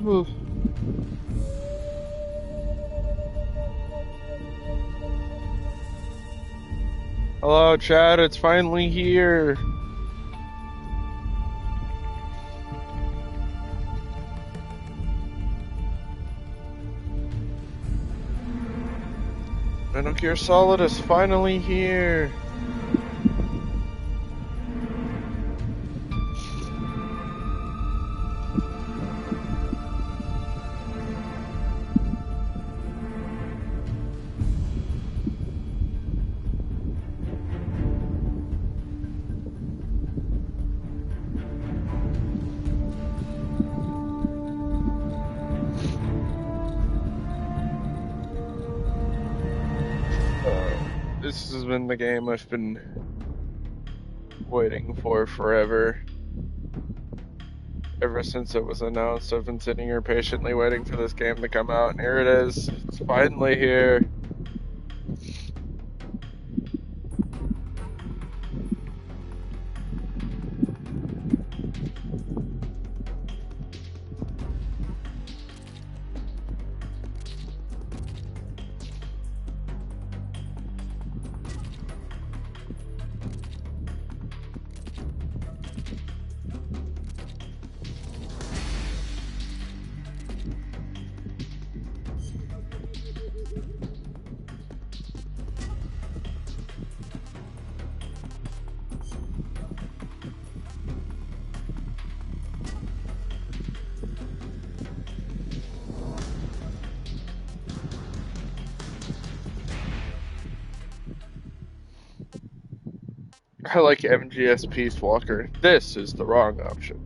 Hello, Chad. It's finally here. Metal Gear Solid is finally here. This has been the game I've been waiting for forever. Ever since it was announced, I've been sitting here patiently waiting for this game to come out, and here it is. It's finally here. I like MGS Peace Walker. This is the wrong option.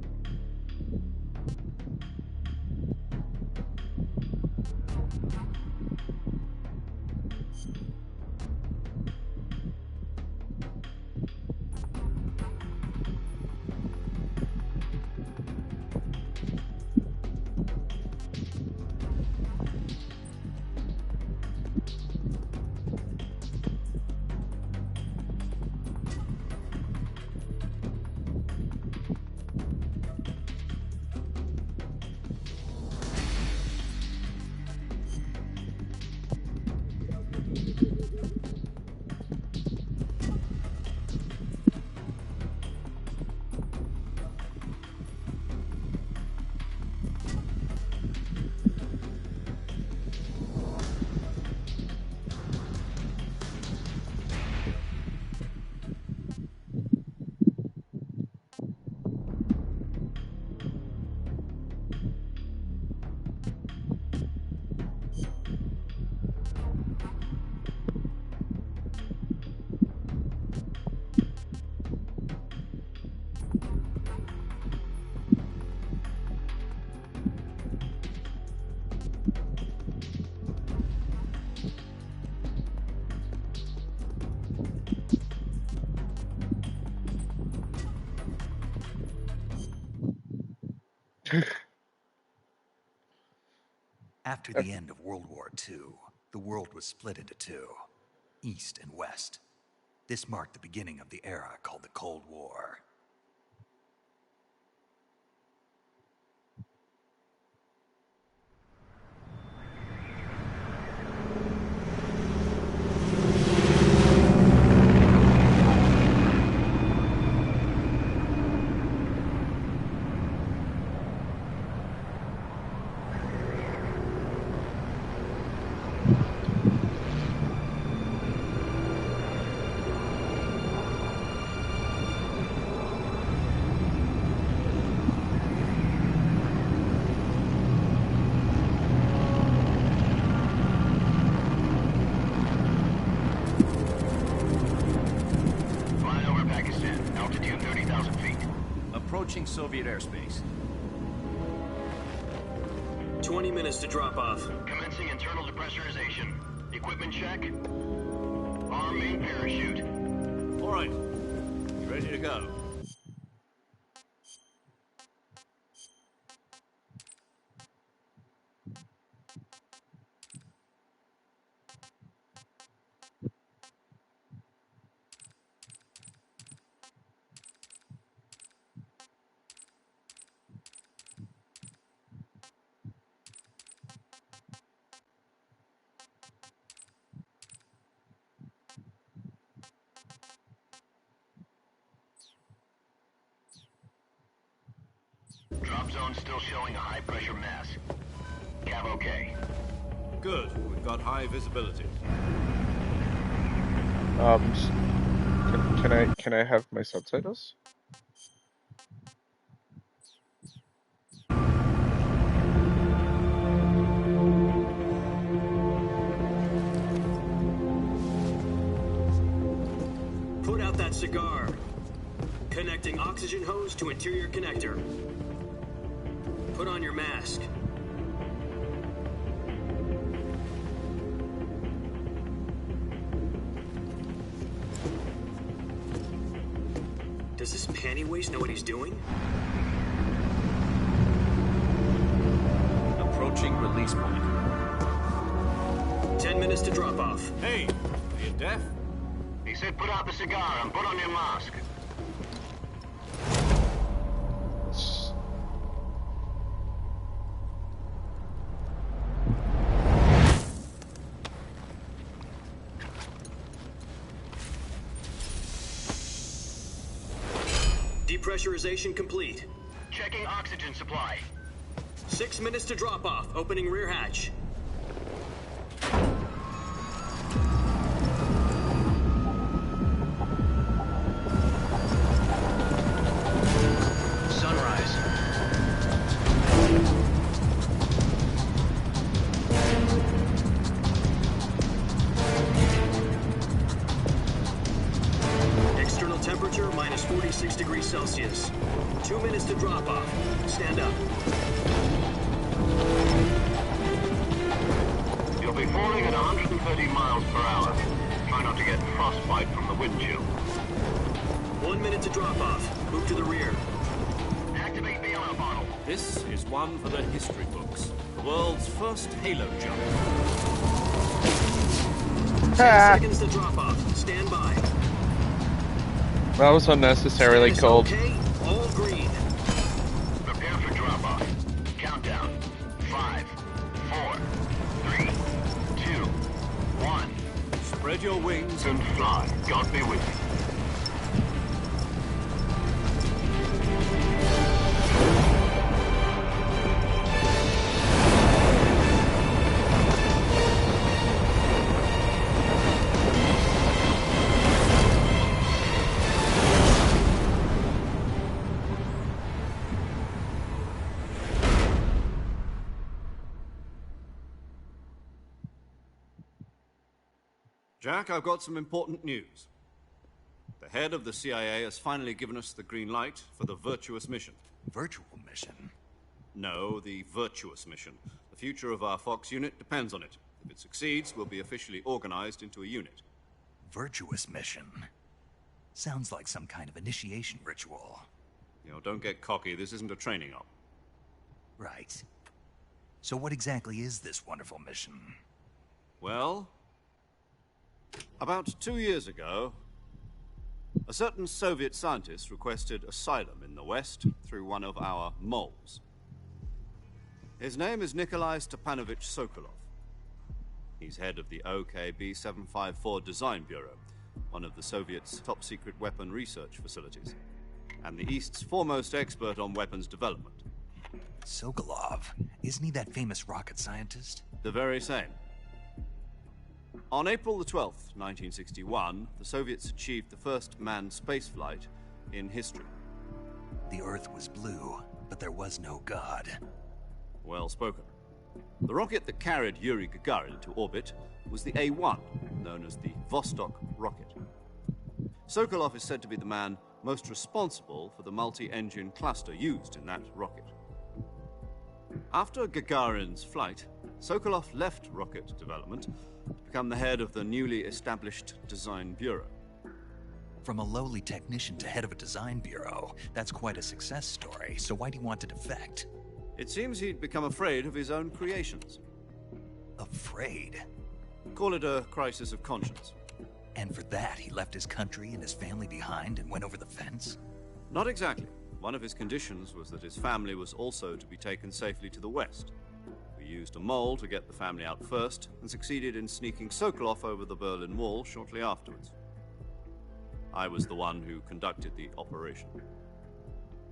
After the end of World War II, the world was split into two, East and West. This marked the beginning of the era called the Cold War. Approaching Soviet airspace. 20 minutes to drop off. Commencing internal depressurization. Equipment check. Arm main parachute. All right. Ready to go. phone's still showing a high-pressure mass. Cav okay. Good. We've got high visibility. Can I have my subtitles? Put out that cigar. Connecting oxygen hose to interior connector. Put on your mask. Does this panty waste know what he's doing? Approaching release point. 10 minutes to drop off. Hey, are you deaf? He said put out the cigar and put on your mask. Depressurization complete. Checking oxygen supply. 6 minutes to drop off. Opening rear hatch. Sunrise. External temperature minus 46 degrees Celsius. 2 minutes to drop off. Stand up. You'll be falling at 130 miles per hour. Try not to get frostbite from the wind chill. 1 minute to drop off. Move to the rear. Activate bailout bottle. This is one for the history books. The world's first halo jump. 10 seconds to drop off. Stand by. That was unnecessarily Status cold. Okay. All green. Prepare for drop-off. Countdown. 5, 4, 3, 2, 1. Spread your wings And fly. God be with you. Jack, I've got some important news. The head of the CIA has finally given us the green light for the virtuous mission. Virtual mission? No, the virtuous mission. The future of our Fox unit depends on it. If it succeeds, we'll be officially organized into a unit. Virtuous mission? Sounds like some kind of initiation ritual. You know, don't get cocky. This isn't a training op. Right. So what exactly is this wonderful mission? Well, about 2 years ago, a certain Soviet scientist requested asylum in the West through one of our moles. His name is Nikolai Stepanovich Sokolov. He's head of the OKB-754 Design Bureau, one of the Soviets' top-secret weapon research facilities, and the East's foremost expert on weapons development. Sokolov? Isn't he that famous rocket scientist? The very same. On April the 12th, 1961, the Soviets achieved the first manned spaceflight in history. The Earth was blue, but there was no God. Well spoken. The rocket that carried Yuri Gagarin to orbit was the A-1, known as the Vostok rocket. Sokolov is said to be the man most responsible for the multi-engine cluster used in that rocket. After Gagarin's flight, Sokolov left rocket development to become the head of the newly established Design Bureau. From a lowly technician to head of a design bureau, that's quite a success story, so why do you want to defect? It seems he'd become afraid of his own creations. Afraid? Call it a crisis of conscience. And for that, he left his country and his family behind and went over the fence? Not exactly. One of his conditions was that his family was also to be taken safely to the West. We used a mole to get the family out first, and succeeded in sneaking Sokolov over the Berlin Wall shortly afterwards. I was the one who conducted the operation.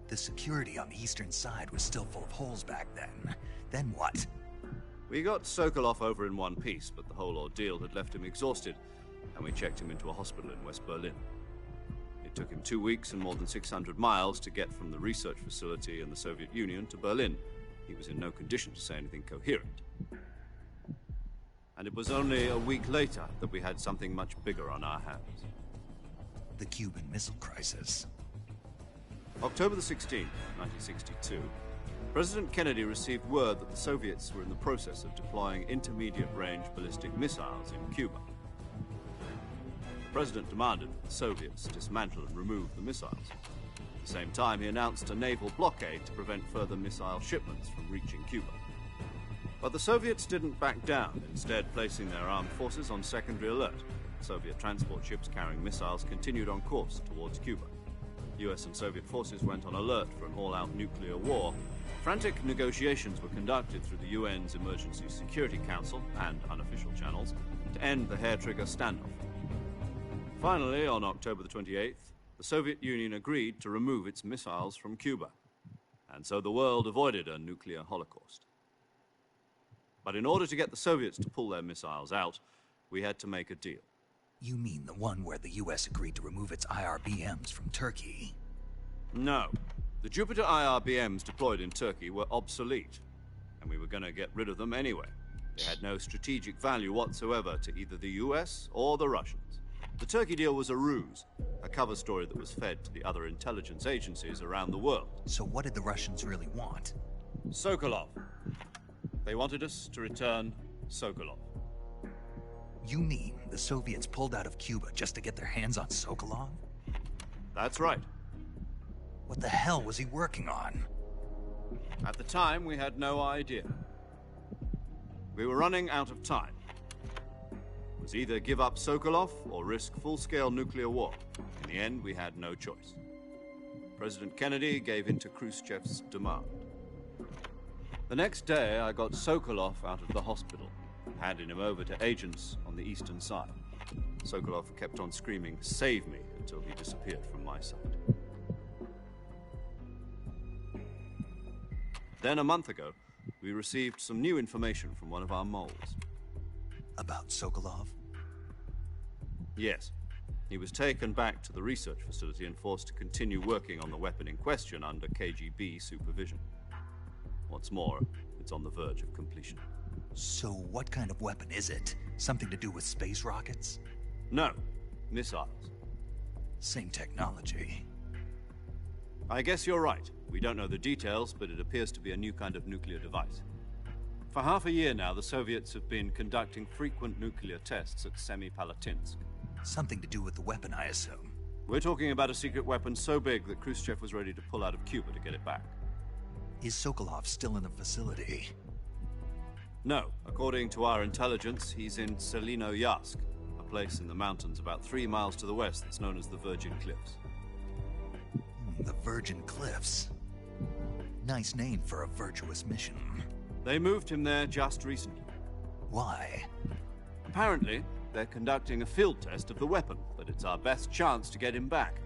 The security on the eastern side was still full of holes back then. Then what? We got Sokolov over in one piece, but the whole ordeal had left him exhausted, and we checked him into a hospital in West Berlin. It took him 2 weeks and more than 600 miles to get from the research facility in the Soviet Union to Berlin. He was in no condition to say anything coherent. And it was only a week later that we had something much bigger on our hands. The Cuban Missile Crisis. October the 16th, 1962, President Kennedy received word that the Soviets were in the process of deploying intermediate-range ballistic missiles in Cuba. The president demanded that the Soviets dismantle and remove the missiles. At the same time, he announced a naval blockade to prevent further missile shipments from reaching Cuba. But the Soviets didn't back down, instead placing their armed forces on secondary alert. Soviet transport ships carrying missiles continued on course towards Cuba. US and Soviet forces went on alert for an all-out nuclear war. Frantic negotiations were conducted through the UN's Emergency Security Council and unofficial channels to end the hair-trigger standoff. Finally, on October the 28th, the Soviet Union agreed to remove its missiles from Cuba. And so the world avoided a nuclear holocaust. But in order to get the Soviets to pull their missiles out, we had to make a deal. You mean the one where the US agreed to remove its IRBMs from Turkey? No. The Jupiter IRBMs deployed in Turkey were obsolete, and we were going to get rid of them anyway. They had no strategic value whatsoever to either the US or the Russians. The Turkey deal was a ruse, a cover story that was fed to the other intelligence agencies around the world. So what did the Russians really want? Sokolov. They wanted us to return Sokolov. You mean the Soviets pulled out of Cuba just to get their hands on Sokolov? That's right. What the hell was he working on? At the time, we had no idea. We were running out of time. It was either give up Sokolov or risk full-scale nuclear war. In the end, we had no choice. President Kennedy gave in to Khrushchev's demand. The next day, I got Sokolov out of the hospital, handing him over to agents on the eastern side. Sokolov kept on screaming, "Save me," until he disappeared from my sight. Then, a month ago, we received some new information from one of our moles. About Sokolov? Yes. He was taken back to the research facility and forced to continue working on the weapon in question under KGB supervision. What's more, it's on the verge of completion. So what kind of weapon is it? Something to do with space rockets? No, missiles. Same technology. I guess you're right. We don't know the details, but it appears to be a new kind of nuclear device. For half a year now, the Soviets have been conducting frequent nuclear tests at Semipalatinsk. Something to do with the weapon, I assume. We're talking about a secret weapon so big that Khrushchev was ready to pull out of Cuba to get it back. Is Sokolov still in the facility? No. According to our intelligence, he's in Selino-Yarsk, a place in the mountains about 3 miles to the west that's known as the Virgin Cliffs. The Virgin Cliffs. Nice name for a virtuous mission. They moved him there just recently. Why? Apparently, they're conducting a field test of the weapon, but it's our best chance to get him back.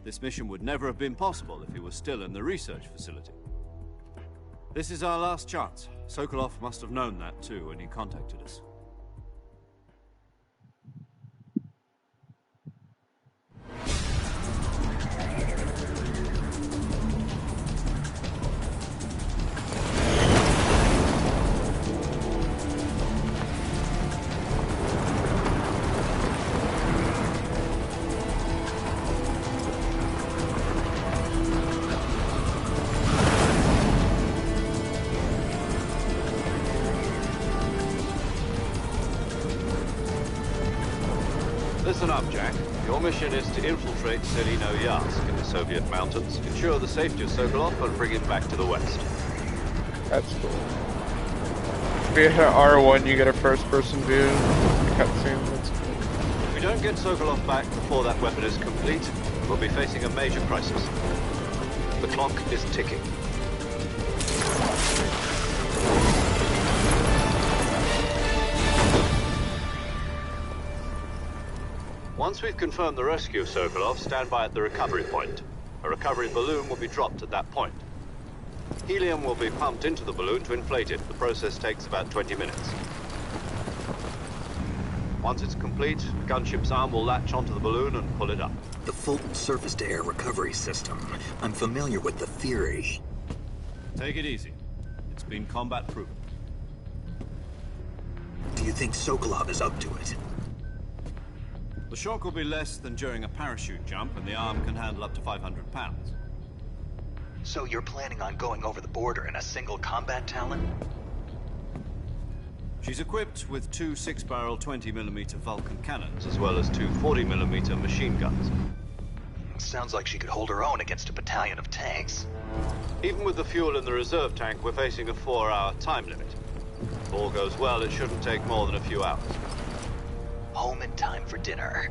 This mission would never have been possible if he was still in the research facility. This is our last chance. Sokolov must have known that too when he contacted us. Listen up, Jack. Your mission is to infiltrate Selino-Yarsk in the Soviet mountains, ensure the safety of Sokolov, and bring him back to the west. That's cool. If you hit R1, you get a first-person view. Cutscene. That's cool. If we don't get Sokolov back before that weapon is complete, we'll be facing a major crisis. The clock is ticking. Once we've confirmed the rescue of Sokolov, stand by at the recovery point. A recovery balloon will be dropped at that point. Helium will be pumped into the balloon to inflate it. The process takes about 20 minutes. Once it's complete, the gunship's arm will latch onto the balloon and pull it up. The Fulton surface-to-air recovery system. I'm familiar with the theory. Take it easy. It's been combat-proven. Do you think Sokolov is up to it? The shock will be less than during a parachute jump, and the arm can handle up to 500 pounds. So you're planning on going over the border in a single combat Talon? She's equipped with two 6-barrel 20mm Vulcan cannons, as well as two 40mm machine guns. Sounds like she could hold her own against a battalion of tanks. Even with the fuel in the reserve tank, we're facing a 4-hour time limit. If all goes well, it shouldn't take more than a few hours. Home in time for dinner.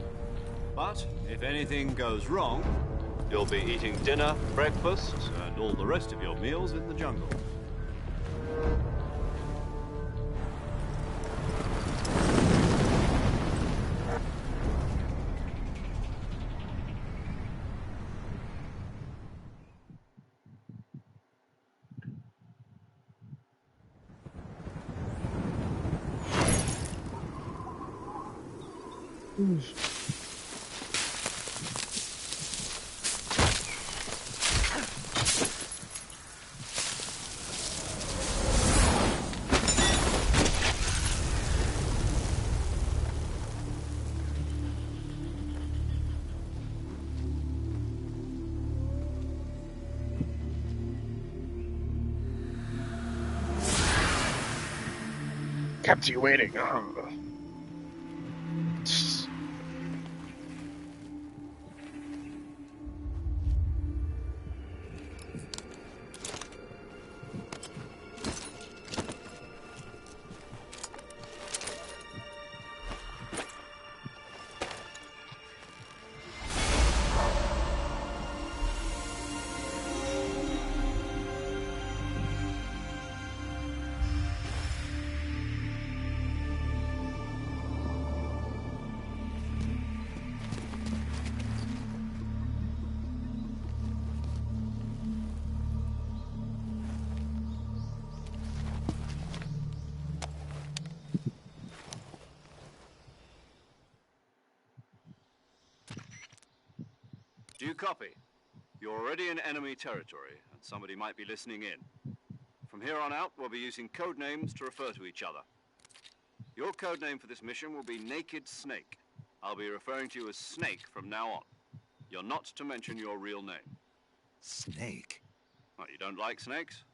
But if anything goes wrong, you'll be eating dinner, breakfast, and all the rest of your meals in the jungle. Kept you waiting. Do you copy? You're already in enemy territory, and somebody might be listening in. From here on out, we'll be using code names to refer to each other. Your code name for this mission will be Naked Snake. I'll be referring to you as Snake from now on. You're not to mention your real name. Snake? What, you don't like snakes?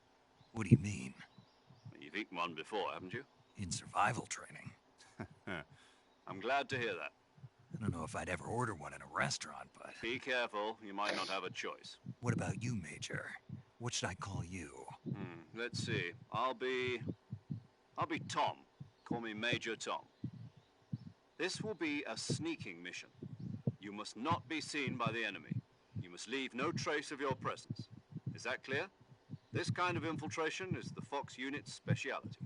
What do you mean? You've eaten one before, haven't you? In survival training? I'm glad to hear that. I don't know if I'd ever order one in a restaurant, but... Be careful, you might not have a choice. What about you, Major? What should I call you? Let's see. I'll be Tom. Call me Major Tom. This will be a sneaking mission. You must not be seen by the enemy. You must leave no trace of your presence. Is that clear? This kind of infiltration is the Fox unit's speciality.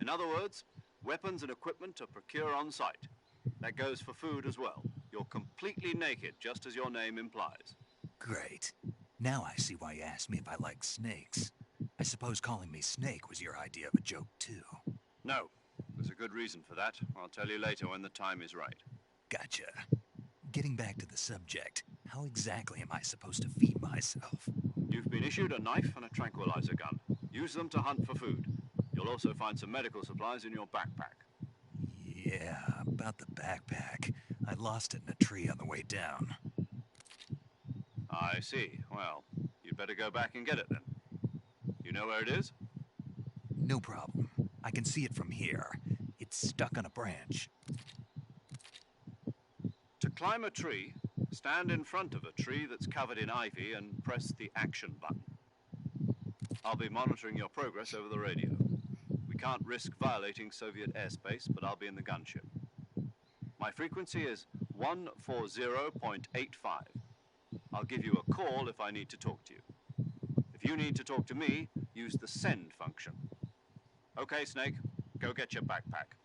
In other words, weapons and equipment are procured on site. That goes for food as well. You're completely naked, just as your name implies. Great. Now I see why you asked me if I like snakes. I suppose calling me Snake was your idea of a joke, too. No. There's a good reason for that. I'll tell you later when the time is right. Gotcha. Getting back to the subject, how exactly am I supposed to feed myself? You've been issued a knife and a tranquilizer gun. Use them to hunt for food. You'll also find some medical supplies in your backpack. Yeah, about the backpack. I lost it in a tree on the way down. I see. Well, you'd better go back and get it then. You know where it is? No problem. I can see it from here. It's stuck on a branch. To climb a tree, stand in front of a tree that's covered in ivy and press the action button. I'll be monitoring your progress over the radio. We can't risk violating Soviet airspace, but I'll be in the gunship. My frequency is 140.85. I'll give you a call if I need to talk to you. If you need to talk to me, use the send function. Okay, Snake, go get your backpack.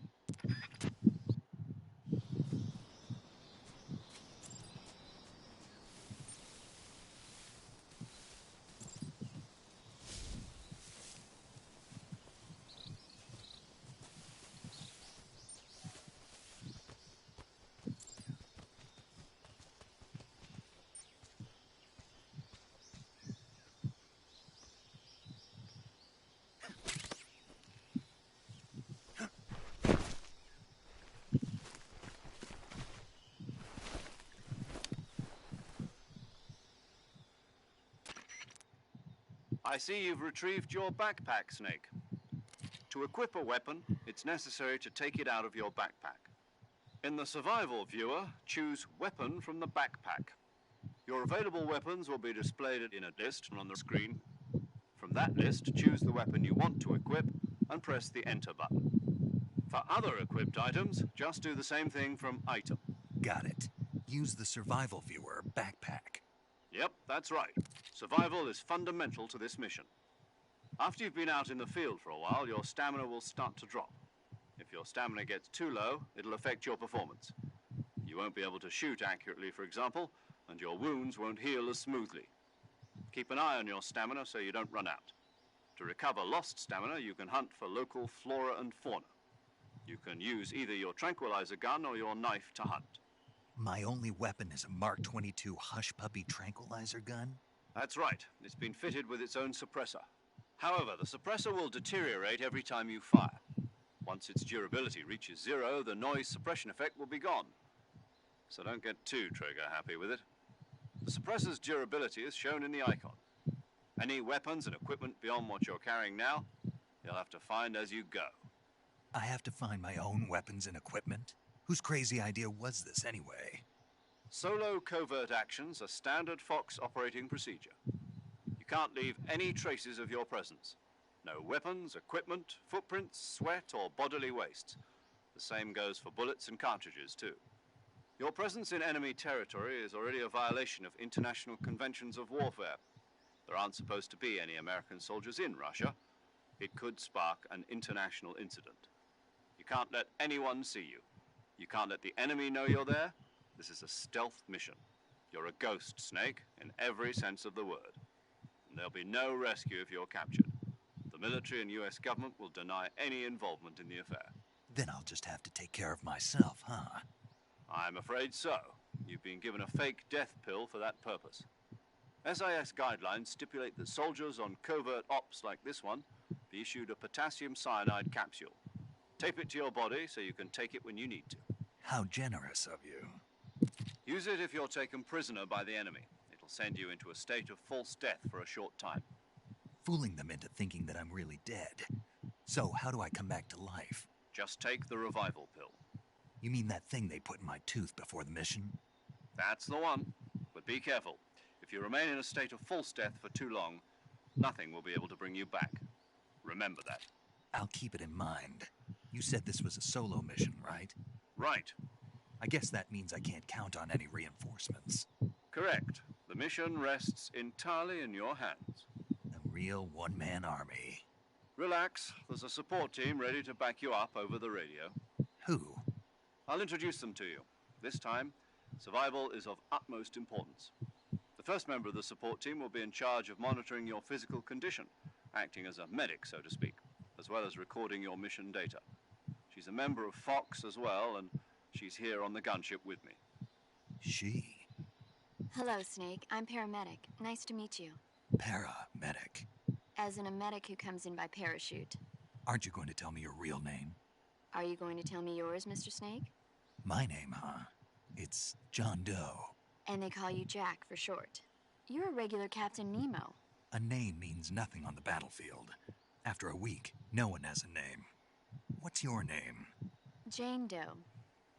I see you've retrieved your backpack, Snake. To equip a weapon, it's necessary to take it out of your backpack. In the survival viewer, choose Weapon from the backpack. Your available weapons will be displayed in a list on the screen. From that list, choose the weapon you want to equip and press the Enter button. For other equipped items, just do the same thing from Item. Got it. Use the survival viewer backpack. Yep, that's right. Survival is fundamental to this mission. After you've been out in the field for a while, your stamina will start to drop. If your stamina gets too low, it'll affect your performance. You won't be able to shoot accurately, for example, and your wounds won't heal as smoothly. Keep an eye on your stamina so you don't run out. To recover lost stamina, you can hunt for local flora and fauna. You can use either your tranquilizer gun or your knife to hunt. My only weapon is a Mark 22 Hush Puppy tranquilizer gun? That's right. It's been fitted with its own suppressor. However, the suppressor will deteriorate every time you fire. Once its durability reaches 0, the noise suppression effect will be gone. So don't get too trigger-happy with it. The suppressor's durability is shown in the icon. Any weapons and equipment beyond what you're carrying now, you'll have to find as you go. I have to find my own weapons and equipment? Whose crazy idea was this anyway? Solo covert actions are standard Fox operating procedure. You can't leave any traces of your presence. No weapons, equipment, footprints, sweat, or bodily waste. The same goes for bullets and cartridges, too. Your presence in enemy territory is already a violation of international conventions of warfare. There aren't supposed to be any American soldiers in Russia. It could spark an international incident. You can't let anyone see you. You can't let the enemy know you're there. This is a stealth mission. You're a ghost, Snake, in every sense of the word. And there'll be no rescue if you're captured. The military and US government will deny any involvement in the affair. Then I'll just have to take care of myself, huh? I'm afraid so. You've been given a fake death pill for that purpose. SIS guidelines stipulate that soldiers on covert ops like this one be issued a potassium cyanide capsule. Tape it to your body so you can take it when you need to. How generous of you. Use it if you're taken prisoner by the enemy. It'll send you into a state of false death for a short time. Fooling them into thinking that I'm really dead. So how do I come back to life? Just take the revival pill. You mean that thing they put in my tooth before the mission? That's the one. But be careful. If you remain in a state of false death for too long, nothing will be able to bring you back. Remember that. I'll keep it in mind. You said this was a solo mission, right? Right. I guess that means I can't count on any reinforcements. Correct. The mission rests entirely in your hands. A real one-man army. Relax. There's a support team ready to back you up over the radio. Who? I'll introduce them to you. This time, survival is of utmost importance. The first member of the support team will be in charge of monitoring your physical condition, acting as a medic, so to speak, as well as recording your mission data. She's a member of Fox as well, and she's here on the gunship with me. She? Hello, Snake. I'm paramedic. Nice to meet you. Paramedic. As in a medic who comes in by parachute. Aren't you going to tell me your real name? Are you going to tell me yours, Mr. Snake? My name, huh? It's John Doe. And they call you Jack for short. You're a regular Captain Nemo. A name means nothing on the battlefield. After a week, no one has a name. What's your name? Jane Doe.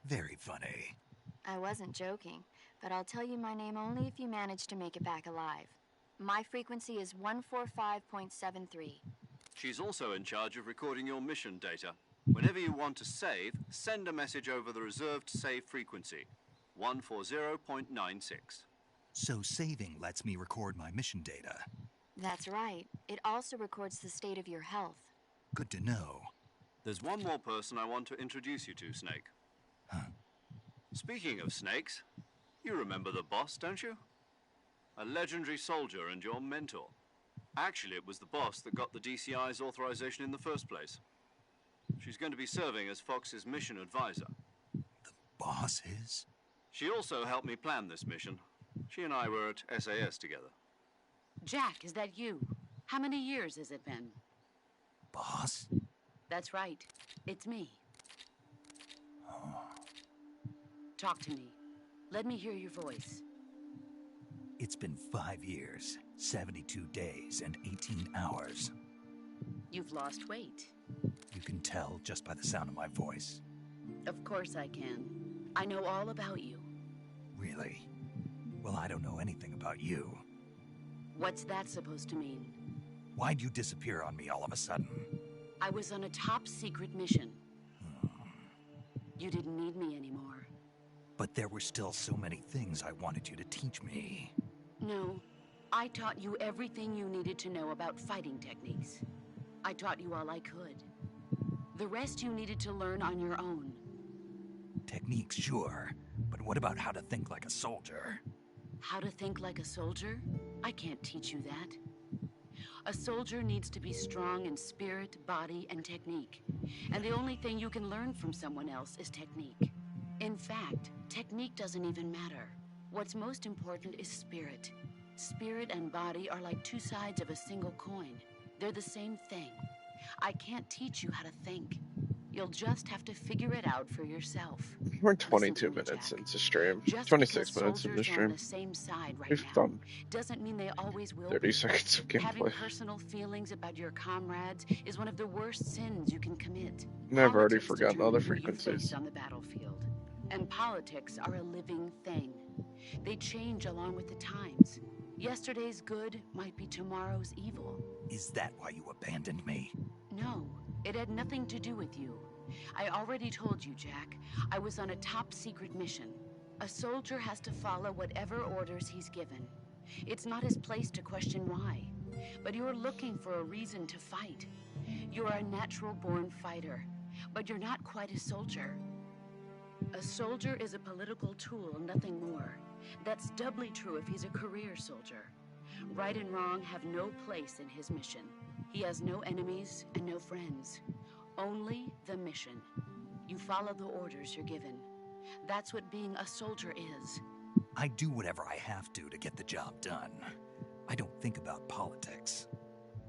Very funny. I wasn't joking, but I'll tell you my name only if you manage to make it back alive. My frequency is 145.73. She's also in charge of recording your mission data. Whenever you want to save, send a message over the reserved save frequency, 140.96. So saving lets me record my mission data. That's right. It also records the state of your health. Good to know. There's one more person I want to introduce you to, Snake. Huh? Speaking of snakes, you remember the boss, don't you? A legendary soldier and your mentor. Actually, it was the boss that got the DCI's authorization in the first place. She's going to be serving as Fox's mission advisor. The boss is? She also helped me plan this mission. She and I were at SAS together. Jack, is that you? How many years has it been? Boss? That's right. It's me. Oh. Talk to me. Let me hear your voice. It's been 5 years, 72 days, and 18 hours. You've lost weight. You can tell just by the sound of my voice. Of course I can. I know all about you. Really? Well, I don't know anything about you. What's that supposed to mean? Why'd you disappear on me all of a sudden? I was on a top secret mission. You didn't need me anymore. But there were still so many things I wanted you to teach me. No, I taught you everything you needed to know about fighting techniques. I taught you all I could. The rest you needed to learn on your own. Techniques, sure. But what about how to think like a soldier? How to think like a soldier? I can't teach you that. A soldier needs to be strong in spirit, body, and technique. And the only thing you can learn from someone else is technique. In fact, technique doesn't even matter. What's most important is spirit. Spirit and body are like two sides of a single coin. They're the same thing. I can't teach you how to think. You'll just have to figure it out for yourself. We're 22 Listen to me, minutes Jack. into stream. Just 26 because minutes into soldiers are on stream. the same side right We've now done doesn't mean they always will 30 be. seconds of Having gameplay. personal feelings about your comrades is one of the worst sins you can commit. And I've already Politics forgotten determine other who you frequencies. face on the battlefield. And politics are a living thing. They change along with the times. Yesterday's good might be tomorrow's evil. Is that why you abandoned me? No, it had nothing to do with you. I already told you, Jack. I was on a top secret mission. A soldier has to follow whatever orders he's given. It's not his place to question why. But you're looking for a reason to fight. You're a natural-born fighter, but you're not quite a soldier. A soldier is a political tool, nothing more. That's doubly true if he's a career soldier. Right and wrong have no place in his mission. He has no enemies and no friends. Only the mission. You follow the orders you're given. That's what being a soldier is. I do whatever I have to get the job done. I don't think about politics.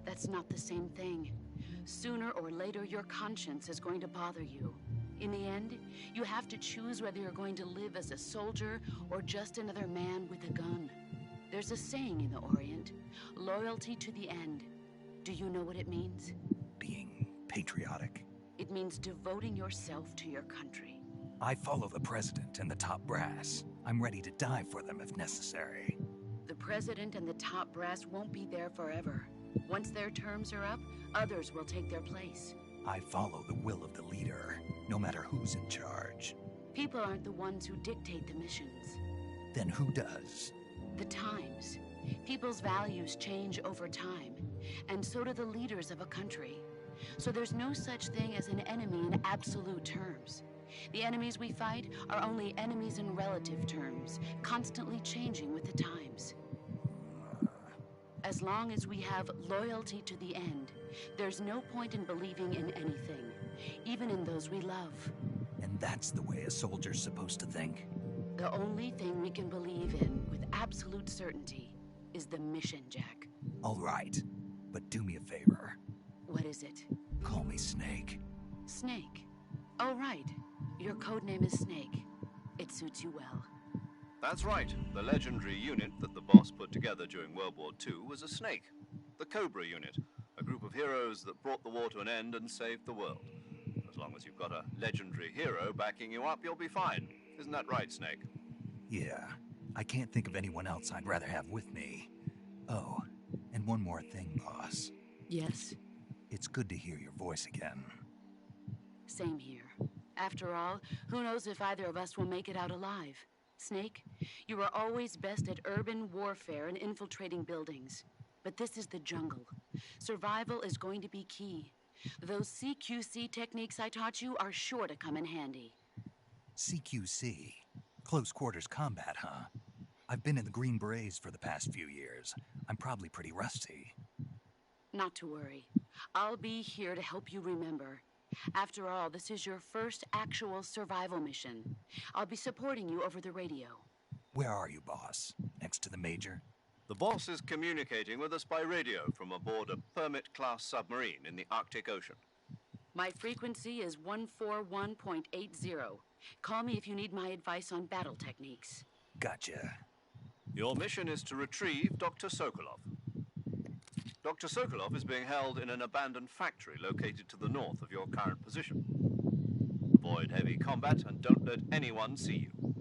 That's not the same thing. Sooner or later, your conscience is going to bother you. In the end, you have to choose whether you're going to live as a soldier or just another man with a gun. There's a saying in the Orient, loyalty to the end. Do you know what it means? Being patriotic. It means devoting yourself to your country. I follow the president and the top brass. I'm ready to die for them if necessary. The president and the top brass won't be there forever. Once their terms are up, others will take their place. I follow the will of the leader, no matter who's in charge. People aren't the ones who dictate the missions. Then who does? The times. People's values change over time, and so do the leaders of a country. So there's no such thing as an enemy in absolute terms. The enemies we fight are only enemies in relative terms, constantly changing with the times. As long as we have loyalty to the end, there's no point in believing in anything, even in those we love. And that's the way a soldier's supposed to think? The only thing we can believe in with absolute certainty is the mission, Jack. All right, but do me a favor. What is it? Call me Snake. Snake. Oh, right. Your codename is Snake. It suits you well. That's right. The legendary unit that the boss put together during World War II was a snake. The Cobra unit, a group of heroes that brought the war to an end and saved the world. As long as you've got a legendary hero backing you up, you'll be fine. Isn't that right, Snake? Yeah, I can't think of anyone else I'd rather have with me. Oh, and one more thing, boss. Yes? It's good to hear your voice again. Same here. After all, who knows if either of us will make it out alive? Snake, you are always best at urban warfare and infiltrating buildings. But this is the jungle. Survival is going to be key. Those CQC techniques I taught you are sure to come in handy. CQC? Close quarters combat, huh? I've been in the Green Berets for the past few years. I'm probably pretty rusty. Not to worry. I'll be here to help you remember. After all, this is your first actual survival mission. I'll be supporting you over the radio. Where are you, boss? Next to the Major? The boss is communicating with us by radio from aboard a Permit-class submarine in the Arctic Ocean. My frequency is 141.80. Call me if you need my advice on battle techniques. Gotcha. Your mission is to retrieve Dr. Sokolov. Dr. Sokolov is being held in an abandoned factory located to the north of your current position. Avoid heavy combat and don't let anyone see you.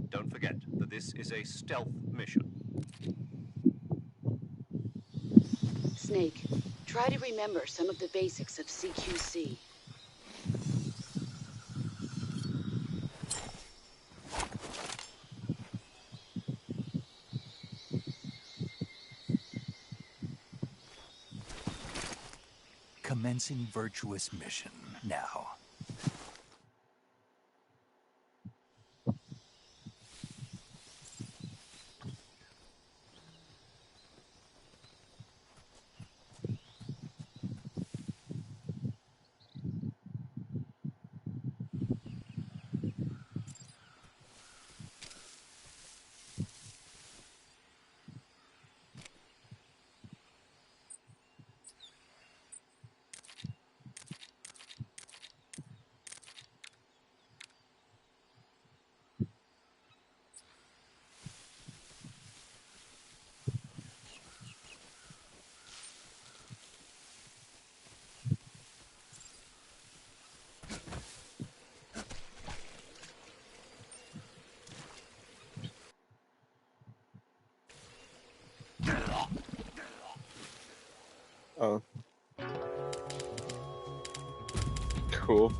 Don't forget that this is a stealth mission. Snake, try to remember some of the basics of CQC. Commencing virtuous mission now. Oh. Cool.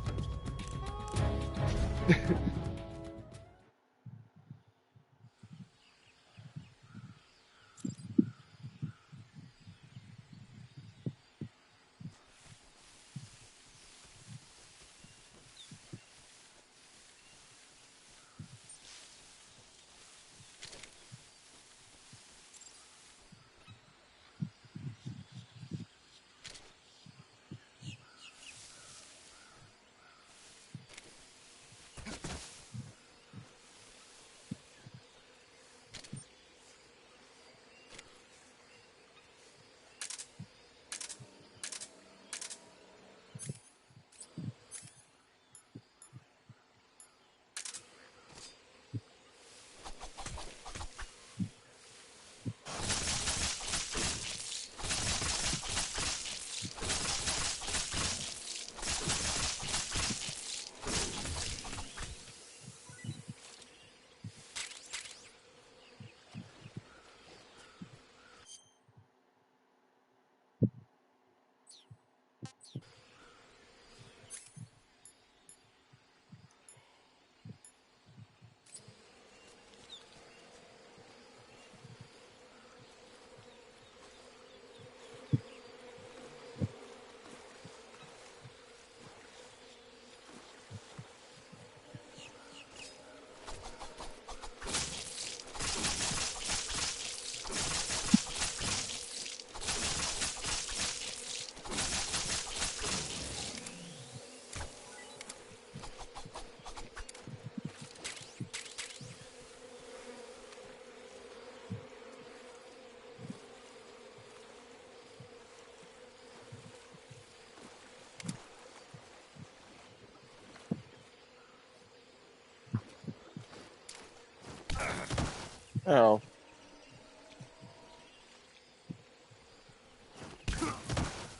Ow.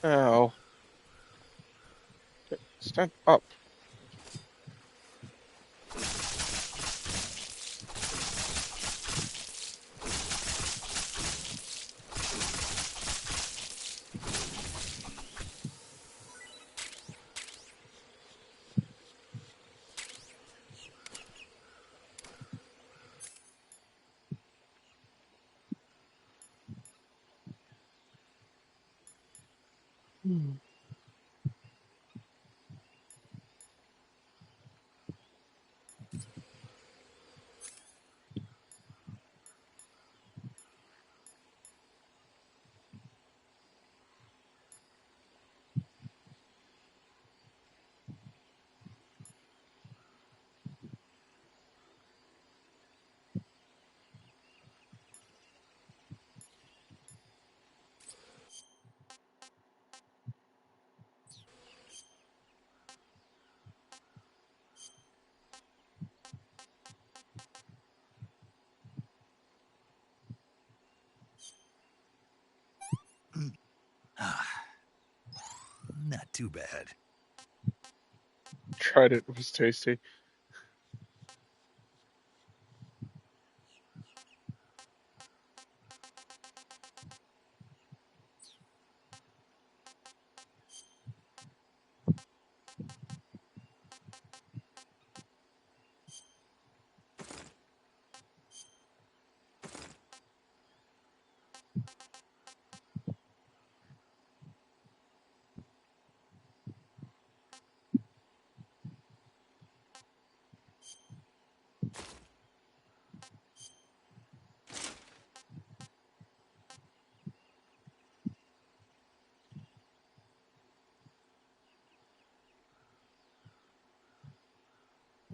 Ow. Stand up. Not too bad. Tried it. It was tasty.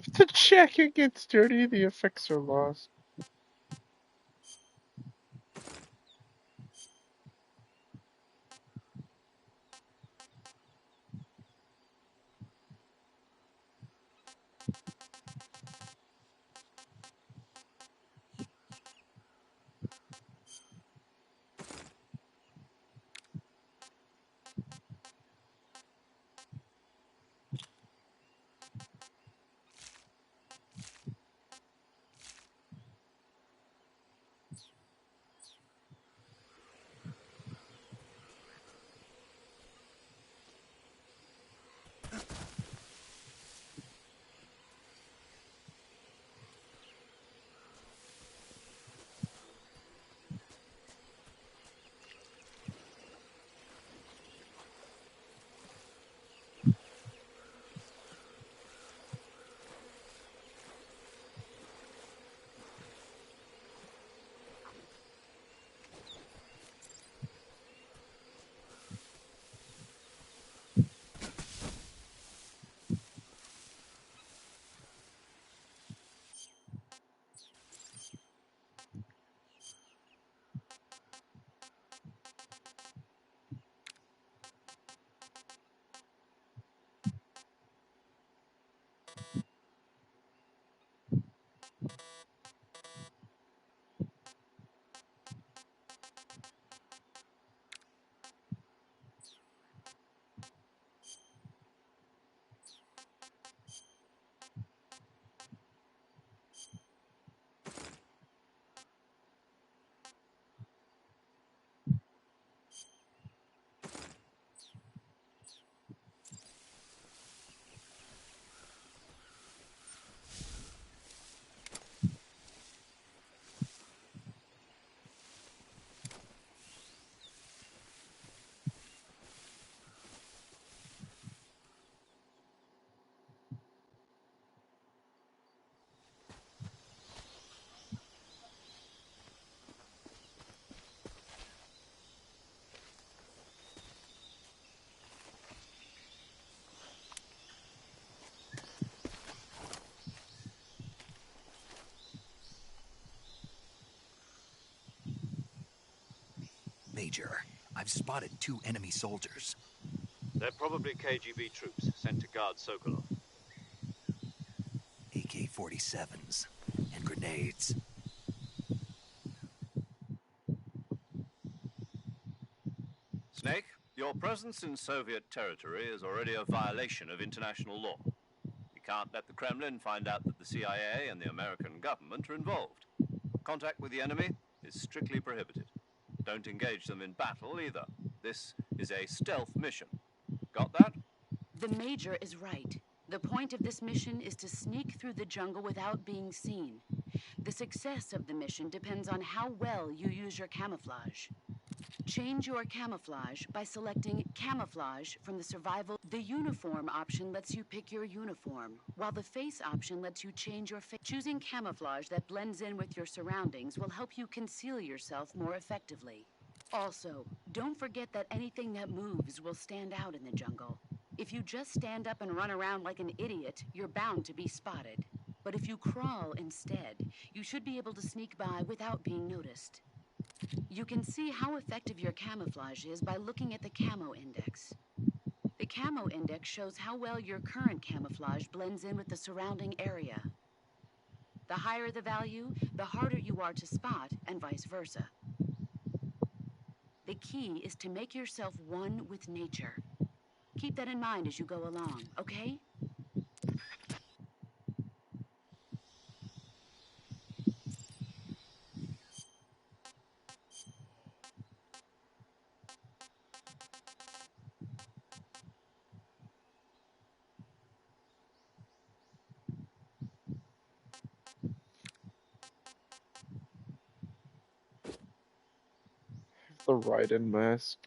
If the jacket gets dirty, the effects are lost. Major, I've spotted 2 enemy soldiers. They're probably KGB troops sent to guard Sokolov. AK-47s and grenades. Snake, your presence in Soviet territory is already a violation of international law. You can't let the Kremlin find out that the CIA and the American government are involved. Contact with the enemy is strictly prohibited. Don't engage them in battle either. This is a stealth mission. Got that? The Major is right. The point of this mission is to sneak through the jungle without being seen. The success of the mission depends on how well you use your camouflage. Change your camouflage by selecting Camouflage from the Survival. The Uniform option lets you pick your uniform, while the Face option lets you change your face. Choosing camouflage that blends in with your surroundings will help you conceal yourself more effectively. Also, don't forget that anything that moves will stand out in the jungle. If you just stand up and run around like an idiot, you're bound to be spotted. But if you crawl instead, you should be able to sneak by without being noticed. You can see how effective your camouflage is by looking at the Camo Index. The Camo Index shows how well your current camouflage blends in with the surrounding area. The higher the value, the harder you are to spot, and vice versa. The key is to make yourself one with nature. Keep that in mind as you go along, okay? The Raiden mask.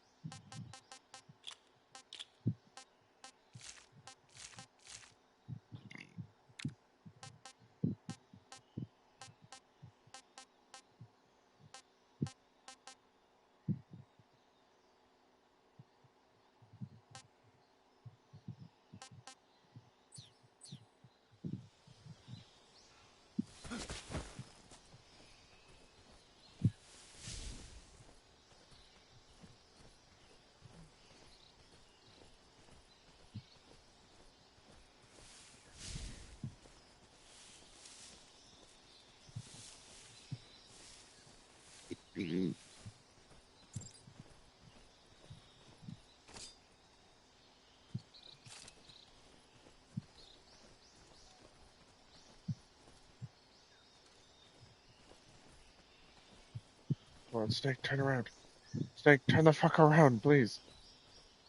Come on, Snake, turn around. Snake, turn the fuck around, please.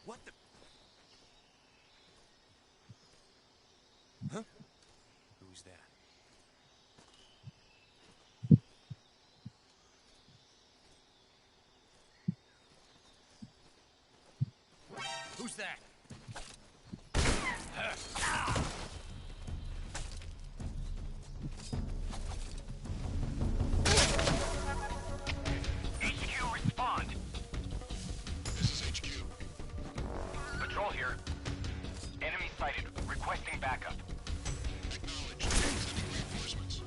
What the? Huh? Who's that? Who's that? HQ, respond. This is HQ. Patrol here. Enemy sighted. Requesting backup. Acknowledged. Sending reinforcements.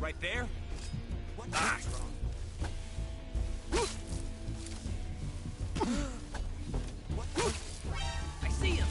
Right there? What is wrong? What? I see him!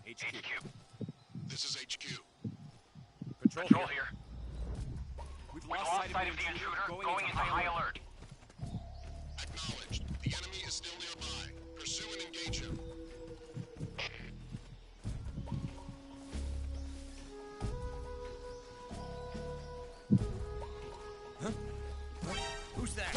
HQ. This is Control here. We've lost sight of the intruder. Going into high alert. Acknowledged. The enemy is still nearby. Pursue and engage him. Who's that?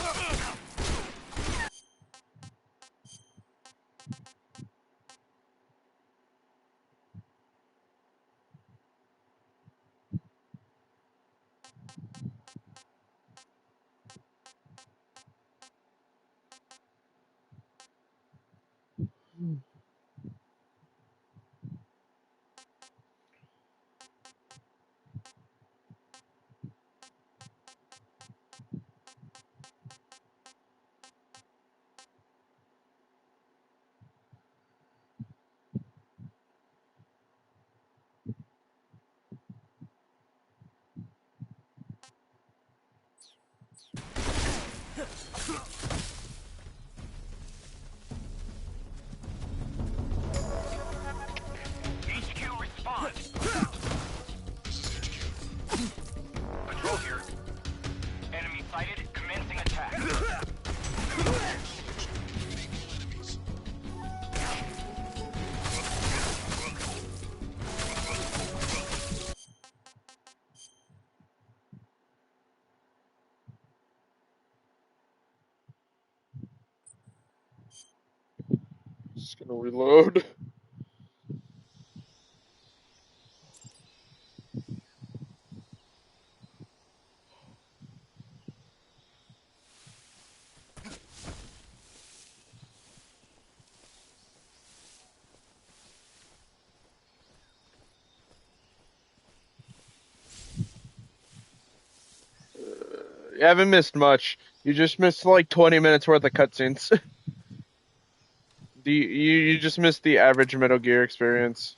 HQ respond. This is HQ. Control here. Enemy sighted. Commencing attack. Enemies. Just gonna reload. You haven't missed much. You just missed like 20 minutes worth of cutscenes. You just missed the average Metal Gear experience.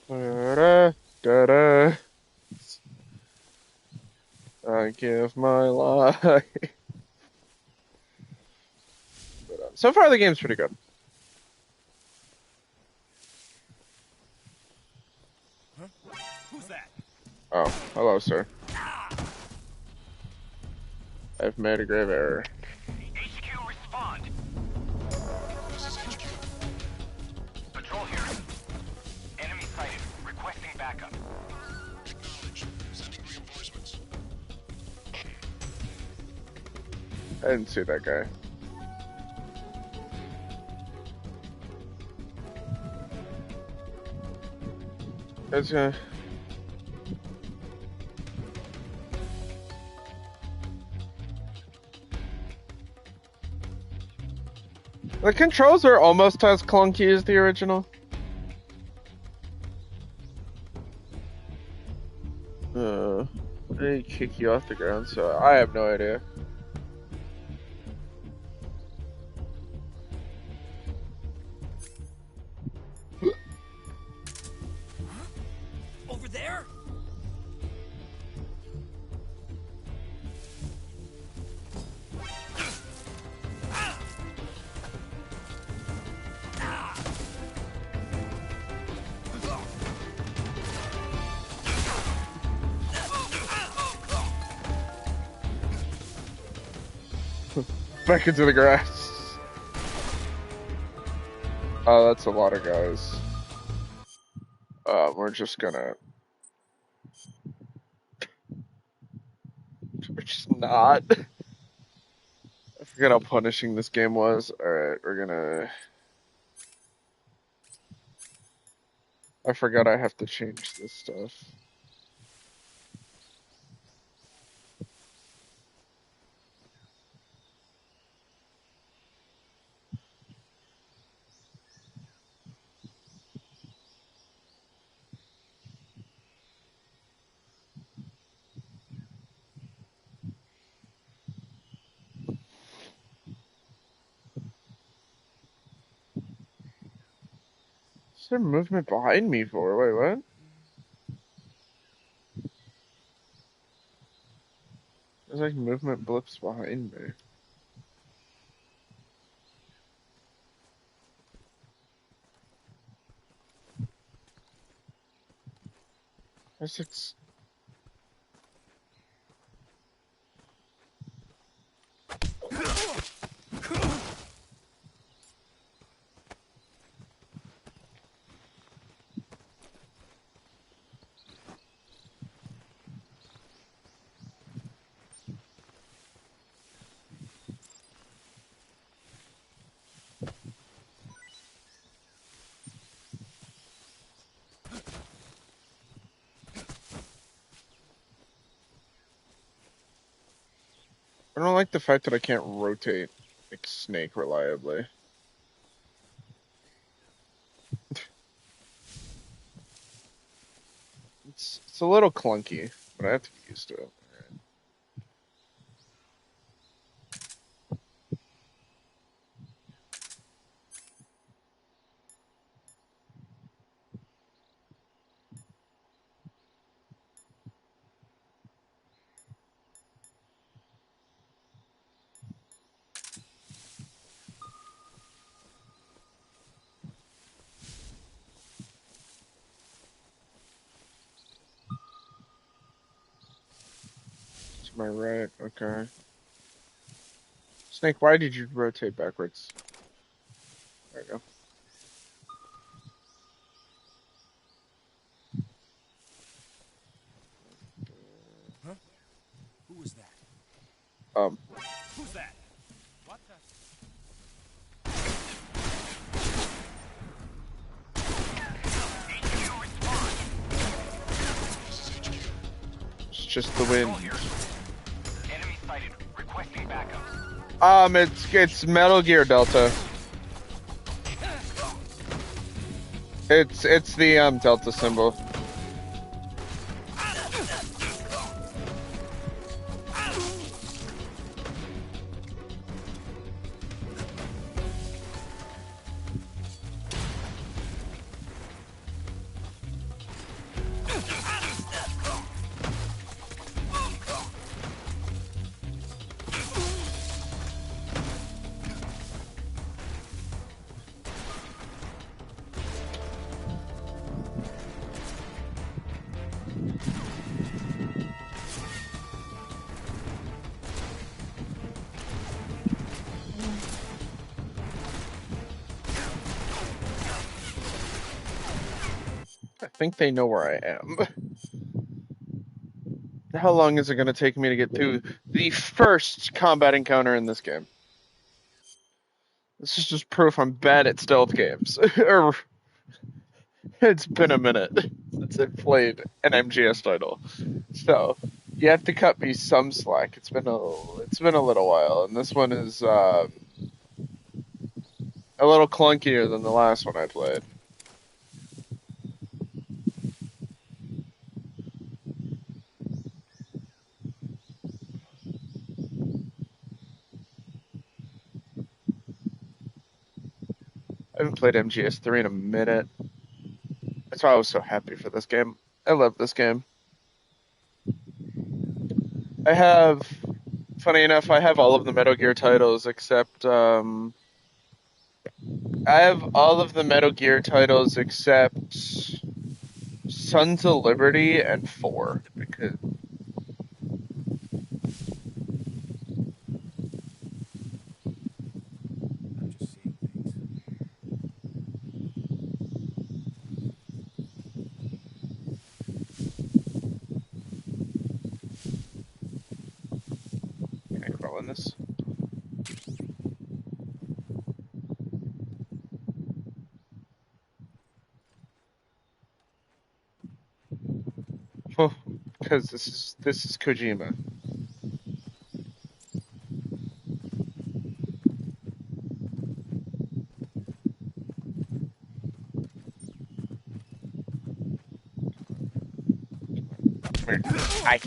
Da-da, da-da. I give my life. But, so far, the game's pretty good. Who's that? Oh, hello, sir. I've made a grave error. HQ respond. This is HQ. Patrol here. Enemy sighted. Requesting backup. Acknowledged. Sending reinforcements. I didn't see that guy. That's gonna... The controls are almost as clunky as the original. They kick you off the ground, so I have no idea. Over there? Back into the grass. Oh, that's a lot of guys. We're just gonna... We're just not. I forget how punishing this game was. Alright, we're gonna... I forgot I have to change this stuff. Is there movement behind me for? Wait, what? There's like movement blips behind me. There's it's... I don't like the fact that I can't rotate like Snake reliably. It's a little clunky, but I have to get used to it. To my right, okay. Snake, why did you rotate backwards? There we go. Huh? Who was that? Who's that? What the? It's just the wind. Enemy sighted. Requesting backup. It's Metal Gear Delta. It's the Delta symbol. I think they know where I am. How long is it going to take me to get through the first combat encounter in this game? This is just proof I'm bad at stealth games. It's been a minute since I've played an MGS title. So, you have to cut me some slack. It's been a little while, and this one is a little clunkier than the last one I played. I haven't played MGS 3 in a minute. That's why I was so happy for this game. I love this game. Funny enough, I have all of the Metal Gear titles except, I have all of the Metal Gear titles except Sons of Liberty and 4, because Because this is Kojima. Come here. Hi.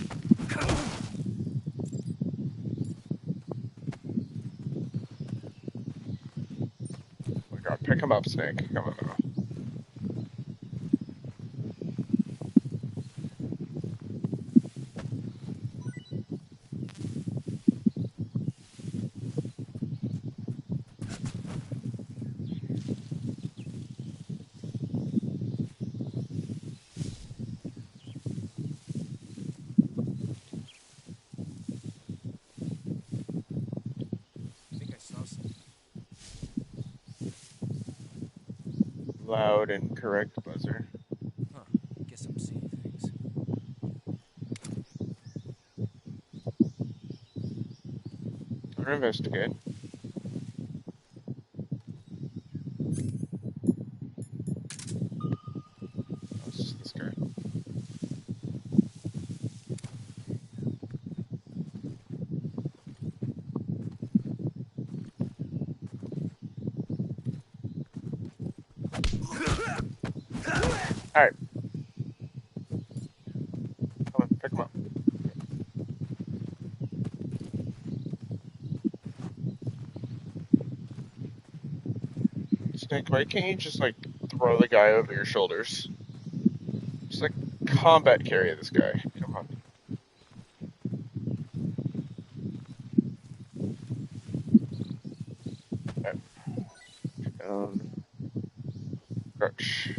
Oh my god, pick him up, Snake. Come on now. I think I saw something. Loud and correct buzzer. Huh. Guess I'm seeing things. Or investigate. This guy. Alright. Come on, pick him up. Snake, why can't you just, like, throw the guy over your shoulders? Just, like, combat carry this guy. Come on. Alright. Crouch.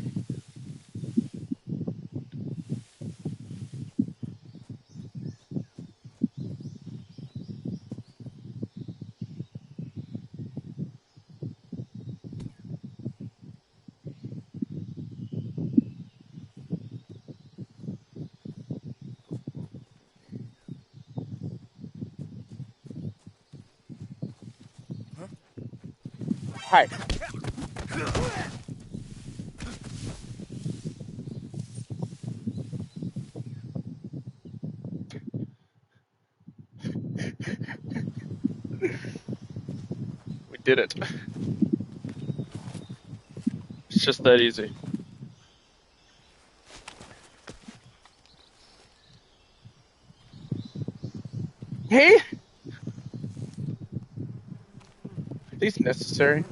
Hi. We did it. It's just that easy. Hey? Are these necessary?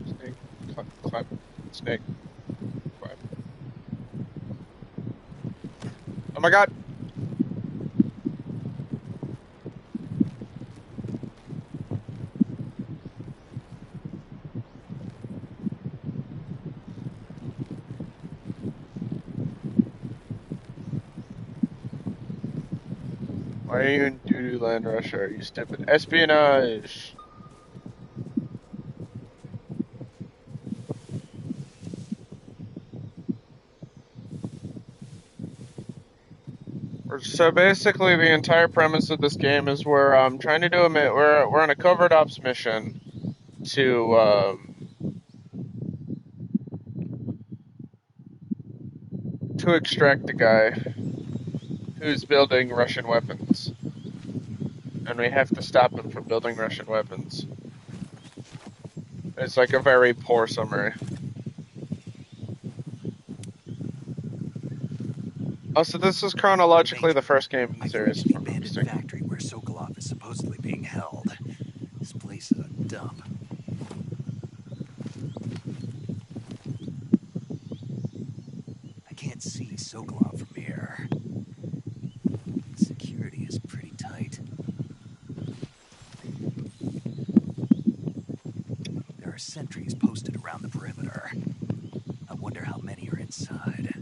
Snake, climb. Snake, climb. Oh my god! Why are you in doo-doo land, Russia? You stupid espionage! So basically, the entire premise of this game is we're trying to do we're on a covert ops mission to extract the guy who's building Russian weapons. and we have to stop him from building Russian weapons. It's like a very poor summary. Also, this is chronologically the first game in the series. The abandoned factory where Sokolov is supposedly being held. This place is a dump. I can't see Sokolov from here. Security is pretty tight. There are sentries posted around the perimeter. I wonder how many are inside.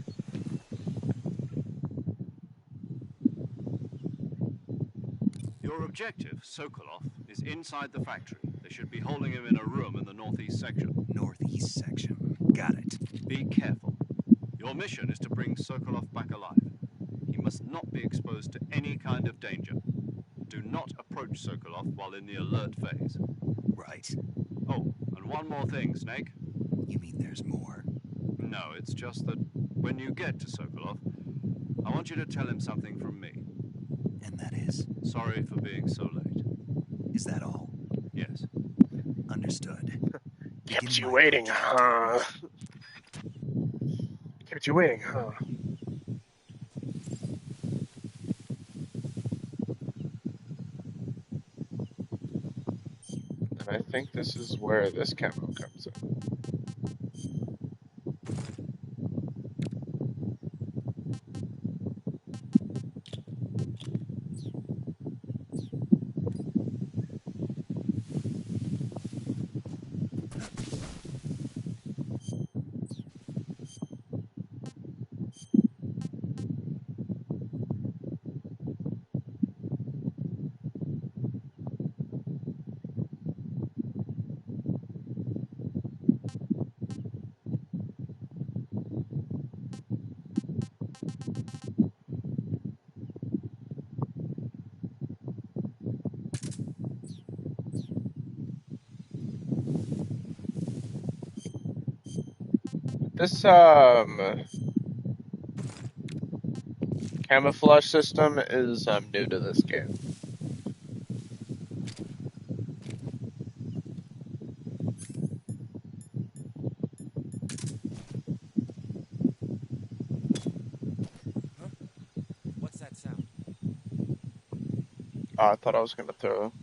Your objective, Sokolov, is inside the factory. They should be holding him in a room in the northeast section. Northeast section. Got it. Be careful. Your mission is to bring Sokolov back alive. He must not be exposed to any kind of danger. Do not approach Sokolov while in the alert phase. Right. Oh, and one more thing, Snake. You mean there's more? No, it's just that when you get to Sokolov, I want you to tell him something from me. And that is? Sorry for being so late. Is that all? Yes. Understood. Kept you waiting, huh? Kept you waiting, huh? And I think this is where this camo comes in. This camouflage system is new to this game. Huh? What's that sound? Oh, I thought I was gonna throw.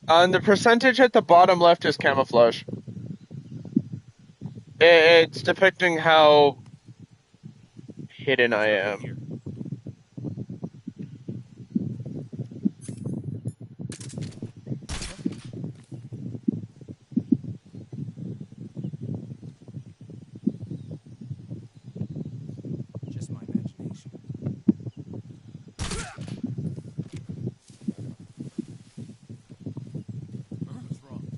And the percentage at the bottom left is camouflage. It's depicting how hidden I am. Just my imagination. What's wrong?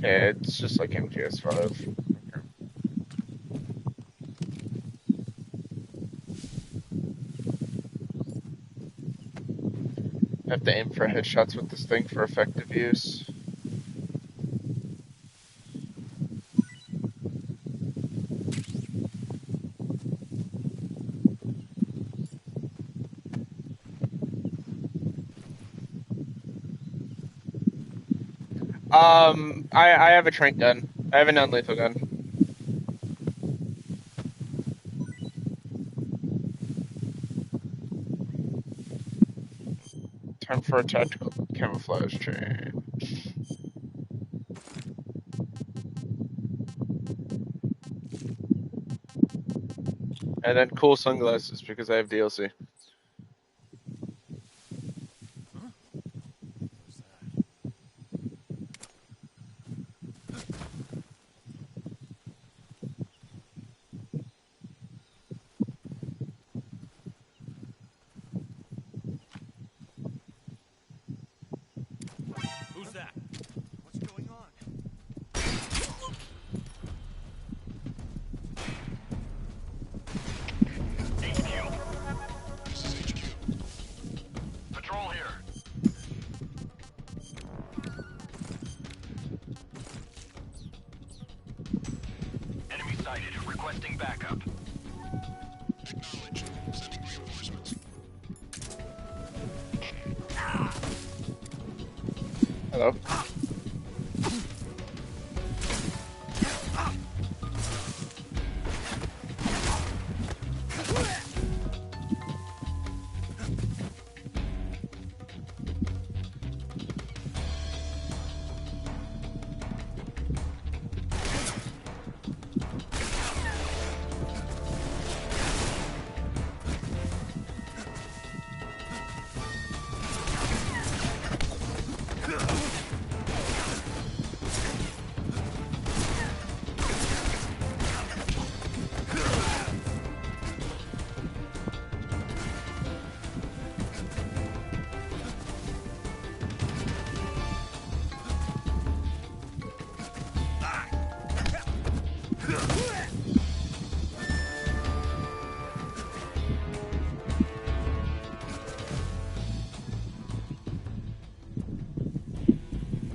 It's just like MGS 5. I have to aim for headshots with this thing for effective use. I have a trank gun. I have a non-lethal gun. Time for a tactical camouflage change. And then cool sunglasses because I have DLC. Who's that? What's going on? This is HQ. Patrol here. Enemy sighted. Requesting backup. Acknowledged. Hello.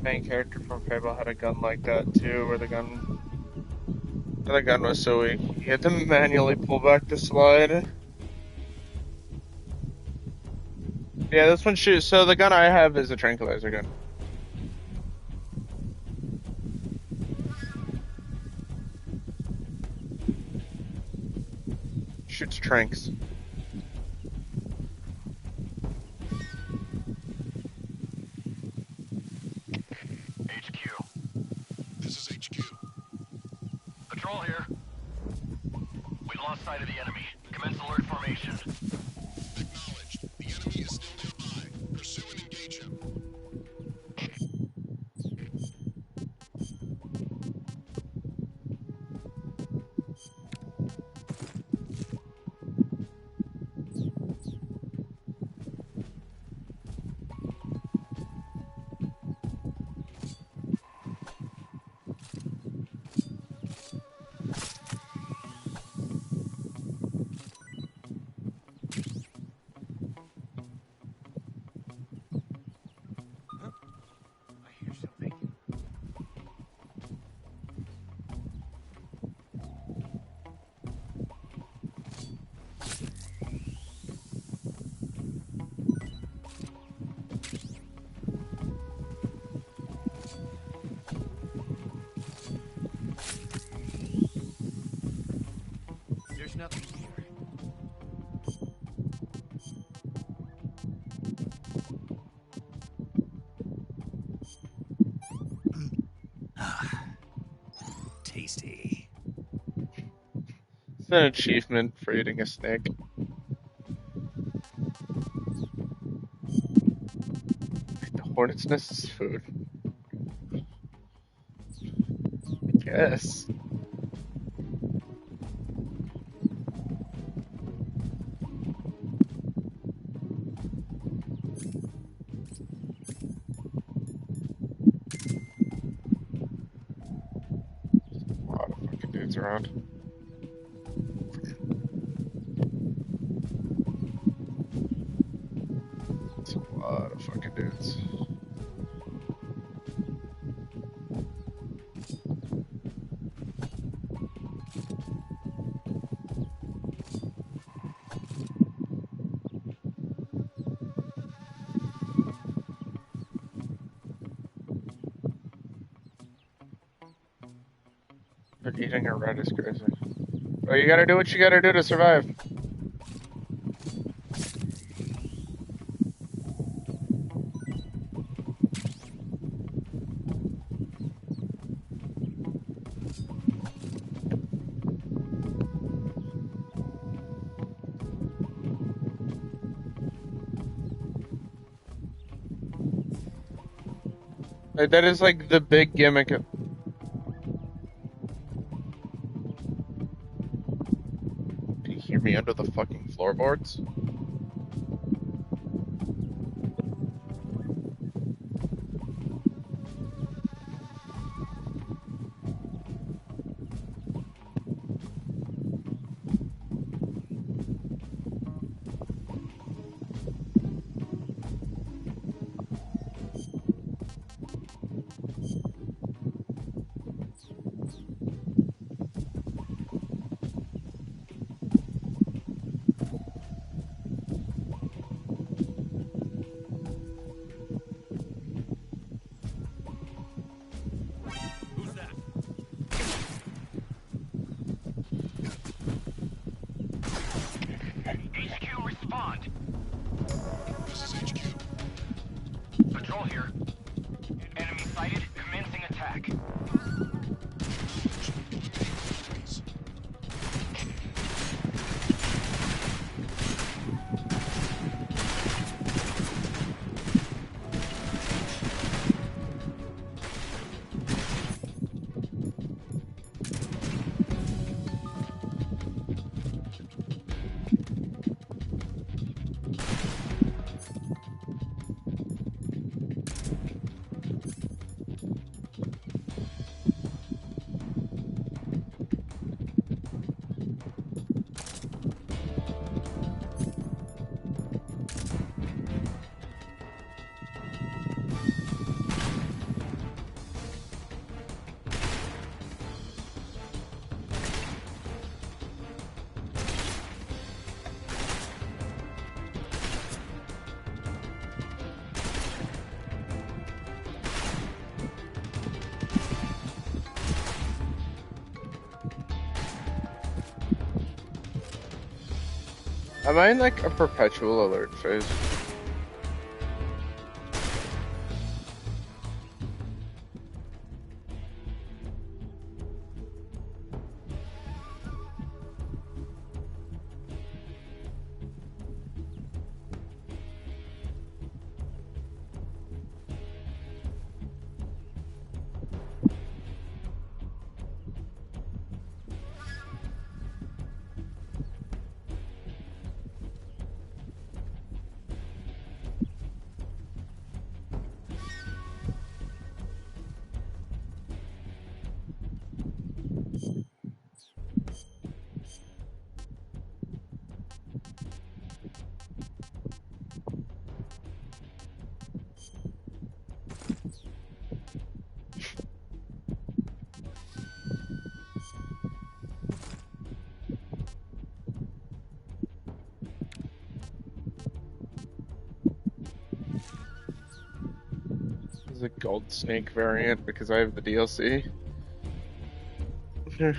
Main character from Fable had a gun like that too, where the gun was so weak. You had to manually pull back the slide. Yeah, this one shoots. So the gun I have is a tranquilizer gun. Shoots tranks. HQ. This is HQ. Patrol here. We lost sight of the enemy. Commence alert formation. Acknowledged. The enemy is still nearby. Pursue and engage him. I hear something. There's nothing here. Tasty. It's an achievement for eating a snake. The hornet's nest is food. I guess. A lot of fucking dudes around. It's a lot of fucking dudes. But eating a rat is crazy. Well, you gotta do what you gotta do to survive. Like, that is like the big gimmick of. Can you hear me under the fucking floorboards? Am I in like a perpetual alert phase? This is a Gold Snake variant because I have the DLC. I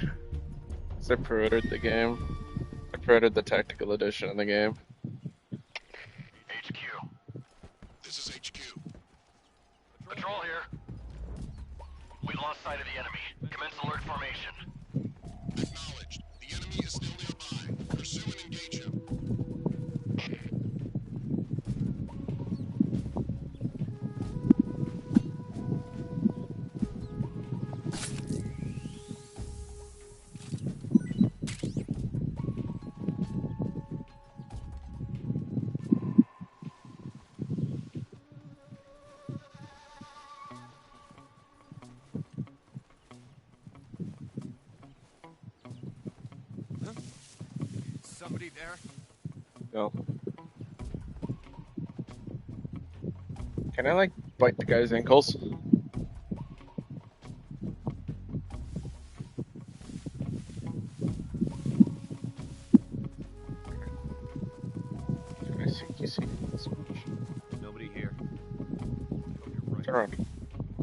pre-ordered the game. I pre-ordered the tactical edition of the game. HQ. This is HQ. Patrol here. We've lost sight of the enemy. Commence alert formation. Acknowledged. The enemy is still nearby. Pursue and engage him. Somebody there? No. Can I like bite the guy's ankles? Can I see you see this much? Nobody here. Oh, you're right. Turn around.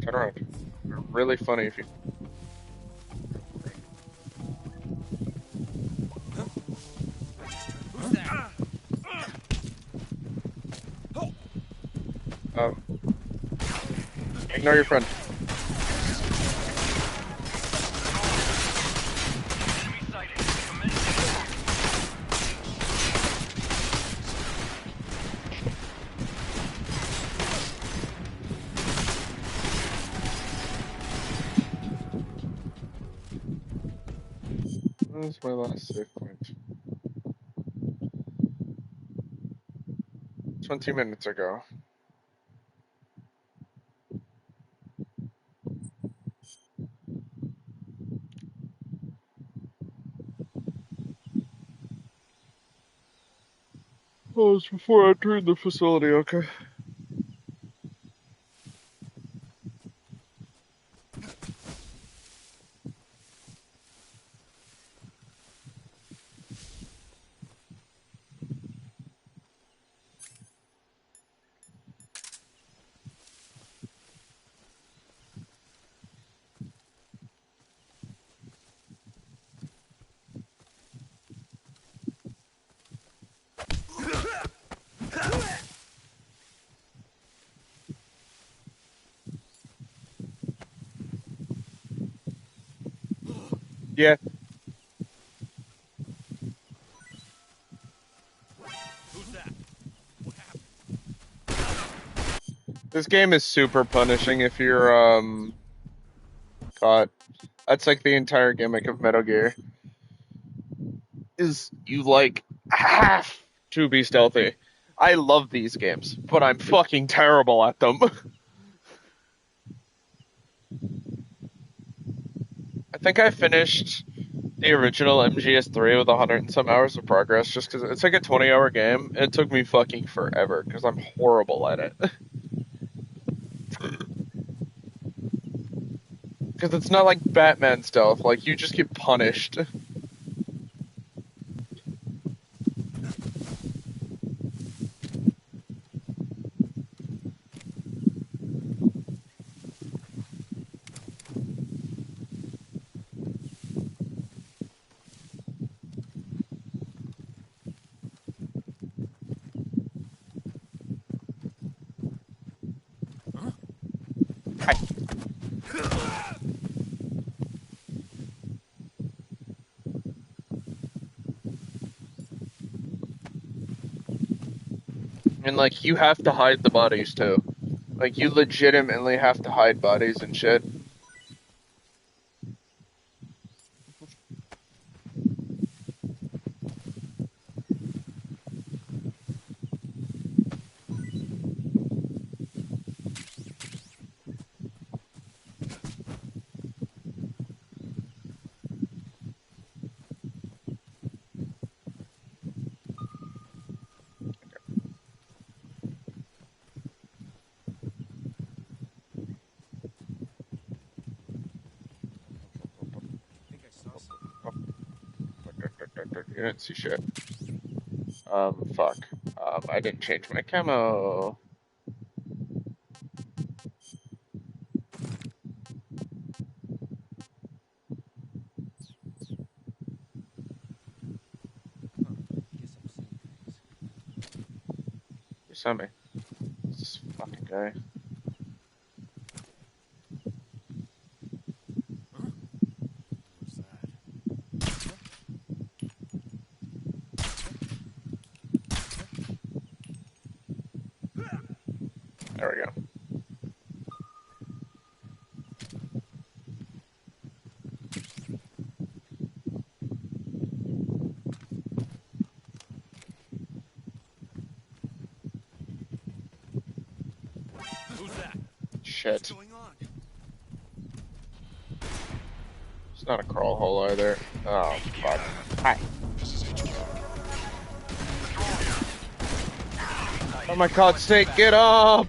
Turn around. You're really funny if you. Who's that? Ignore your friend. Enemy sighted. Commence. Where's my last save point? 20 minutes ago. Oh, it's before entering the facility, okay. Yeah. Who's that? What happened? This game is super punishing if you're caught. That's like the entire gimmick of Metal Gear. Is you like have to be stealthy. I love these games, but I'm fucking terrible at them. I think I finished the original MGS3 with 100 and some hours of progress just because it's like a 20-hour game. And it took me fucking forever because I'm horrible at it. Because it's not like Batman stealth, like you just get punished. And, like, you have to hide the bodies, too. Like, you legitimately have to hide bodies and shit. I think I saw something. You didn't see shit. Fuck. I didn't change my camo. Guess I'm seeing things. You saw me. It's this fucking guy. What's that? There we go. Who's that? Shit. What's going on? It's not a crawl hole either. Oh, fuck. Hi. Oh my god, Snake, get up!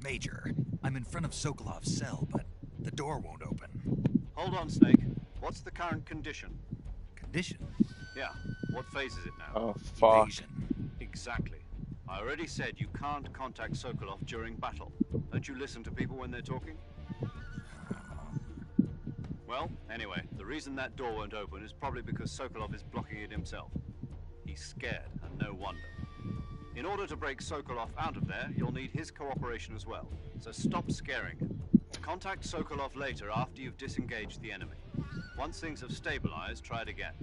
Major, I'm in front of Sokolov's cell, but the door won't open. Hold on, Snake. What's the current condition? Condition? Yeah, what phase is it now? Oh, fuck. Evasion. Exactly. I already said you can't contact Sokolov during battle. Don't you listen to people when they're talking? Well, anyway, the reason that door won't open is probably because Sokolov is blocking it himself. He's scared, and no wonder. In order to break Sokolov out of there, you'll need his cooperation as well. So stop scaring him. Contact Sokolov later after you've disengaged the enemy. Once things have stabilized, try it again.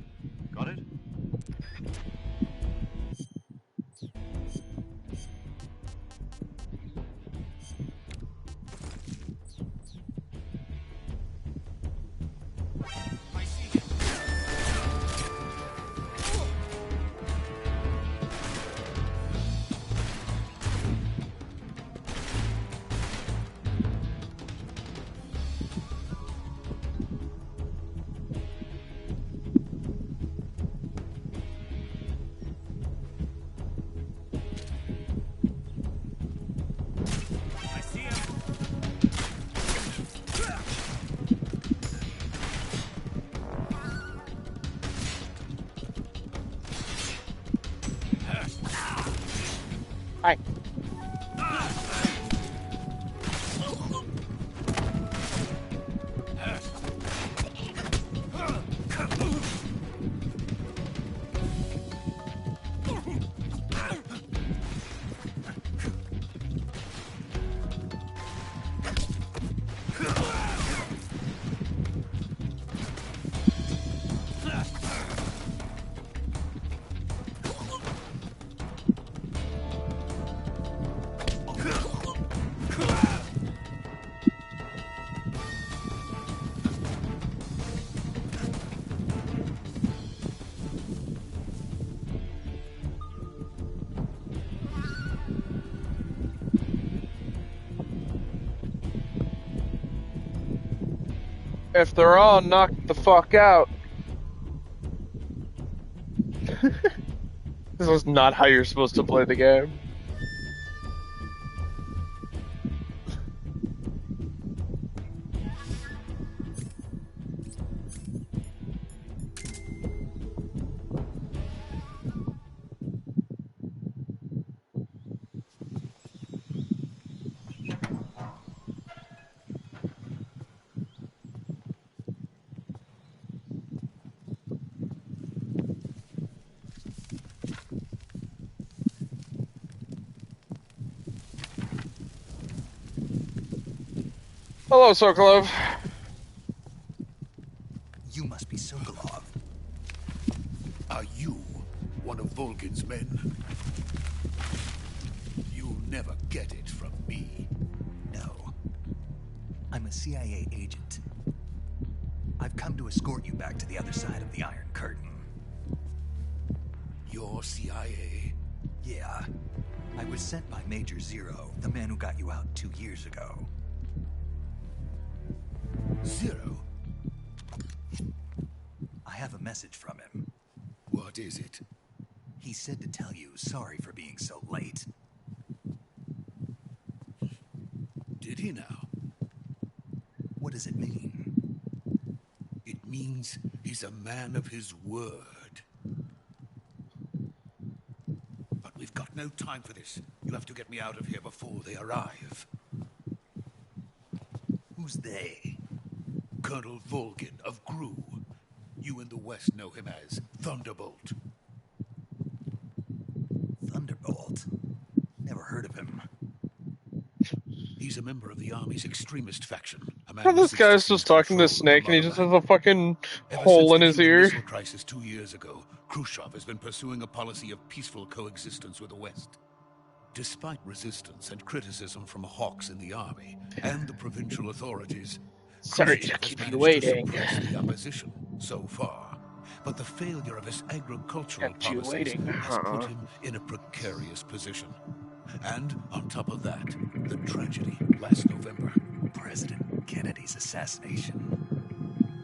Got it? I see him. I see him. Hi. If they're all knocked the fuck out. This is not how you're supposed to play the game. Hello, Sokolov. You must be Sokolov. Are you one of Volgin's men? You'll never get it from me. No. I'm a CIA agent. I've come to escort you back to the other side of the Iron Curtain. You're CIA? Yeah. I was sent by Major Zero, the man who got you out 2 years ago. Zero? I have a message from him. What is it? He said to tell you sorry for being so late. Did he now? What does it mean? It means he's a man of his word. But we've got no time for this. You have to get me out of here before they arrive. Who's they? Colonel Volgin of Gru. You in the West know him as Thunderbolt. Thunderbolt? Never heard of him. He's a member of the Army's extremist faction. A man Well, who this seeks to guy's seize just talking to control of the Snake, and he just has motherland. a fucking Ever hole since in the his Cuban ear. Missile Crisis 2 years ago, Khrushchev has been pursuing a policy of peaceful coexistence with the West. Despite resistance and criticism from hawks in the army and the provincial authorities, Sorry to Khrushchev has keep you managed waiting. to suppress the opposition so far. But the failure of his agricultural Kept you policies waiting, has huh? put him in a precarious position. And on top of that, the tragedy last November. President Kennedy's assassination.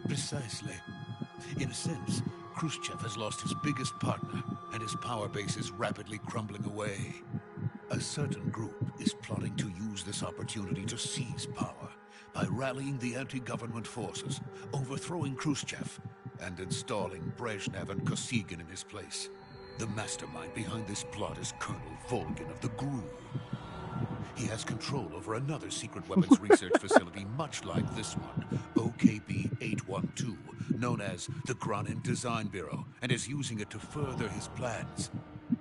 Precisely. In a sense, Khrushchev has lost his biggest partner, and his power base is rapidly crumbling away. A certain group is plotting to use this opportunity to seize power by rallying the anti-government forces, overthrowing Khrushchev, and installing Brezhnev and Kosygin in his place. The mastermind behind this plot is Colonel Volgin of the GRU. He has control over another secret weapons research facility much like this one, OKB-812, known as the Granin Design Bureau, and is using it to further his plans.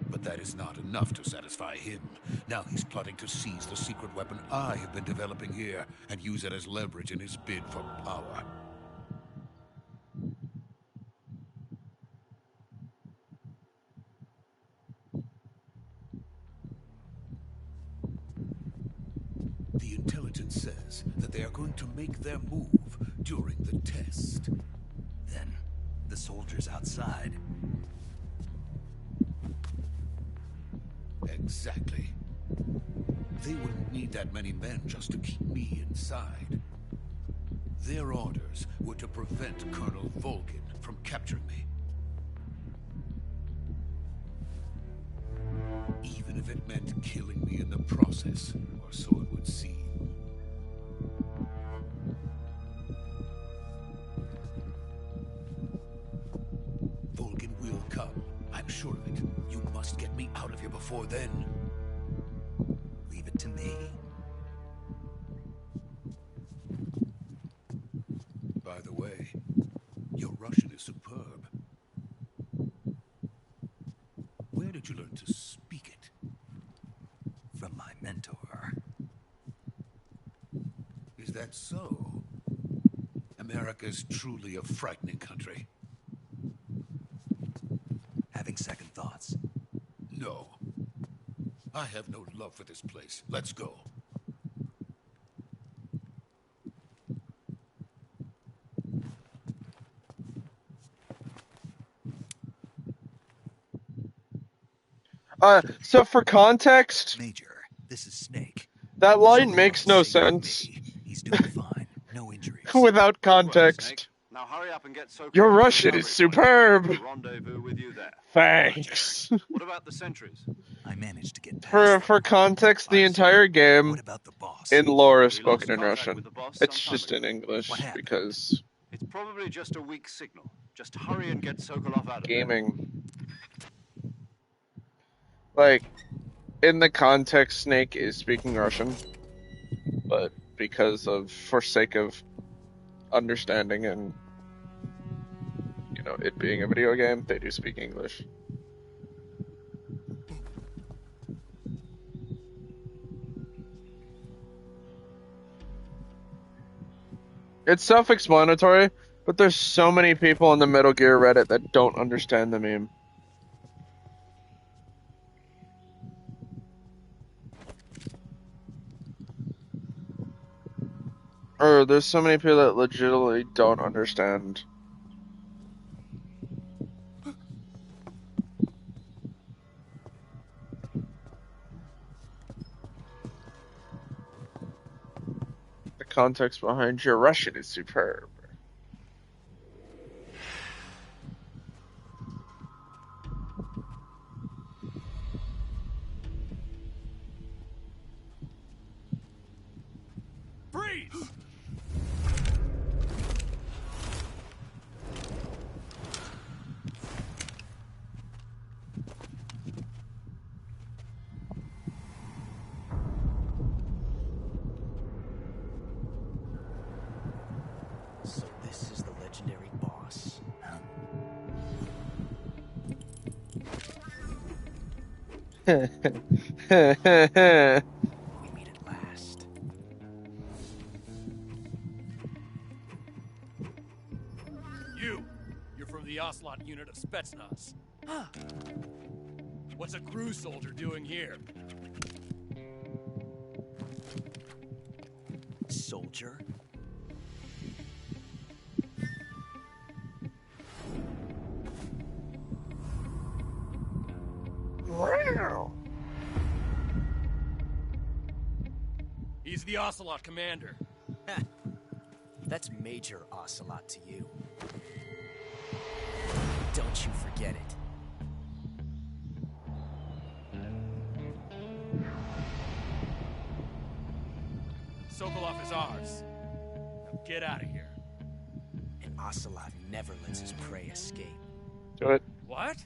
But that is not enough to satisfy him. Now he's plotting to seize the secret weapon I have been developing here and use it as leverage in his bid for power. The intelligence says that they are going to make their move during the test. Then, the soldiers outside. Exactly. They wouldn't need that many men just to keep me inside. Their orders were to prevent Colonel Volgin from capturing me. Even if it meant killing me in the process, or so it would seem. Volgin will come. I'm sure of it. You must get me out of here before then. Leave it to me. By the way, your Russian is superb. Where did you learn to speak it? From my mentor. Is that so? America is truly a frightening country. Having second thoughts. No. I have no love for this place. Let's go. So for context, Major, this is Snake. that line Sokolov makes no saved sense me. He's doing fine. No injuries. without Right, Snake. context. Now hurry up and get Sokolov Your to the Russian is recovery point. superb. We'll rendezvous with you there. Thanks. What about the sentries? I managed to get past For them. context, the I see. entire game What about the boss? in lore is We lost spoken in contact Russian. with the boss It's some time just in ago. English What happened? because It's probably just a weak signal. Just hurry and get Sokolov out of there. gaming. Like, in the context, Snake is speaking Russian, but for sake of understanding and, it being a video game, they do speak English. It's self-explanatory, but there's so many people in the Metal Gear Reddit that don't understand the meme. Or there's so many people that legitimately don't understand. The context behind your Russian is superb. Freeze! So this is the legendary boss. We meet at last. You're from the Ocelot unit of Spetsnaz. What's a crew soldier doing here? Soldier? He's the Ocelot commander. That's Major Ocelot to you. Don't you forget it. Sokolov is ours. Now get out of here. And Ocelot never lets his prey escape. Do it. What?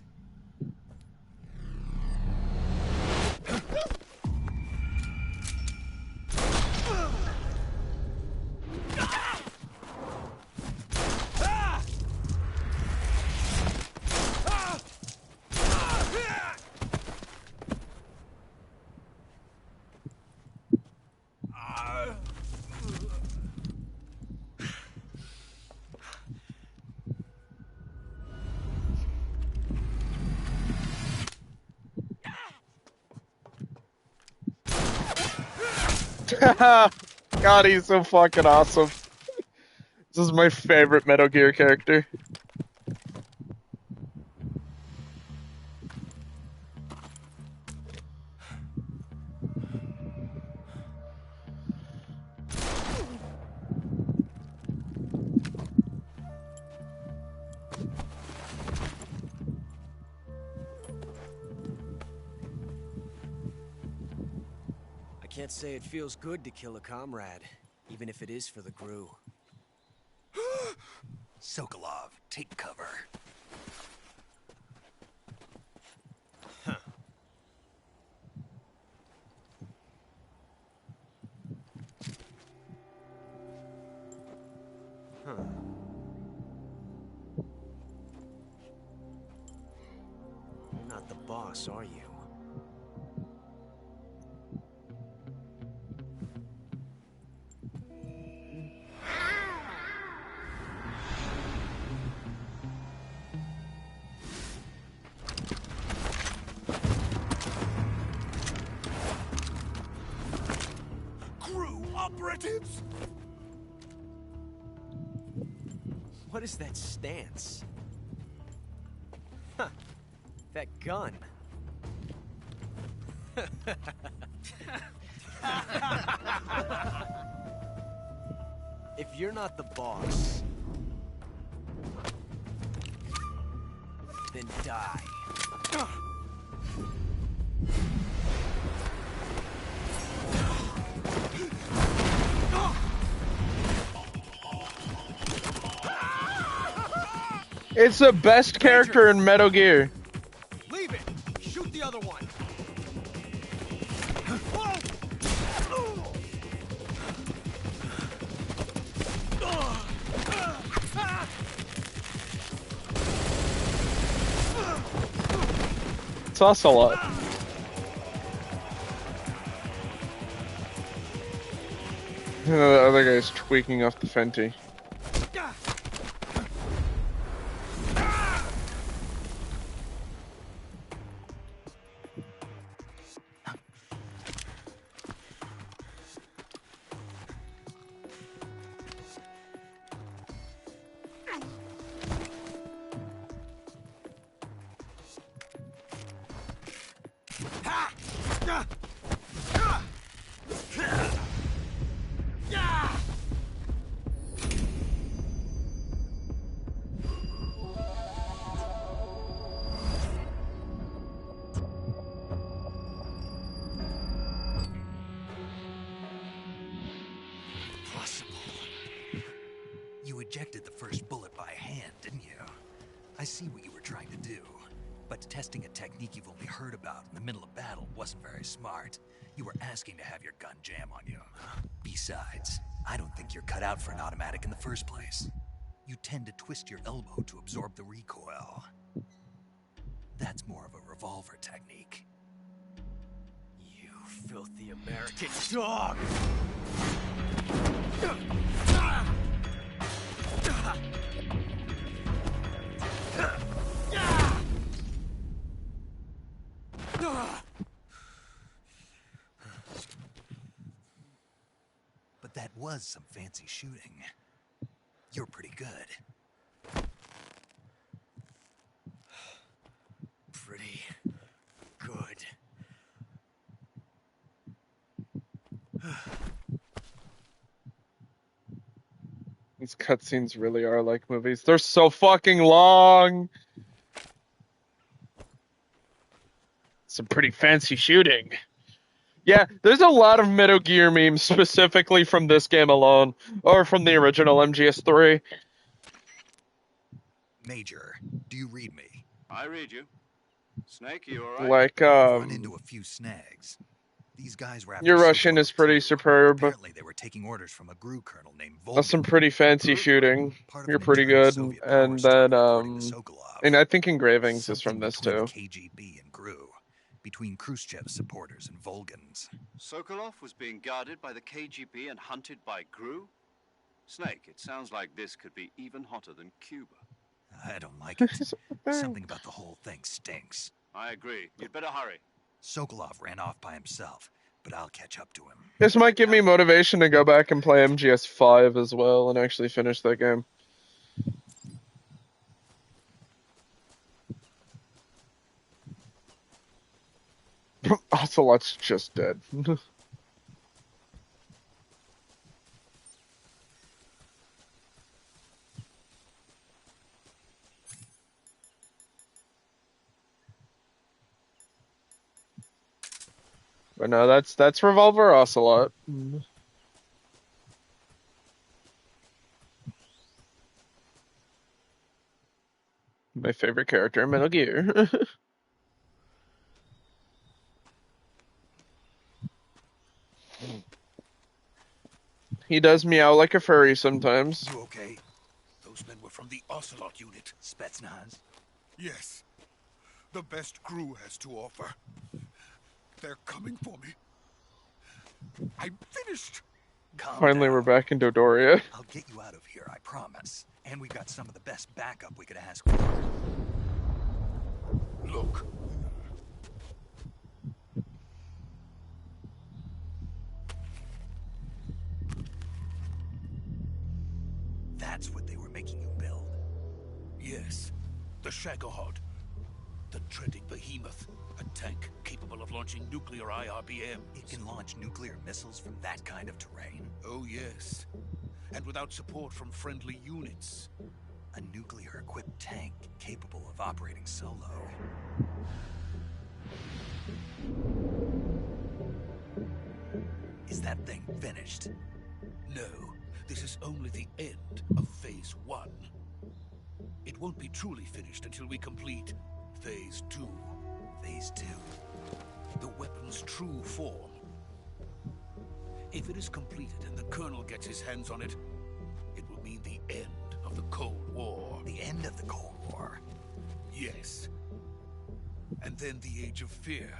God, he's so fucking awesome. This is my favorite Metal Gear character. I can't say it feels good to kill a comrade, even if it is for the GRU. Sokolov, take cover. You're not the boss, are you? GRU operatives! What is that stance? Huh. That gun. If you're not the boss, then die. It's the best character in Metal Gear. Leave it! Shoot the other one! It's Ocelot. The other guy's tweaking off the Fenty. You ejected the first bullet by hand, didn't you? I see what you were trying to do. But testing a technique you've only heard about in the middle of battle wasn't very smart. You were asking to have your gun jam on you. Besides, I don't think you're cut out for an automatic in the first place. You tend to twist your elbow to absorb the recoil. That's more of a revolver technique. You filthy American dog! But that was some fancy shooting. You're pretty good. Pretty good. These cutscenes really are like movies. They're so fucking long. Some pretty fancy shooting. Yeah, there's a lot of Metal Gear memes specifically from this game alone, or from the original MGS3. Major, do you read me? I read you. Snake, you alright? Like, Run into a few snags. These guys were after your Russian is pretty superb. Apparently they were taking orders from a GRU colonel named Volgin. That's some pretty fancy shooting. You're pretty good. And then, and I think engravings is from this too. KGB and GRU, between Khrushchev's supporters and Volgins. Sokolov was being guarded by the KGB and hunted by GRU? Snake, it sounds like this could be even hotter than Cuba. I don't like it. Something about the whole thing stinks. I agree. You'd better hurry. Sokolov ran off by himself, but I'll catch up to him. This might give me motivation to go back and play MGS5 as well and actually finish that game. Ocelot's just dead. But no, that's Revolver Ocelot. My favorite character in Metal Gear. He does meow like a furry sometimes. You okay? Those men were from the Ocelot unit. Spetsnaz? Yes. The best GRU has to offer. They're coming for me. I'm finished. Finally, we're back in Dodoria. I'll get you out of here, I promise. And we've got some of the best backup we could ask for. Look. That's what they were making you build? Yes. The Shagohod. The treading behemoth. A tank capable of launching nuclear IRBMs. It can launch nuclear missiles from that kind of terrain? Oh, yes. And without support from friendly units. A nuclear-equipped tank capable of operating solo. Is that thing finished? No. This is only the end of Phase 1. It won't be truly finished until we complete Phase 2. Phase 2? The weapon's true form. If it is completed and the Colonel gets his hands on it, it will mean the end of the Cold War. The end of the Cold War? Yes. And then the Age of Fear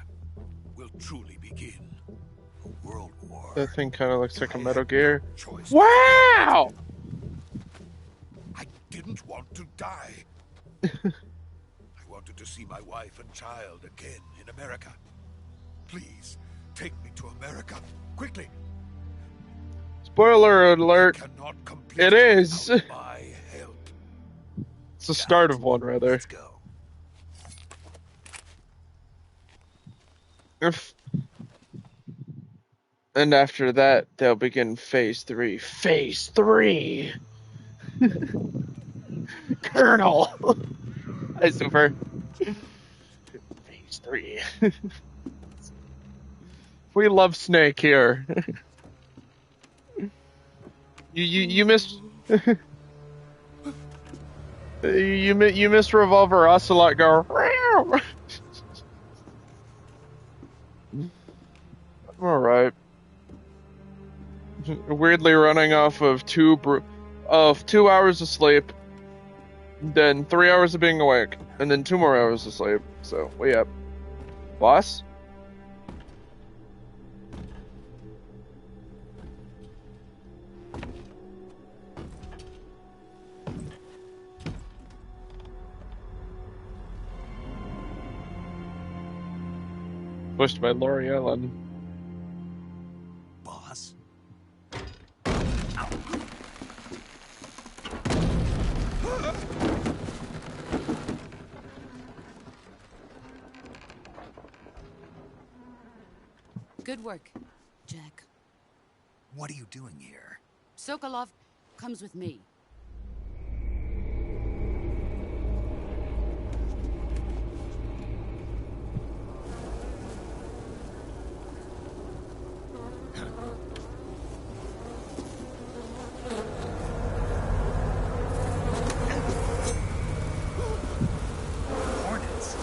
will truly begin. A world war. That thing kind of looks like a Metal Gear. Choice. Wow! I didn't want to die. I wanted to see my wife and child again in America. Please, take me to America, quickly. Spoiler alert. It is. My help. It's the start of one, rather. Let's go. And after that, they'll begin phase 3. Phase 3! Colonel! Hi, Super. Phase 3. We love Snake here. You missed... you missed Revolver Ocelot go... Alright. Weirdly running off of 2 hours of sleep, then 3 hours of being awake, and then 2 more hours of sleep. So, we up. Boss? Pushed by Lori Ellen. Boss? Good work, Jack. What are you doing here? Sokolov comes with me. Hornets?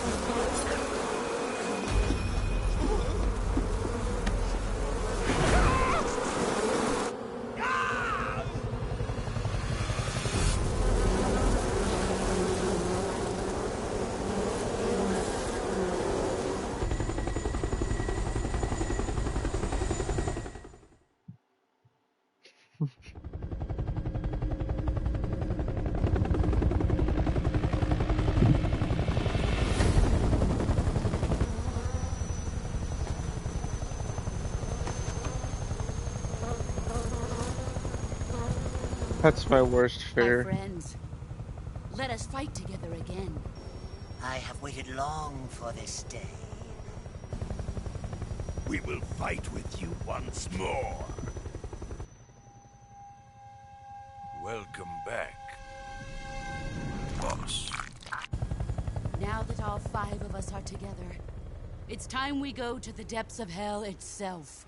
That's my worst My fear. friends, let us fight together again. I have waited long for this day. We will fight with you once more. Welcome back, boss. Now that all 5 of us are together, it's time we go to the depths of hell itself.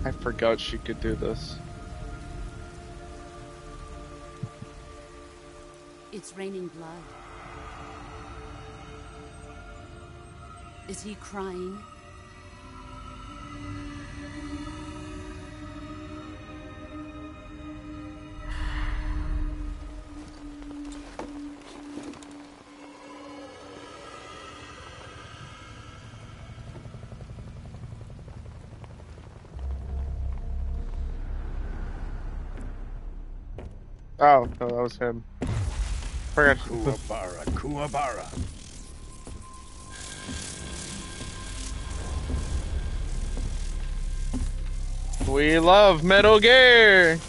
I forgot she could do this. It's raining blood. Is he crying? Oh, no, that was him. Forgot. Kuwabara, Kuwabara. We love Metal Gear!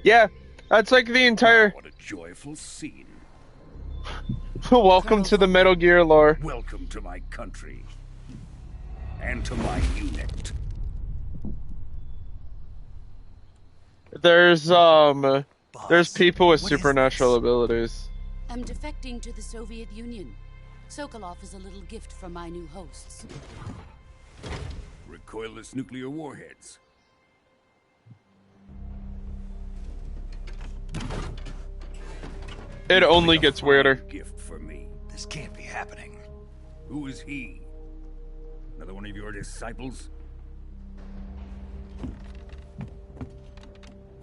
Yeah, that's like the entire... What a joyful scene. Welcome to the Metal Gear lore. Welcome to my country. And to my unit. There's people with supernatural abilities. I'm defecting to the Soviet Union. Sokolov is a little gift from my new hosts. Recoilless nuclear warheads. It only gets weirder. Gift for me. This can't be happening. Who is he? Another one of your disciples?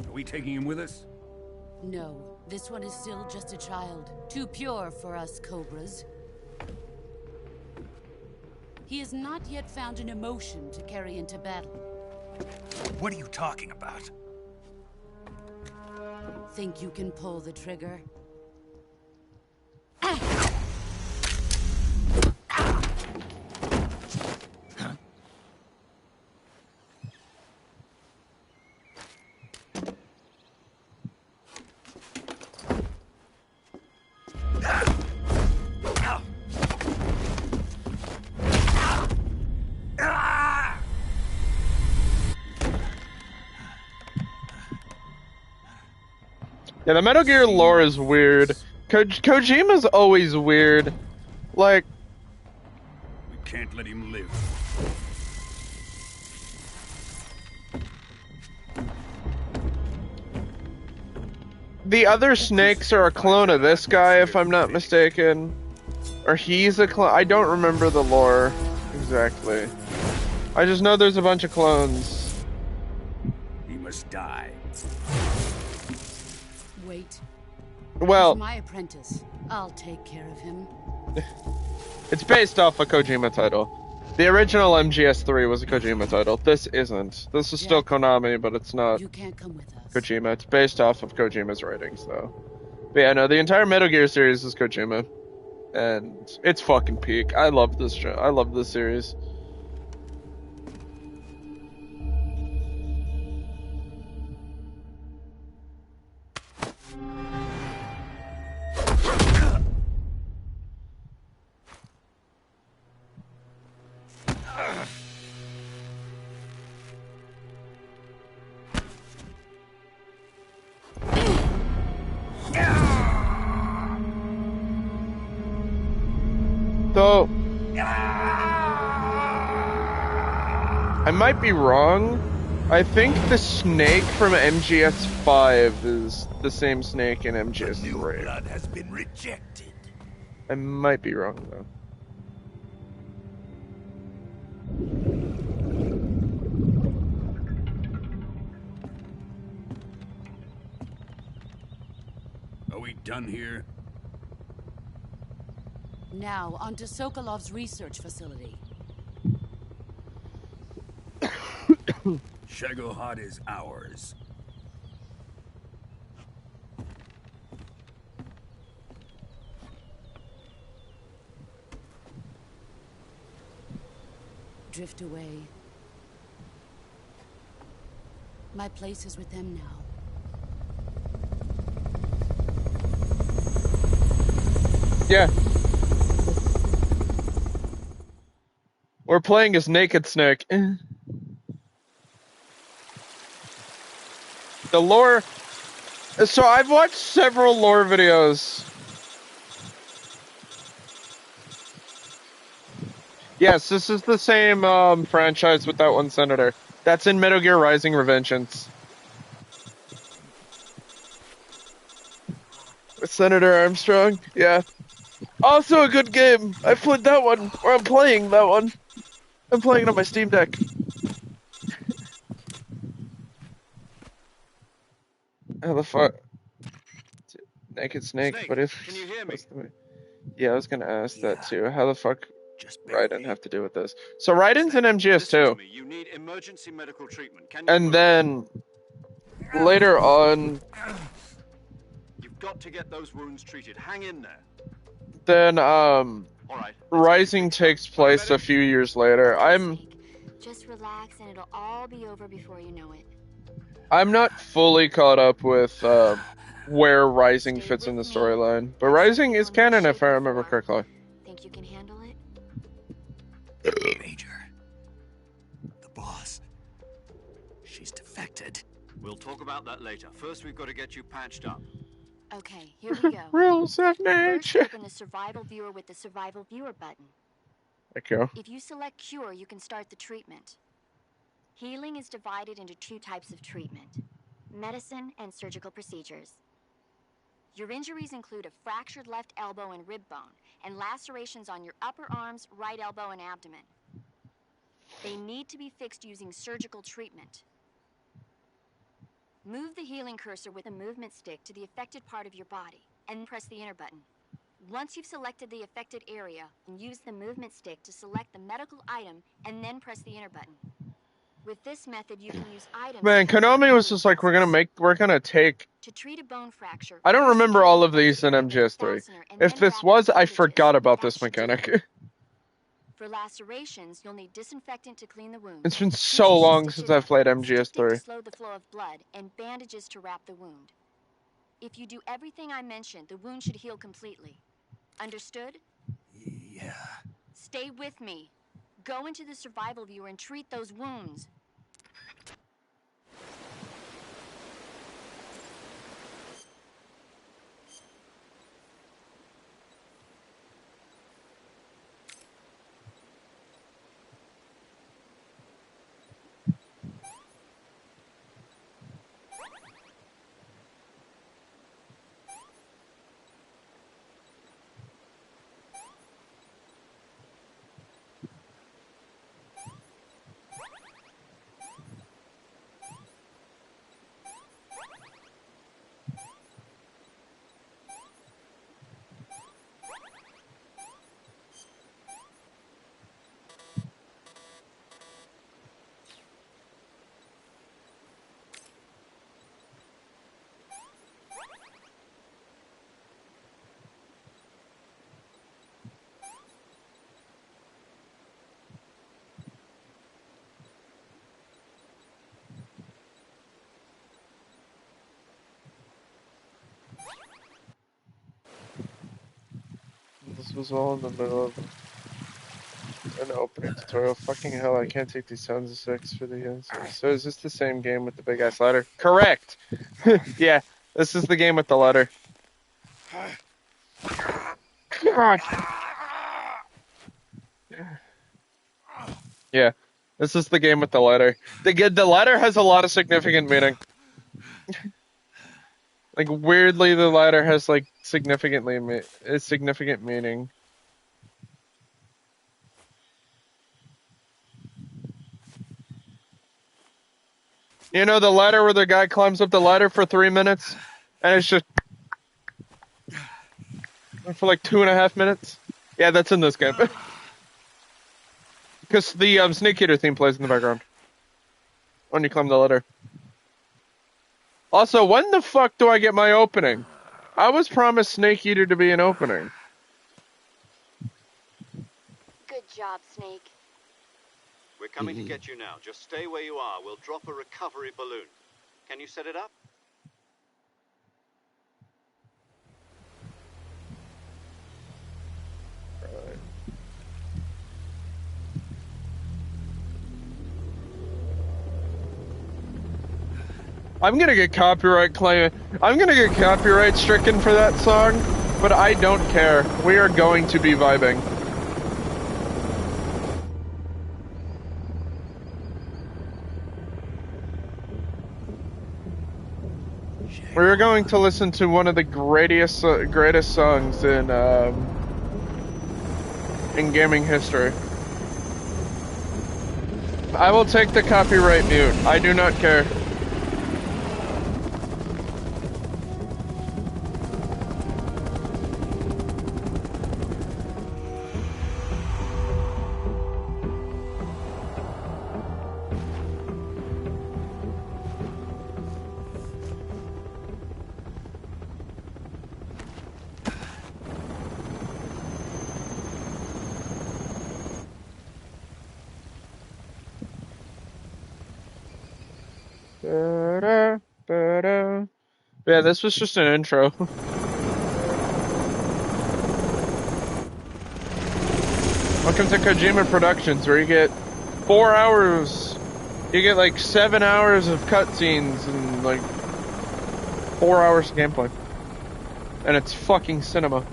Are we taking him with us? No, this one is still just a child. Too pure for us Cobras. He has not yet found an emotion to carry into battle. What are you talking about? Think you can pull the trigger? Yeah, the Metal Gear lore is weird. Kojima's always weird. Like, We can't let him live. the other snakes are a clone of this guy, if I'm not mistaken. Or he's a clone. I don't remember the lore exactly. I just know there's a bunch of clones. He must die. Wait. Well, He's my apprentice. I'll take care of him. it's based off a Kojima title. The original MGS3 was a Kojima title. This isn't. This is still Konami, but it's not You can't come with us. Kojima. It's based off of Kojima's writings, though. But yeah, no, the entire Metal Gear series is Kojima. And it's fucking peak. I love this show. I love this series. Though I might be wrong. I think the snake from MGS5 is the same snake in MGS3. Blood has been rejected. I might be wrong though. Are we done here? Now, on to Sokolov's research facility. Shagohod is ours. Drift away. My place is with them now. Yeah. We're playing as Naked Snake. The lore... So I've watched several lore videos. Yes, this is the same franchise with that one senator. That's in Metal Gear Rising: Revengeance. Senator Armstrong, yeah. Also a good game. I played that one, or I'm playing that one. I'm playing it on my Steam Deck. How the fuck? Naked Snake, what is... Can you hear me? Yeah, I was gonna ask that too. How the fuck Raiden have to do with this? So Raiden's in MGS too. You need emergency medical treatment. Can you And move? then later on, You've got to get those wounds treated. Hang in there. then right. Rising takes place a few years later. Just relax and it'll all be over before you know it. I'm not fully caught up with where Rising fits in the storyline, but Rising is canon if I remember correctly. Think you can handle it? Major. The boss. She's defected. We'll talk about that later. First, we've got to get you patched up. Okay, here we go. Rules of First, nature. open the survival viewer with the survival viewer button. Thank you. If you select cure, you can start the treatment. Healing is divided into two types of treatment: medicine and surgical procedures. Your injuries include a fractured left elbow and rib bone, and lacerations on your upper arms, right elbow, and abdomen. They need to be fixed using surgical treatment. Move the healing cursor with a movement stick to the affected part of your body, and press the enter button. Once you've selected the affected area, use the movement stick to select the medical item, and then press the enter button. With this method, you can use items... Man, Konami was just like, we're gonna take... To treat a bone fracture... I don't remember all of these in MGS3. If this was, I forgot about this mechanic. For lacerations, you'll need disinfectant to clean the wound. It's been so long since I've played MGS3. To slow the flow of blood, and bandages to wrap the wound. If you do everything I mentioned, the wound should heal completely. Understood? Yeah. Stay with me. Go into the survival viewer and treat those wounds. was all in the middle of an opening tutorial. Fucking hell, I can't take these sounds of sex for the answer. So is this the same game with the big ass ladder? Correct! Yeah, this is the game with the ladder. God. Yeah, this is the game with the ladder. The ladder has a lot of significant meaning. Like, weirdly, the ladder has, like, significant meaning. You know, the ladder where the guy climbs up the ladder for 3 minutes, and it's just... for, like, 2.5 minutes? Yeah, that's in this game. Because the Snake Eater theme plays in the background. When you climb the ladder. Also, when the fuck do I get my opening? I was promised Snake Eater to be an opening. Good job, Snake. We're coming to get you now. Just stay where you are. We'll drop a recovery balloon. Can you set it up? I'm gonna get copyright claim. I'm gonna get copyright stricken for that song, but I don't care. We are going to be vibing. We're going to listen to one of the greatest songs in gaming history. I will take the copyright mute. I do not care. Yeah, this was just an intro. Welcome to Kojima Productions, where you get 4 hours. You get like 7 hours of cutscenes and like 4 hours of gameplay. And it's fucking cinema.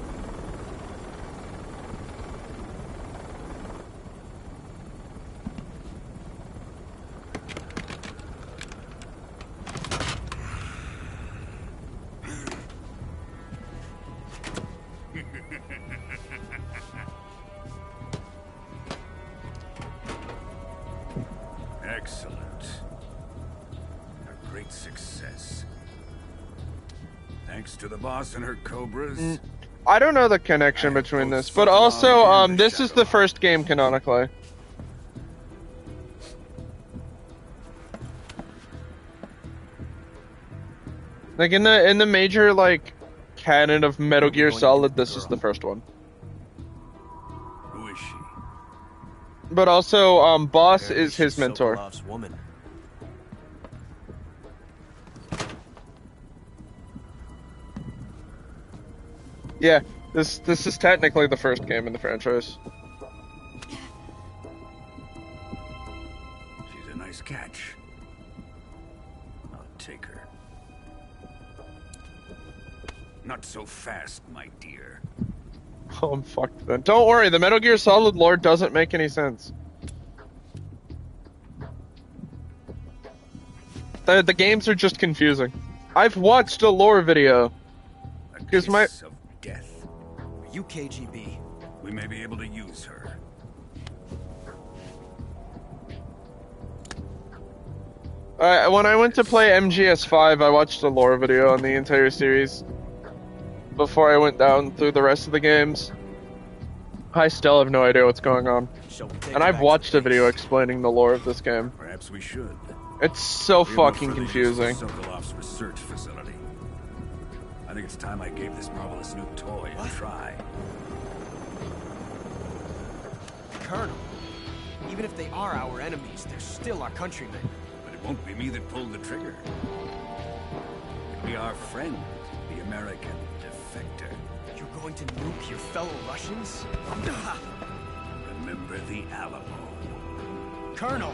Excellent. A great success. Thanks to the boss and her cobras. I don't know the connection between this, but also, this is the first game canonically. Like in the major like canon of Metal Gear Solid, this is the first one. Who is she? But also, Boss is his mentor. Sokolov's woman. Yeah, this is technically the first game in the franchise. She's a nice catch. I'll take her. Not so fast, my dear. Oh, I'm fucked then. Don't worry, the Metal Gear Solid lore doesn't make any sense. The games are just confusing. I've watched a lore video. Because my... of death. Are you KGB? We may be able to use her. When I went to play MGS 5, I watched a lore video on the entire series before I went down through the rest of the games. I still have no idea what's going on. And I've watched a video explaining the lore of this game. Perhaps we should. It's so fucking confusing. Sokolov's research facility. I think it's time I gave this marvelous new toy a try. Colonel, even if they are our enemies, they're still our countrymen. But it won't be me that pulled the trigger. It'll be our friend, the American defector. You're going to nuke your fellow Russians? Remember the Alamo. Colonel!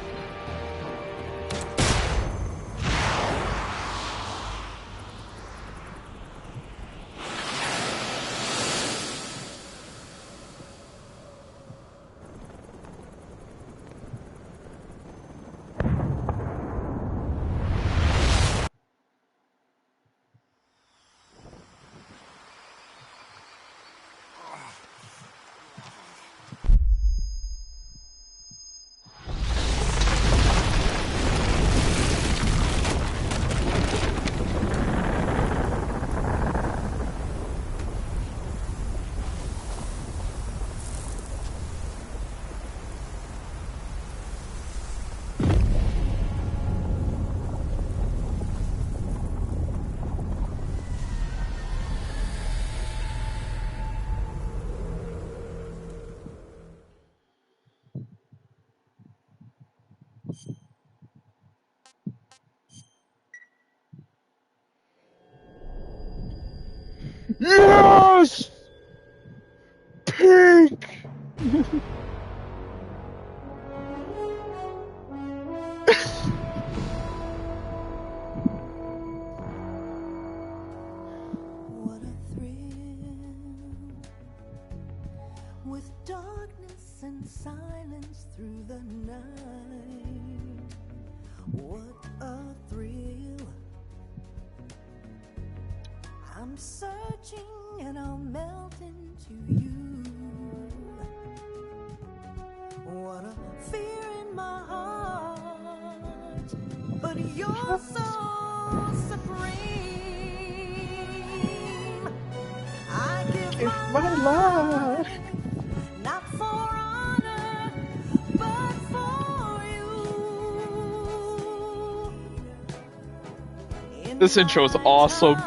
Yes! Pink! What a thrill, with darkness and silence through the night. What a thrill. I'm searching and I'll melt into you. What a fear in my heart, but you're so supreme. I give my life, not for honor, but for you. This intro is awesome.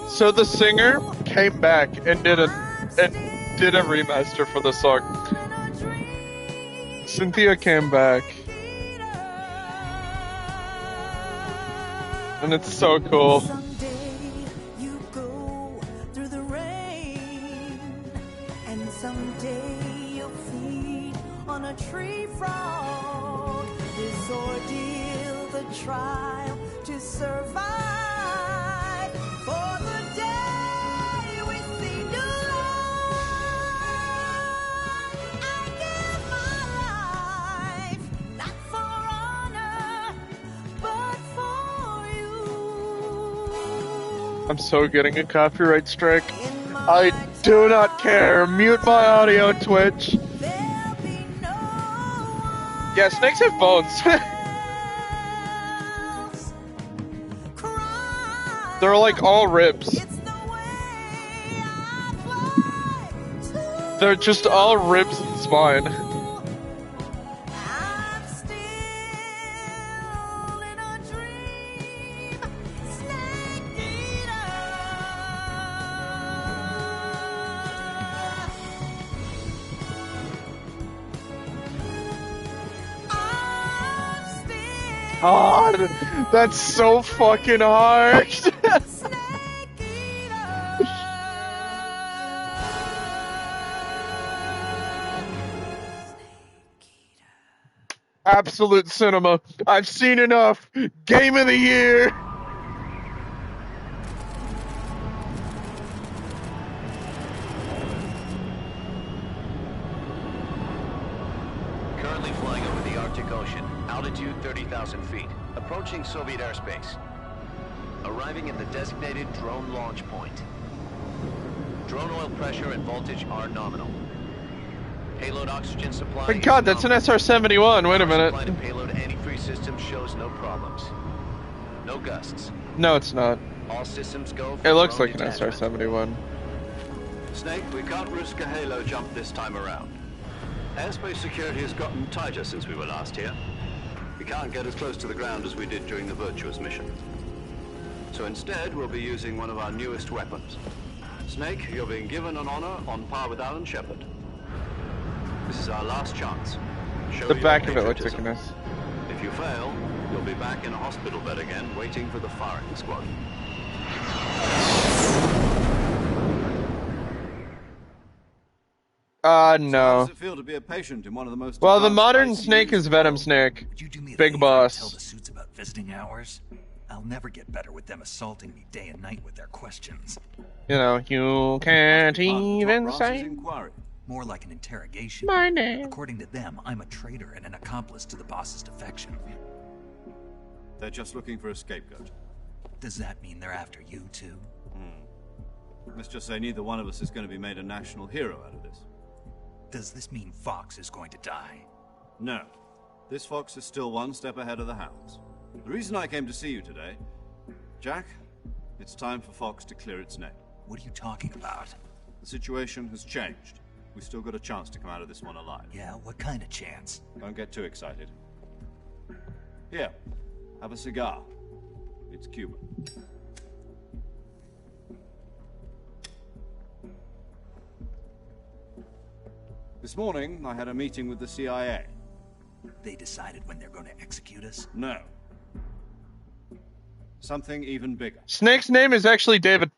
So the singer came back and did a remaster for the song. Cynthia came back, and it's so cool. Someday you go through the rain, and someday you'll feed on a tree frog. This ordeal, the trial to survive. For the day we see new life, I give my life, not for honor, but for you. I'm so getting a copyright strike. I do not care. Mute my audio, Twitch. Yeah, snakes have bones. They're like all ribs. They're just all ribs and spine. God, that's so fucking hard. Absolute cinema. I've seen enough. Game of the year. Currently flying over the Arctic Ocean. Altitude 30,000 feet. Approaching Soviet airspace. Arriving at the designated drone launch point. Drone oil pressure and voltage are nominal. Payload oxygen supply. My God, that's an SR-71. Wait a minute. Supply to payload antifreeze system shows no problems. No gusts. No, it's not. All systems go. It looks like an SR-71. Snake, we can't risk a halo jump this time around. Airspace security has gotten tighter since we were last here. We can't get as close to the ground as we did during the Virtuous mission. So instead, we'll be using one of our newest weapons. Snake, you're being given an honor on par with Alan Shepard. This is our last chance. Show The your back of it looks patriotism. like a mess. If you fail, you'll be back in a hospital bed again, waiting for the firing squad. No. How does it feel to be a patient in one of the most Well, the advanced modern ICUs Snake is in the Venom world? Snake. Would you do me a Big favor boss. and tell the suits about visiting hours? I'll never get better with them assaulting me day and night with their questions. You know, you can't Part of the top even brass's say inquiry. More like an interrogation. my name. According to them, I'm a traitor and an accomplice to the boss's defection. They're just looking for a scapegoat. Does that mean they're after you too? Let's just say neither one of us is going to be made a national hero out of this. Does this mean Fox is going to die? No. This fox is still one step ahead of the hounds. The reason I came to see you today, Jack, it's time for Fox to clear its name. What are you talking about? The situation has changed. We've still got a chance to come out of this one alive. Yeah, what kind of chance? Don't get too excited. Here, have a cigar. It's Cuban. This morning, I had a meeting with the CIA. They decided when they're going to execute us? No. Something even bigger. Snake's name is actually David.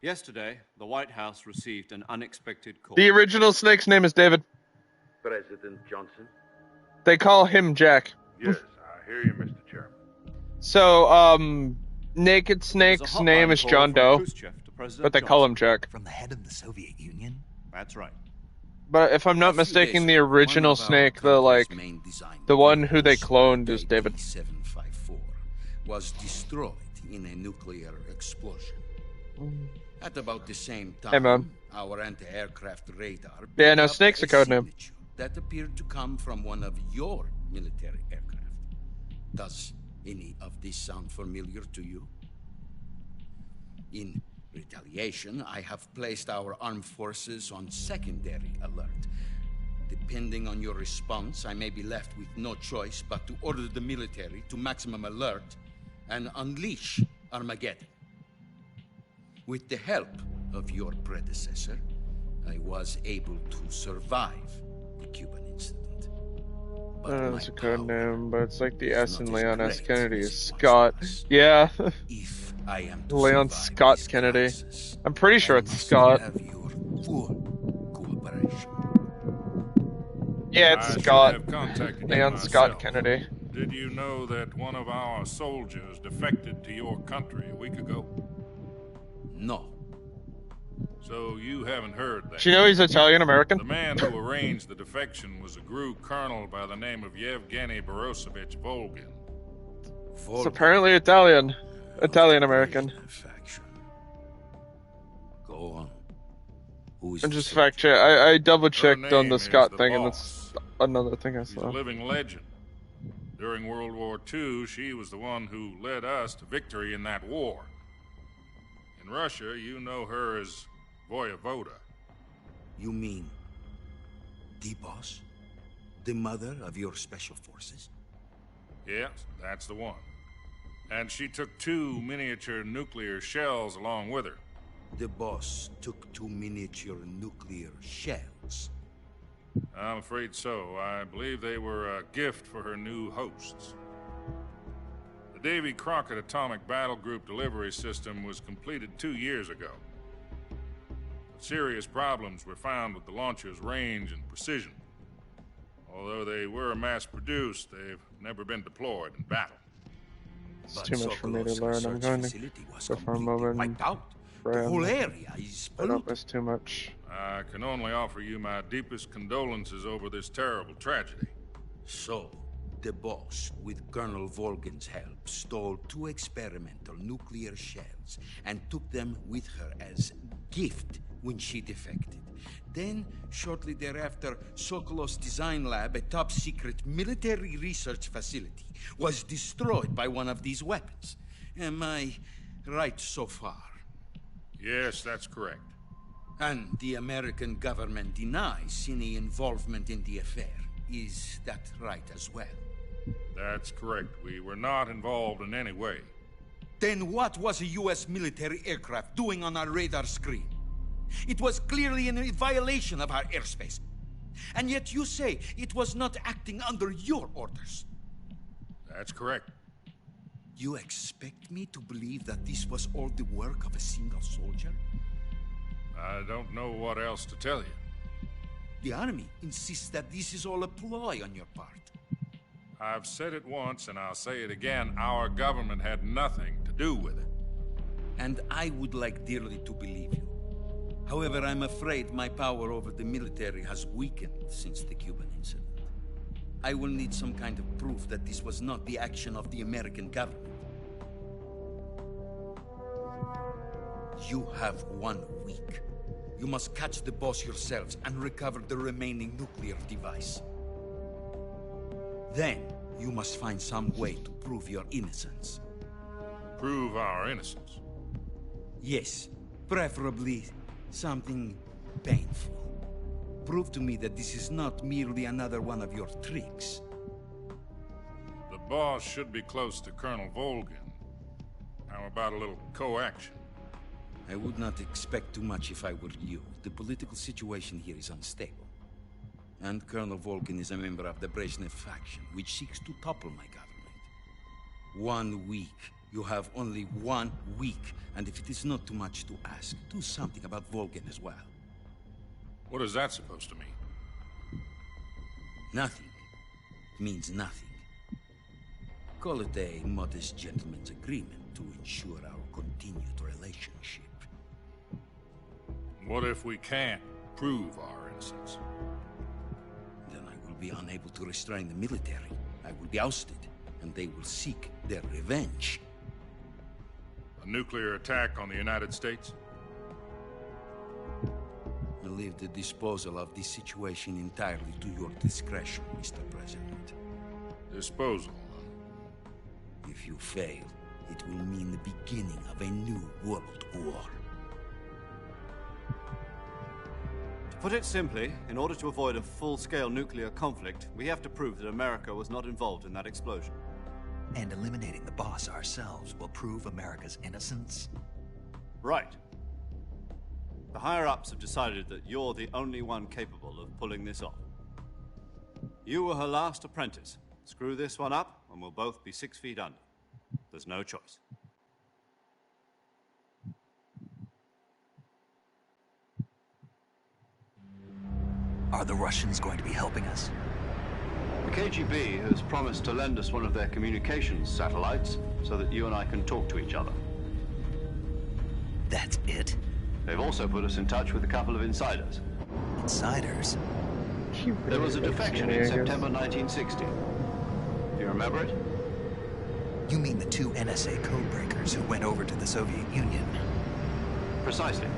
Yesterday, the White House received an unexpected call. The original Snake's name is David. President Johnson? They call him Jack. Yes, I hear you, Mr. Chairman. So, Naked Snake's name is John Doe, but they call him Jack. From the head of the Soviet Union? That's right. But if I'm not mistaken, the original Snake, the one who they cloned is David. 754 was destroyed in a nuclear explosion. At about the same time, Hey, man. our anti-aircraft radar Yeah, no, picked up Snake's a code name. signature that appeared to come from one of your military aircraft. Does any of this sound familiar to you? In retaliation, I have placed our armed forces on secondary alert. Depending on your response, I may be left with no choice but to order the military to maximum alert and unleash Armageddon. With the help of your predecessor, I was able to survive the Cuban incident. It's a code name, but it's like the S in Leon S. Kennedy is Scott. Yeah. If I am to Leon survive Scott this Kennedy. crisis, I'm pretty sure I it's must Scott. have your full cooperation. Yeah, I it's should Scott. have contacted you Leon myself. Scott Kennedy. Did you know that one of our soldiers defected to your country a week ago? No. So you haven't heard that. Do you know he's Italian American? The man who arranged the defection was a GRU colonel by the name of Yevgeny Borosovich Volgin. It's apparently Italian. Italian American. Go on. Who is And just fact check. I double checked on the Scott thing, and that's another thing I She's a saw. living legend. During World War II, she was the one who led us to victory in that war. In Russia, you know her as Voyevoda. You mean the boss? The mother of your special forces? Yes, that's the one. And she took 2 miniature nuclear shells along with her. The boss took 2 miniature nuclear shells. I'm afraid so. I believe they were a gift for her new hosts. The Davy Crockett Atomic Battle Group delivery system was completed 2 years ago. But serious problems were found with the launcher's range and precision. Although they were mass-produced, they've never been deployed in battle. It's too much for me to learn. I'm going to go for a moment. The whole area is polluted. That's too much. I can only offer you my deepest condolences over this terrible tragedy. So, the boss, with Colonel Volgin's help, stole 2 experimental nuclear shells and took them with her as gift when she defected. Then, shortly thereafter, Sokolov's design lab, a top-secret military research facility, was destroyed by one of these weapons. Am I right so far? Yes, that's correct. And the American government denies any involvement in the affair. Is that right as well? That's correct. We were not involved in any way. Then what was a US military aircraft doing on our radar screen? It was clearly in violation of our airspace. And yet you say it was not acting under your orders. That's correct. You expect me to believe that this was all the work of a single soldier? I don't know what else to tell you. The army insists that this is all a ploy on your part. I've said it once and I'll say it again. Our government had nothing to do with it. And I would like dearly to believe you. However, I'm afraid my power over the military has weakened since the Cuban incident. I will need some kind of proof that this was not the action of the American government. You have 1 week. You must catch the boss yourselves and recover the remaining nuclear device. Then, you must find some way to prove your innocence. Prove our innocence? Yes, preferably something painful. Prove to me that this is not merely another one of your tricks. The boss should be close to Colonel Volgin. How about a little co-action? I would not expect too much if I were you. The political situation here is unstable. And Colonel Volgin is a member of the Brezhnev faction, which seeks to topple my government. 1 week. You have only 1 week. And if it is not too much to ask, do something about Volgin as well. What is that supposed to mean? Nothing. It means nothing. Call it a modest gentleman's agreement to ensure our continued relationship. What if we can't prove our innocence? Then I will be unable to restrain the military. I will be ousted, and they will seek their revenge. A nuclear attack on the United States? I leave the disposal of this situation entirely to your discretion, Mr. President. Disposal? If you fail, it will mean the beginning of a new world war. To put it simply, in order to avoid a full-scale nuclear conflict, we have to prove that America was not involved in that explosion. And eliminating the boss ourselves will prove America's innocence? Right. The higher-ups have decided that you're the only one capable of pulling this off. You were her last apprentice. Screw this one up, and we'll both be 6 feet under. There's no choice. Are the Russians going to be helping us? The KGB has promised to lend us one of their communications satellites so that you and I can talk to each other. That's it? They've also put us in touch with a couple of insiders. Insiders? There was a defection in September 1960. Do you remember it? You mean the 2 NSA codebreakers who went over to the Soviet Union? Precisely.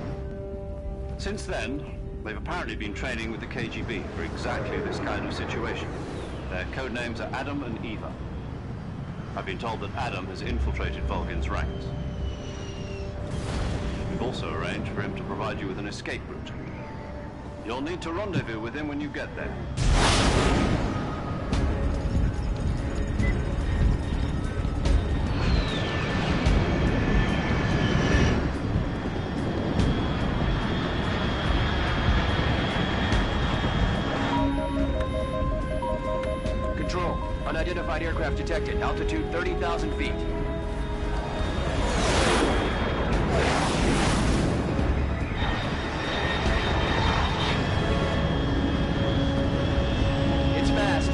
Since then, they've apparently been training with the KGB for exactly this kind of situation. Their code names are Adam and Eva. I've been told that Adam has infiltrated Volgin's ranks. We've also arranged for him to provide you with an escape route. You'll need to rendezvous with him when you get there. Control. Unidentified aircraft detected. Altitude 30,000 feet. It's fast.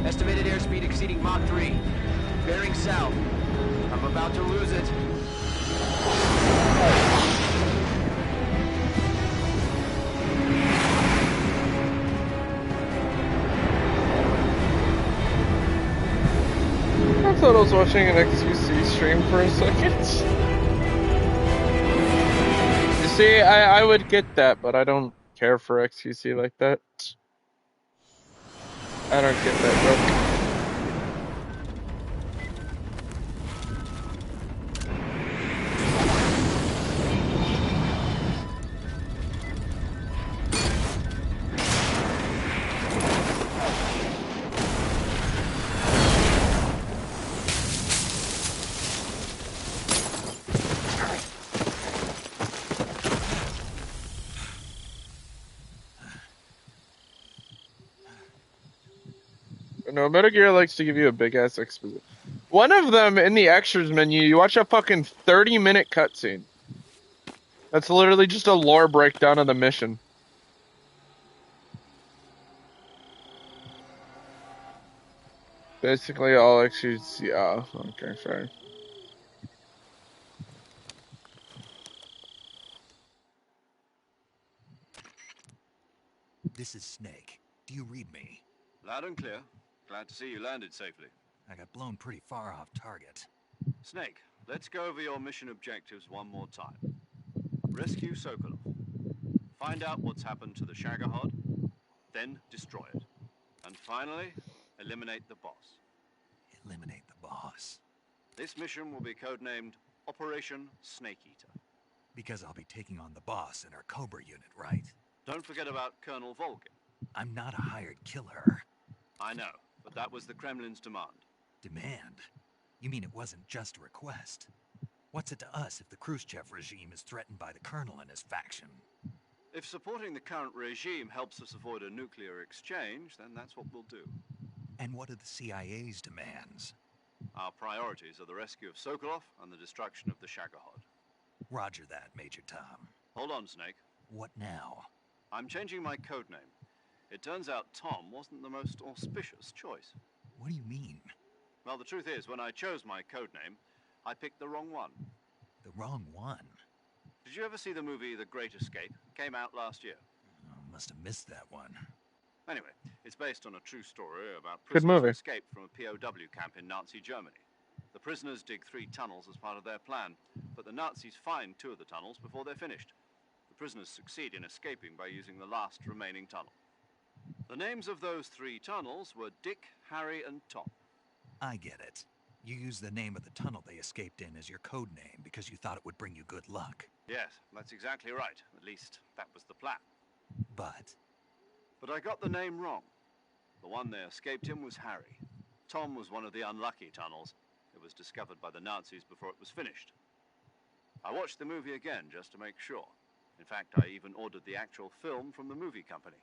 Estimated airspeed exceeding Mach 3. Bearing south. I'm about to lose it. I thought I was watching an XQC stream for a second. You see, I would get that, but I don't care for XQC like that. I don't get that, bro. No, Metal Gear likes to give you a big ass exposition. One of them in the extras menu, you watch a fucking 30-minute cutscene. That's literally just a lore breakdown of the mission. Basically, all extras. Yeah. Okay, fair. This is Snake. Do you read me? Loud and clear. Glad to see you landed safely. I got blown pretty far off target. Snake, let's go over your mission objectives one more time. Rescue Sokolov. Find out what's happened to the Shagohod, then destroy it. And finally, eliminate the boss. Eliminate the boss. This mission will be codenamed Operation Snake Eater. Because I'll be taking on the boss in our Cobra unit, right? Don't forget about Colonel Volgin. I'm not a hired killer. I know, but that was the Kremlin's demand. Demand? You mean it wasn't just a request? What's it to us if the Khrushchev regime is threatened by the Colonel and his faction? If supporting the current regime helps us avoid a nuclear exchange, then that's what we'll do. And what are the CIA's demands? Our priorities are the rescue of Sokolov and the destruction of the Shagohod. Roger that, Major Tom. Hold on, Snake. What now? I'm changing my codename. It turns out Tom wasn't the most auspicious choice. What do you mean? Well, the truth is, when I chose my codename, I picked the wrong one. The wrong one? Did you ever see the movie The Great Escape? Came out last year. Oh, must have missed that one. Anyway, it's based on a true story about Good prisoners who movie. escaped from a POW camp in Nazi Germany. The prisoners dig 3 tunnels as part of their plan, but the Nazis find 2 of the tunnels before they're finished. The prisoners succeed in escaping by using the last remaining tunnel. The names of those 3 tunnels were Dick, Harry, and Tom. I get it. You used the name of the tunnel they escaped in as your code name because you thought it would bring you good luck. Yes, that's exactly right. At least, that was the plan. But I got the name wrong. The one they escaped in was Harry. Tom was one of the unlucky tunnels. It was discovered by the Nazis before it was finished. I watched the movie again just to make sure. In fact, I even ordered the actual film from the movie company.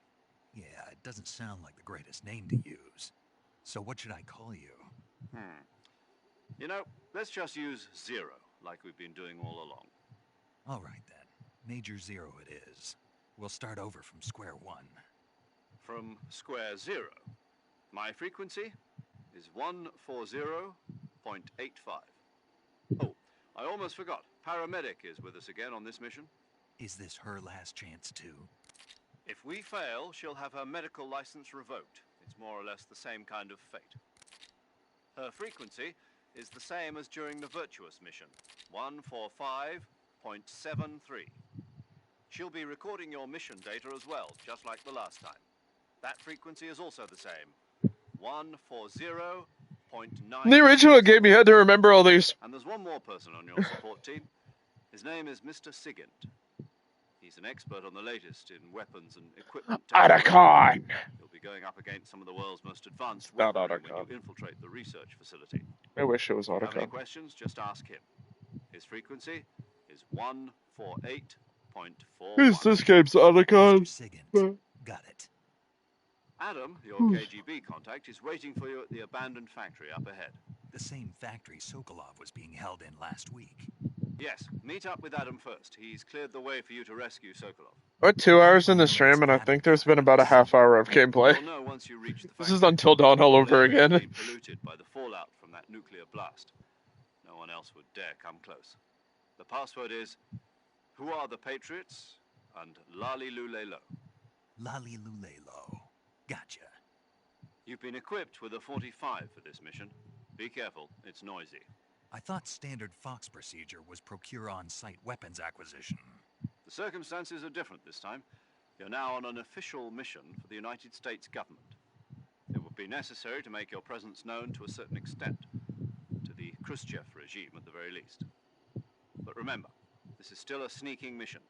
yeah, it doesn't sound like the greatest name to use. So what should I call you? You know, let's just use Zero, like we've been doing all along. All right then. Major Zero it is. We'll start over from square one. From square 0. My frequency is 140.85. Oh, I almost forgot. Paramedic is with us again on this mission. Is this her last chance too? If we fail, she'll have her medical license revoked. It's more or less the same kind of fate. Her frequency is the same as during the Virtuous mission, 145.73. She'll be recording your mission data as well, just like the last time. That frequency is also the same, 140.9. In the original game, you had to remember all these. And there's one more person on your support team. His name is Mr. Sigint. He's an expert on the latest in weapons and equipment. Otacon! He'll be going up against some of the world's most advanced Not weaponry Otacon. when you infiltrate the research facility. I wish it was If you have any Otacon. questions, just ask him. His frequency is 148.41. This game's Otacon. Got it. Adam, your KGB contact, is waiting for you at the abandoned factory up ahead. The same factory Sokolov was being held in last week. Yes, meet up with Adam first. He's cleared the way for you to rescue Sokolov. We're 2 hours in the stream, and I think there's been about a half hour of gameplay. You'll know once you reach the This is Until Dawn all over They're again. being polluted by the fallout from that nuclear blast. No one else would dare come close. The password is, "Who are the Patriots?" and Lali Lule Lo. Lali Lule Lo. Gotcha. You've been equipped with a 45 for this mission. Be careful, it's noisy. I thought standard Fox procedure was procure on-site weapons acquisition. The circumstances are different this time. You're now on an official mission for the United States government. It would be necessary to make your presence known to a certain extent, to the Khrushchev regime at the very least. But remember, this is still a sneaking mission.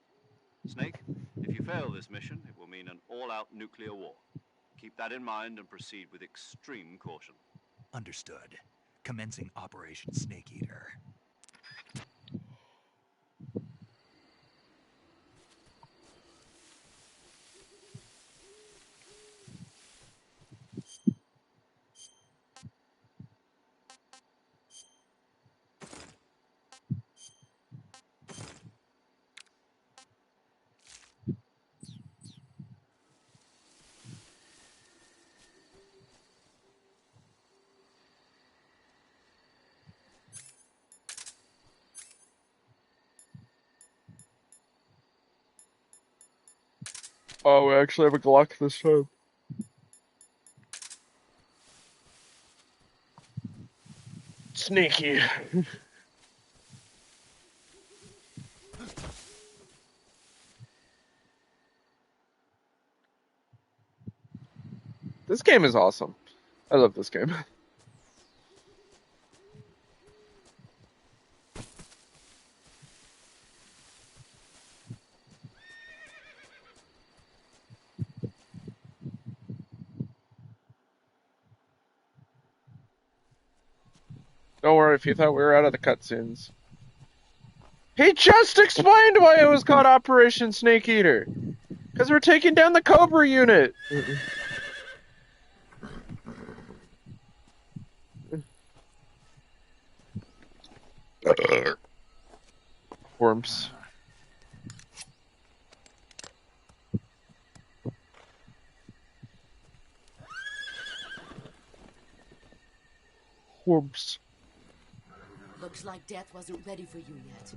Snake, if you fail this mission, it will mean an all-out nuclear war. Keep that in mind and proceed with extreme caution. Understood. Commencing Operation Snake Eater. Oh, we actually have a Glock this time. Sneaky. This game is awesome. I love this game. Don't worry if you thought we were out of the cutscenes. He just explained why it was called Operation Snake Eater. Because we're taking down the Cobra unit. Worms. Worms. Looks like death wasn't ready for you yet.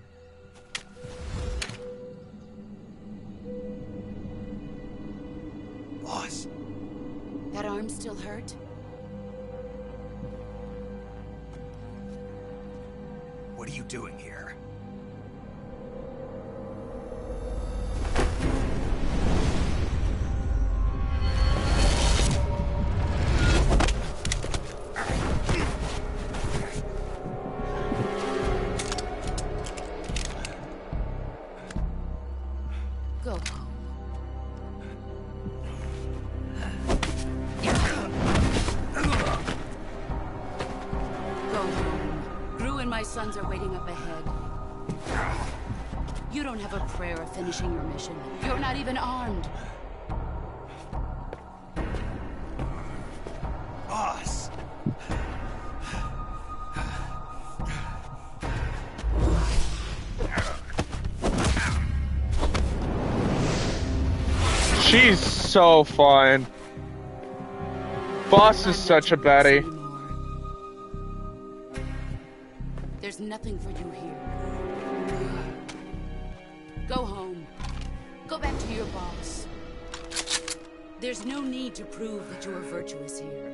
Boss. That arm still hurt? What are you doing here? Go home. Go home. Gru and my sons are waiting up ahead. You don't have a prayer of finishing your mission. You're not even armed. Boss. She's so fine. Boss is such a baddie. There's nothing for you here. Go home. Go back to your boss. There's no need to prove that you are virtuous here.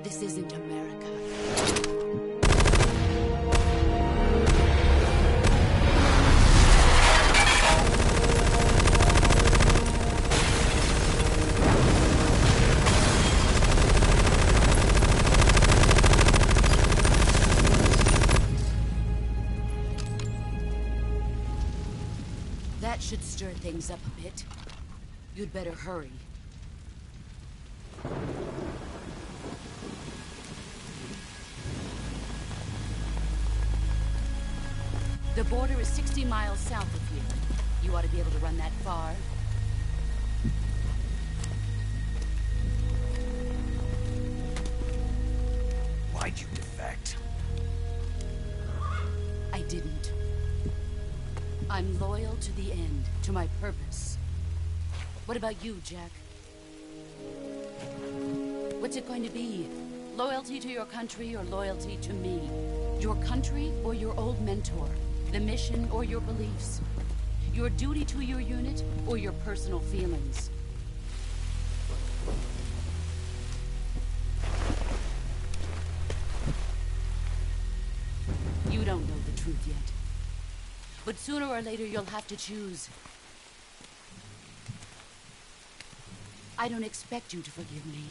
This isn't America. That should stir things up a bit. You'd better hurry. The border is 60 miles south of here. You ought to be able to run that far. Why'd you defect? I didn't. I'm loyal to the end, to my purpose. What about you, Jack? What's it going to be? Loyalty to your country or loyalty to me? Your country or your old mentor? The mission or your beliefs? Your duty to your unit or your personal feelings? You don't know the truth yet. But sooner or later you'll have to choose. I don't expect you to forgive me.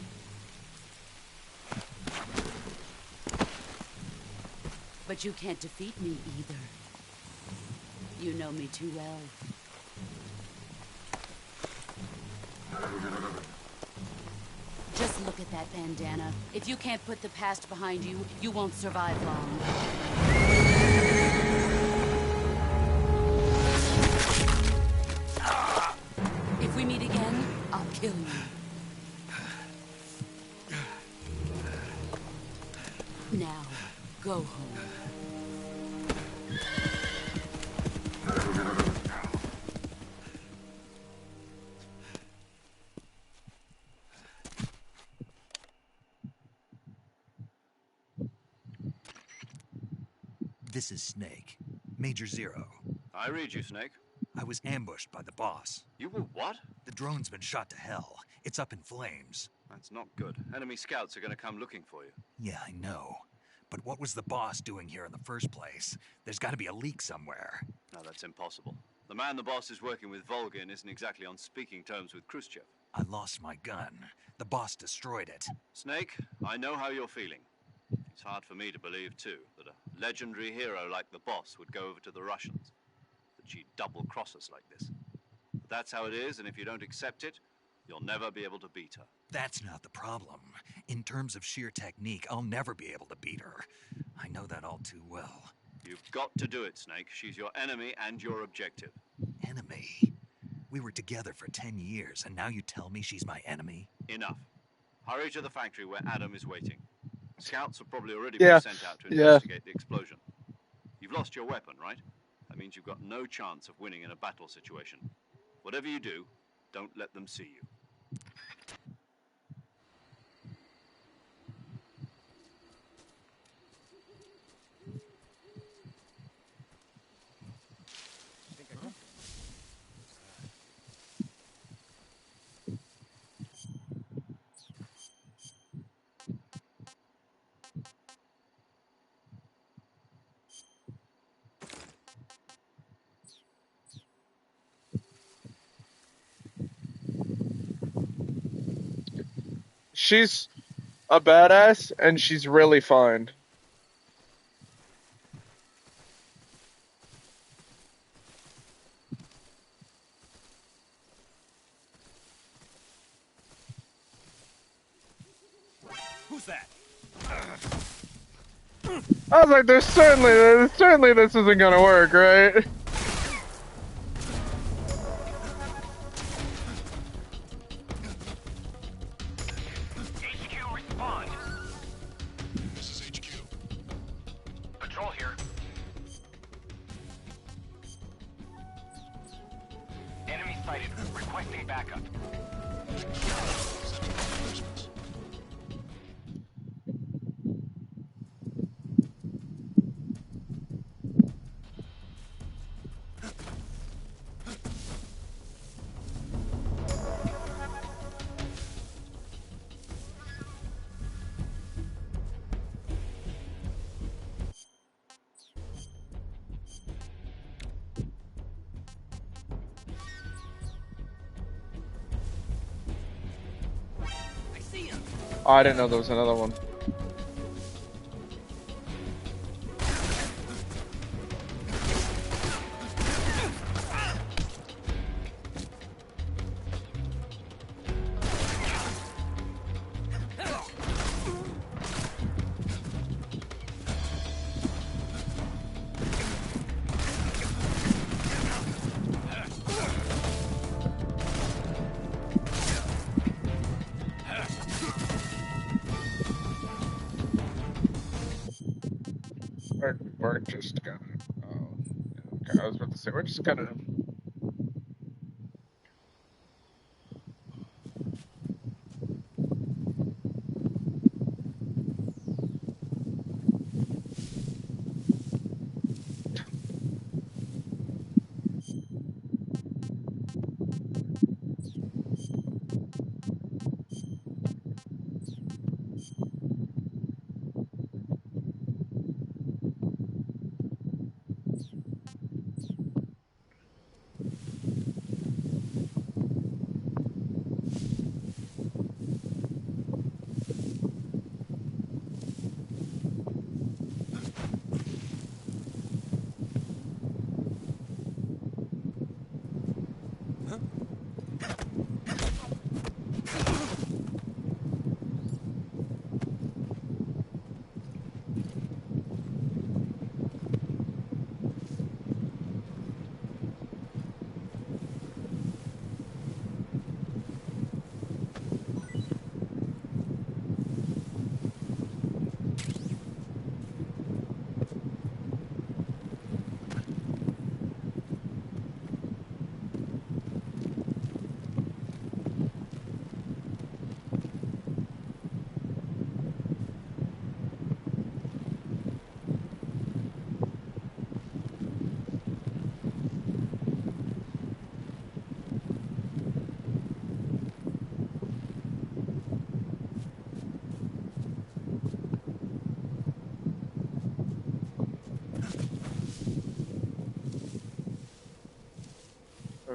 But you can't defeat me either. You know me too well. Just look at that bandana. If you can't put the past behind you, you won't survive long. If we meet again, I'll kill you. Now, go home. This is Snake. Major Zero. I read you, Snake. I was ambushed by the boss. You were what? The drone's been shot to hell. It's up in flames. That's not good. Enemy scouts are going to come looking for you. Yeah, I know. But what was the boss doing here in the first place? There's got to be a leak somewhere. No, that's impossible. The man the boss is working with, Volgin, isn't exactly on speaking terms with Khrushchev. I lost my gun. The boss destroyed it. Snake, I know how you're feeling. It's hard for me to believe, too, that a legendary hero like the boss would go over to the Russians. That she'd double-cross us like this. But that's how it is, and if you don't accept it, you'll never be able to beat her. That's not the problem. In terms of sheer technique, I'll never be able to beat her. I know that all too well. You've got to do it, Snake. She's your enemy and your objective. Enemy? We were together for 10 years, and now you tell me she's my enemy? Enough. Hurry to the factory where Adam is waiting. Scouts have probably already been sent out to investigate the explosion. You've lost your weapon, right? That means you've got no chance of winning in a battle situation. Whatever you do, don't let them see you. She's a badass, and she's really fine. Who's that? I was like, there's certainly this isn't gonna work, right? HQ, respond. This is HQ. Patrol here. Enemy sighted. Requesting backup. Oh, I didn't know there was another one. We're just gonna. Oh, okay, I was about to say we're just gonna.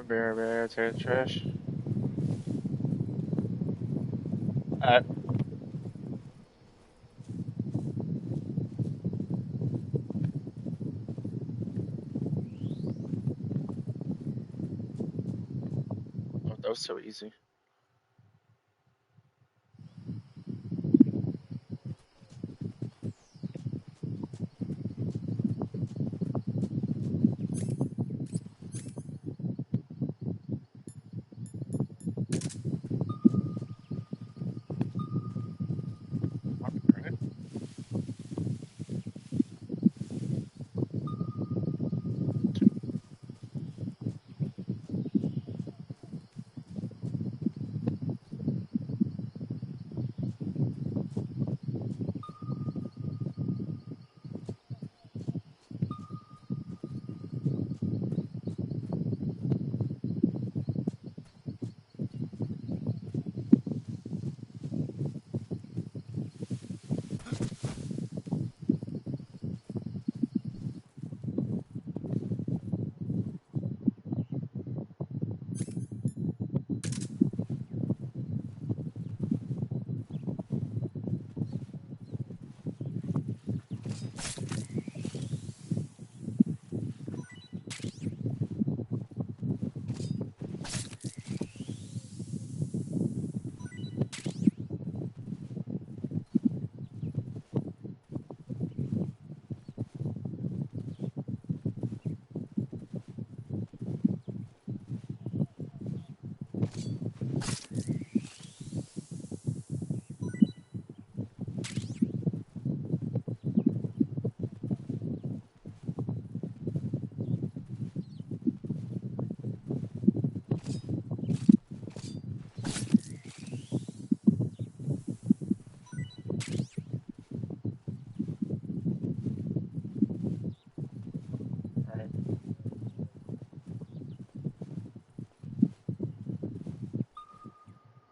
Bear, take the trash. Oh, that was so easy.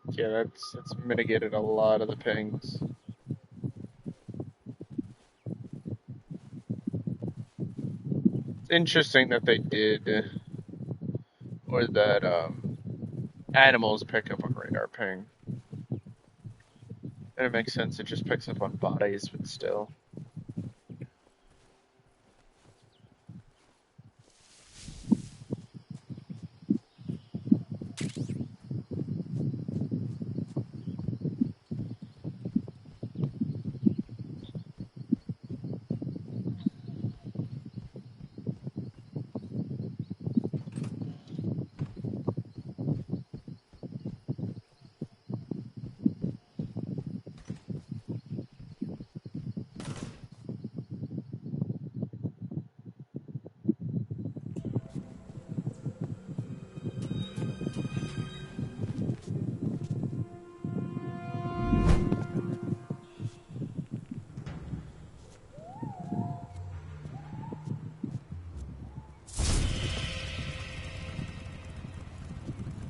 Yeah, that's mitigated a lot of the pings. It's interesting that they did, or that animals pick up on radar ping. And it makes sense, it just picks up on bodies, but still.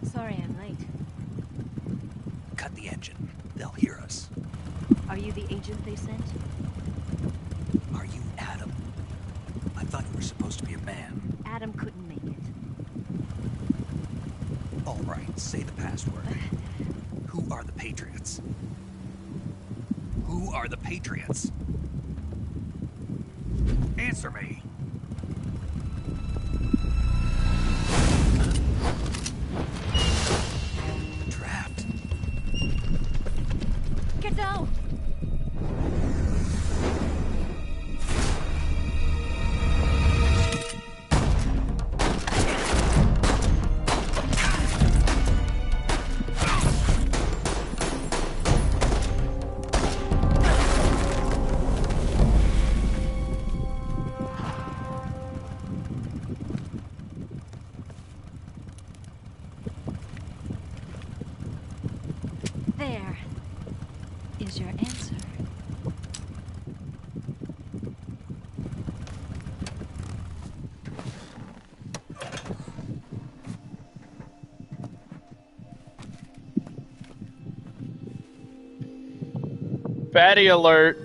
Sorry I'm late. Cut the engine. They'll hear us. Are you the agent they sent? Are you Adam? I thought you were supposed to be a man. Adam couldn't make it. All right, say the password. Who are the Patriots? Who are the Patriots? Answer me. Trapped. Get down! There is your answer. Fatty alert.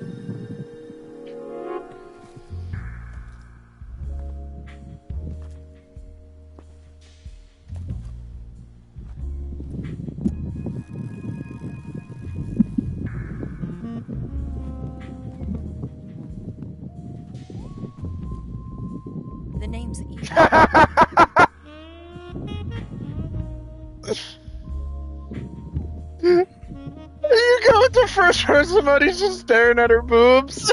name's Eve. You go with the first person mode, he's just staring at her boobs.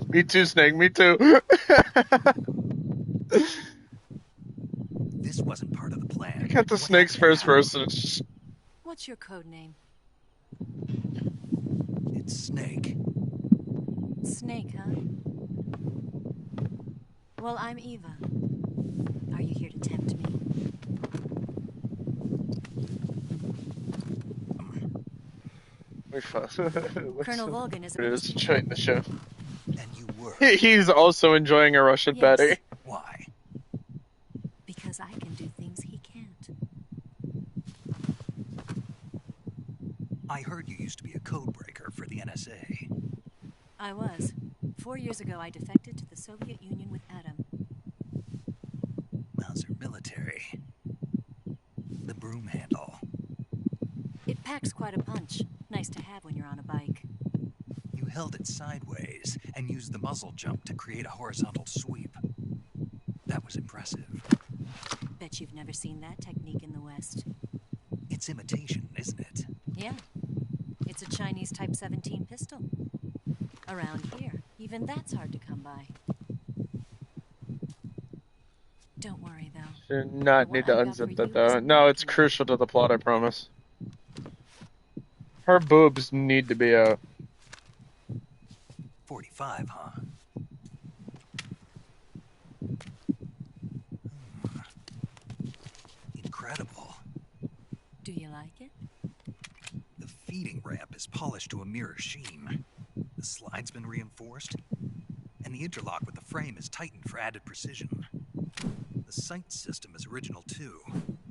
Me too, Snake, me too. This wasn't part of the plan. I got the What Snake's happened first now? person. It's just... What's your code name? It's Snake. Snake, huh? Well, I'm Eva. Are you here to tempt me? Colonel Volgan is It's enjoying the show. And you were. He's also enjoying a Russian Yes. Betty. Why? Because I can do things he can't. I heard you used to be a codebreaker for the NSA. I was. 4 years ago, I defected to the Soviet Union with Adam. Mauser military. The broom handle. It packs quite a punch. Nice to have when you're on a bike. You held it sideways and used the muzzle jump to create a horizontal sweep. That was impressive. Bet you've never seen that technique in the West. It's imitation, isn't it? Yeah. It's a Chinese Type 17 pistol. Around here, even that's hard to come by. Don't worry, though. Do not need to unzip that, though. No, it's crucial to the plot, I promise. Her boobs need to be out. 45, huh? Incredible. Do you like it? The feeding ramp is polished to a mirror sheen. The slide's been reinforced, and the interlock with the frame is tightened for added precision. The sight system is original too.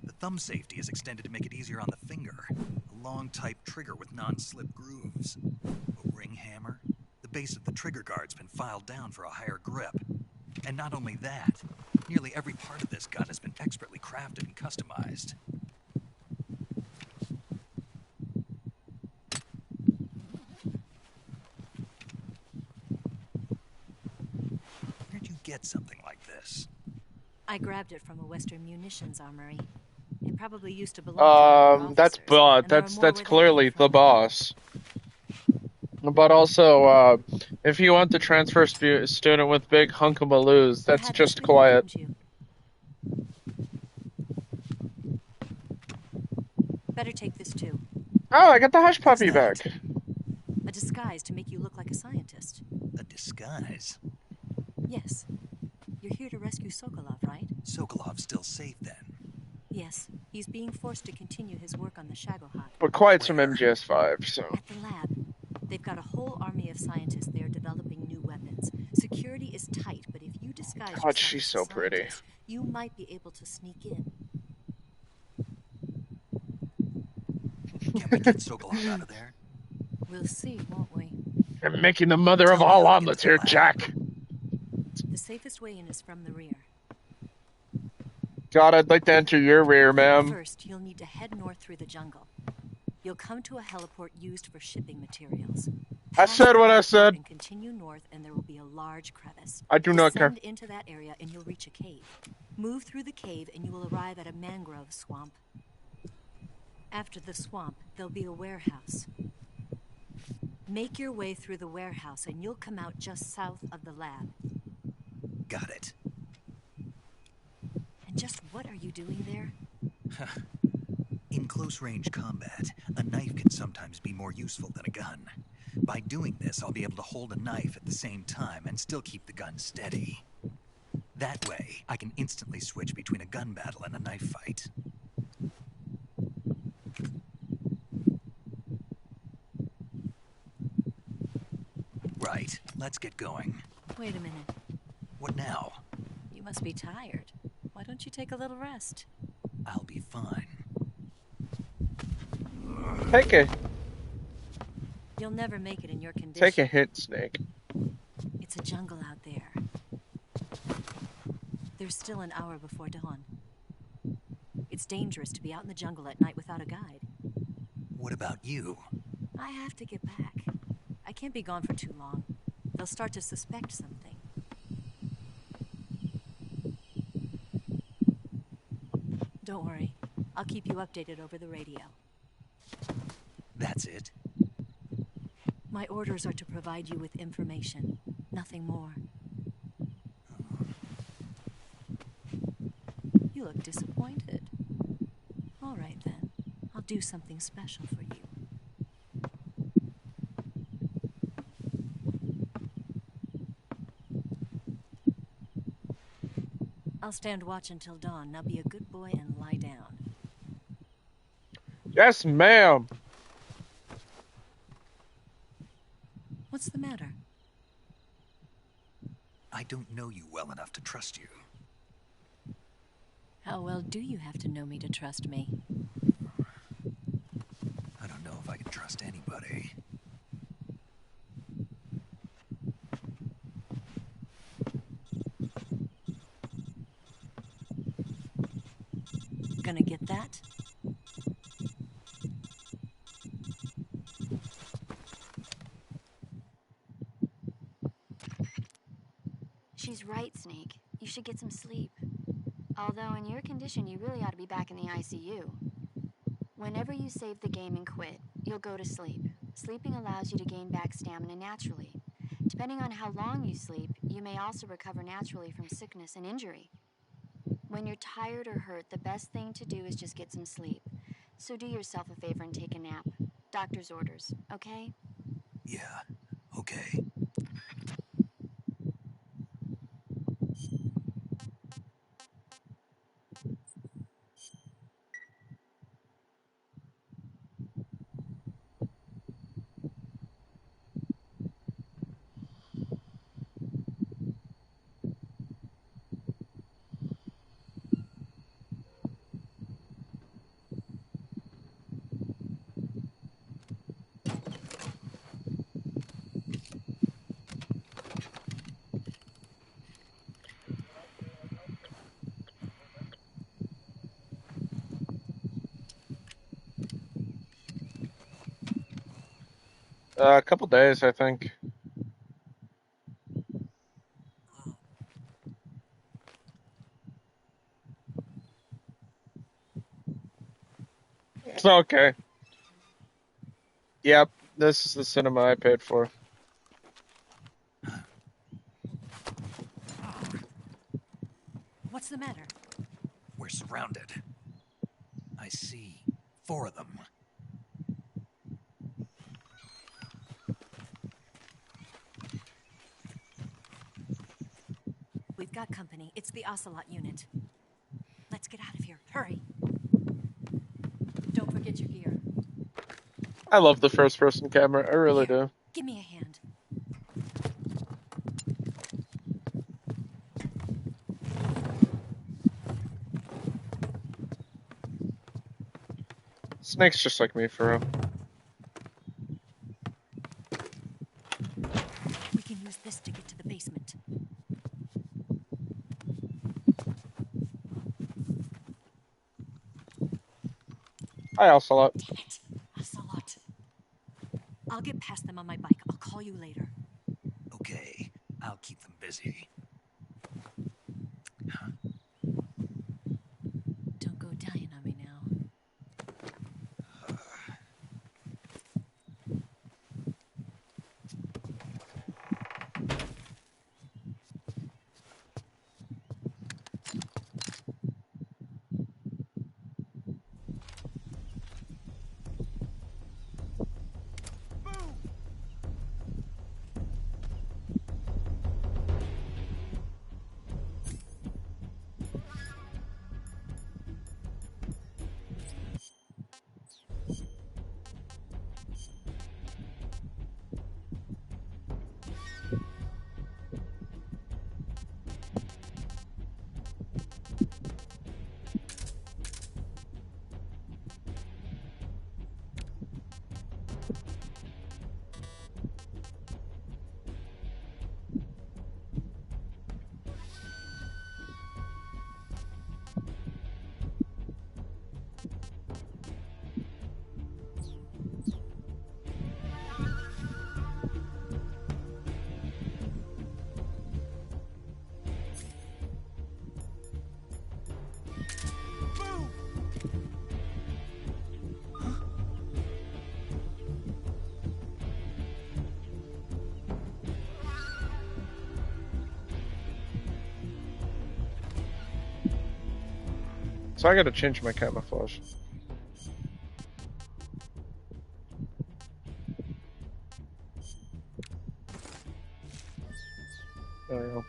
The thumb safety is extended to make it easier on the finger. A long type trigger with non-slip grooves. A ring hammer. The base of the trigger guard's been filed down for a higher grip. And not only that, nearly every part of this gun has been expertly crafted and customized. Where'd you get something like this? I grabbed it from a Western munitions armory. It probably used to belong to That's officers, that's clearly the boss. But also, if you want the transfer student with big hunkabaloos, that's just quiet. Better take this too. Oh, I got the hush puppy back. A disguise to make you look like a scientist. A disguise? Yes. You're here to rescue Sokolov, right? Sokolov's still safe then? Yes. He's being forced to continue his work on the Shagohod. But quiet's from MGS 5, so... At the lab. They've got a whole army of scientists there developing new weapons. Security is tight, but if you disguise yourself God, she's as so a pretty. scientist, you might be able to sneak in. Can we get Sokolov out of there? We'll see, won't we? I'm making the mother of all omelets here, Jack. The safest way in is from the rear. God, I'd like to enter your rear, ma'am. First, you'll need to head north through the jungle. You'll come to a heliport used for shipping materials. I said what I said. And continue north, and there will be a large crevice. I do not care. Descend into that area, and you'll reach a cave. Move through the cave, and you will arrive at a mangrove swamp. After the swamp, there'll be a warehouse. Make your way through the warehouse, and you'll come out just south of the lab. Got it. And just what are you doing there? In close-range combat, a knife can sometimes be more useful than a gun. By doing this, I'll be able to hold a knife at the same time and still keep the gun steady. That way, I can instantly switch between a gun battle and a knife fight. Right, let's get going. Wait a minute. What now? You must be tired. Why don't you take a little rest? I'll be fine. Take it. You'll never make it in your condition. Take a hit, Snake. It's a jungle out there. There's still an hour before dawn. It's dangerous to be out in the jungle at night without a guide. What about you? I have to get back. I I can't be gone for too long. They'll start to suspect something. Don't worry. I'll keep you updated over the radio. That's it? My orders are to provide you with information. Nothing more. You look disappointed. All right, then. I'll do something special for you. I'll stand watch until dawn. Now be a good boy and lie down. Yes, ma'am. What's the matter? I don't know you well enough to trust you. How well do you have to know me to trust me? I don't know if I can trust anybody. Gonna get that? She's right, Snake. You should get some sleep. Although in your condition, you really ought to be back in the ICU. Whenever you save the game and quit, you'll go to sleep. Sleeping allows you to gain back stamina naturally. Depending on how long you sleep, you may also recover naturally from sickness and injury. When you're tired or hurt, the best thing to do is just get some sleep. So do yourself a favor and take a nap. Doctor's orders, okay? Yeah, okay. A couple days, I think. It's okay. Yep, this is the cinema I paid for. What's the matter? We're surrounded. I see 4 of them. We've got company. It's the Ocelot unit. Let's get out of here. Hurry. Don't forget your gear. I love the first-person camera. I really do. Give me a hand. Snake's just like me, for real. We can use this to get to the basement. Hi, Ocelot. Damn it. Ocelot. I'll get past them on my bike. I'll call you later. Okay, I'll keep them busy. Huh? Don't go dying on me now. So I gotta change my camouflage. There we go.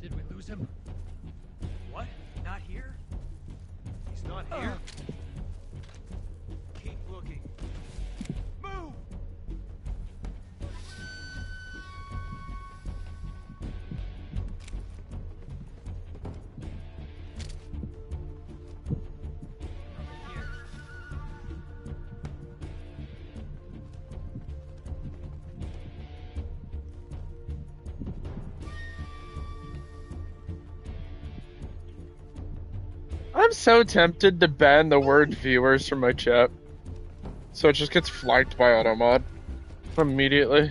Did we lose him? What? Not here? He's not here? Keep looking. Move! I'm so tempted to ban the word viewers from my chat. So it just gets flagged by automod immediately.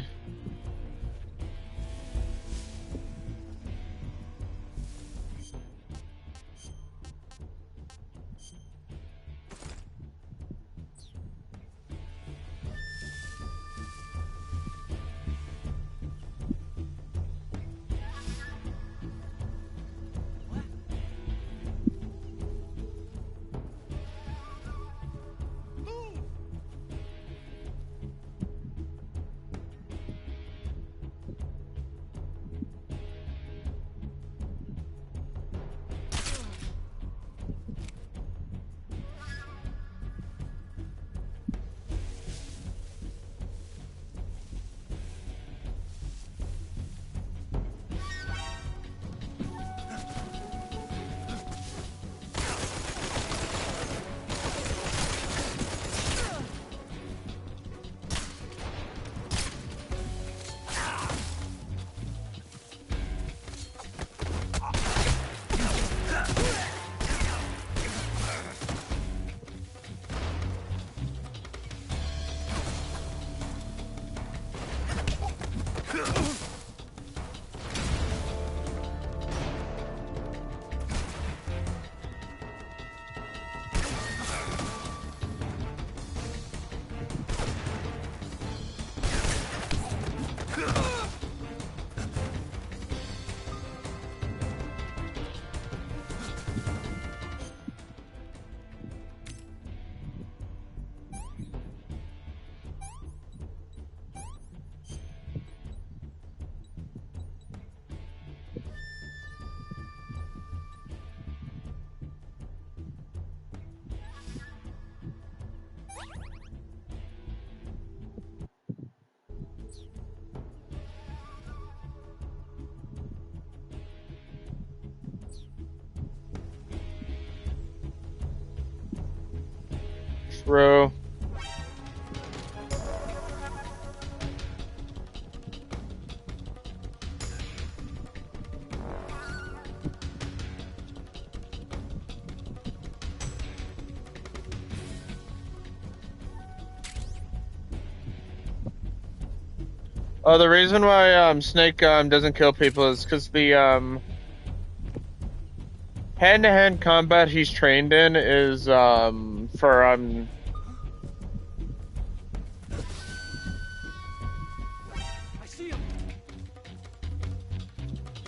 Bro. Oh, the reason why Snake doesn't kill people is because the hand-to-hand combat he's trained in is for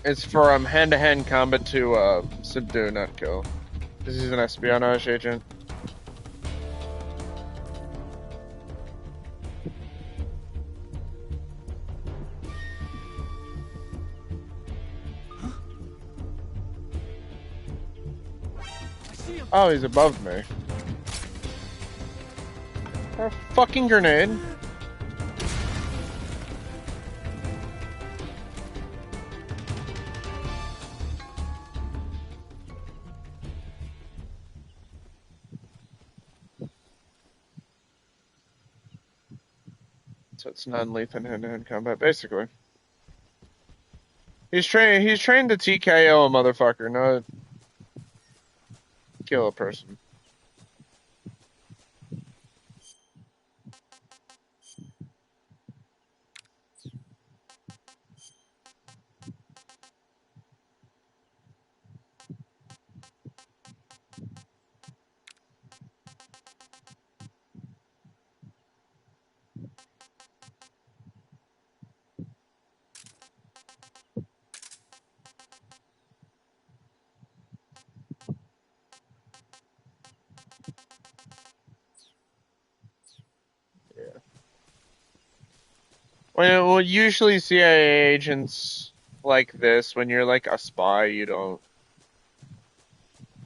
it's for hand-to-hand combat to subdue, not kill. Because he's an espionage agent. Oh, he's above me. A fucking grenade. So it's non-lethal hand-to-hand combat, basically. He's trained to TKO a motherfucker, not kill a person. Well, usually CIA agents like this, when you're like a spy, you don't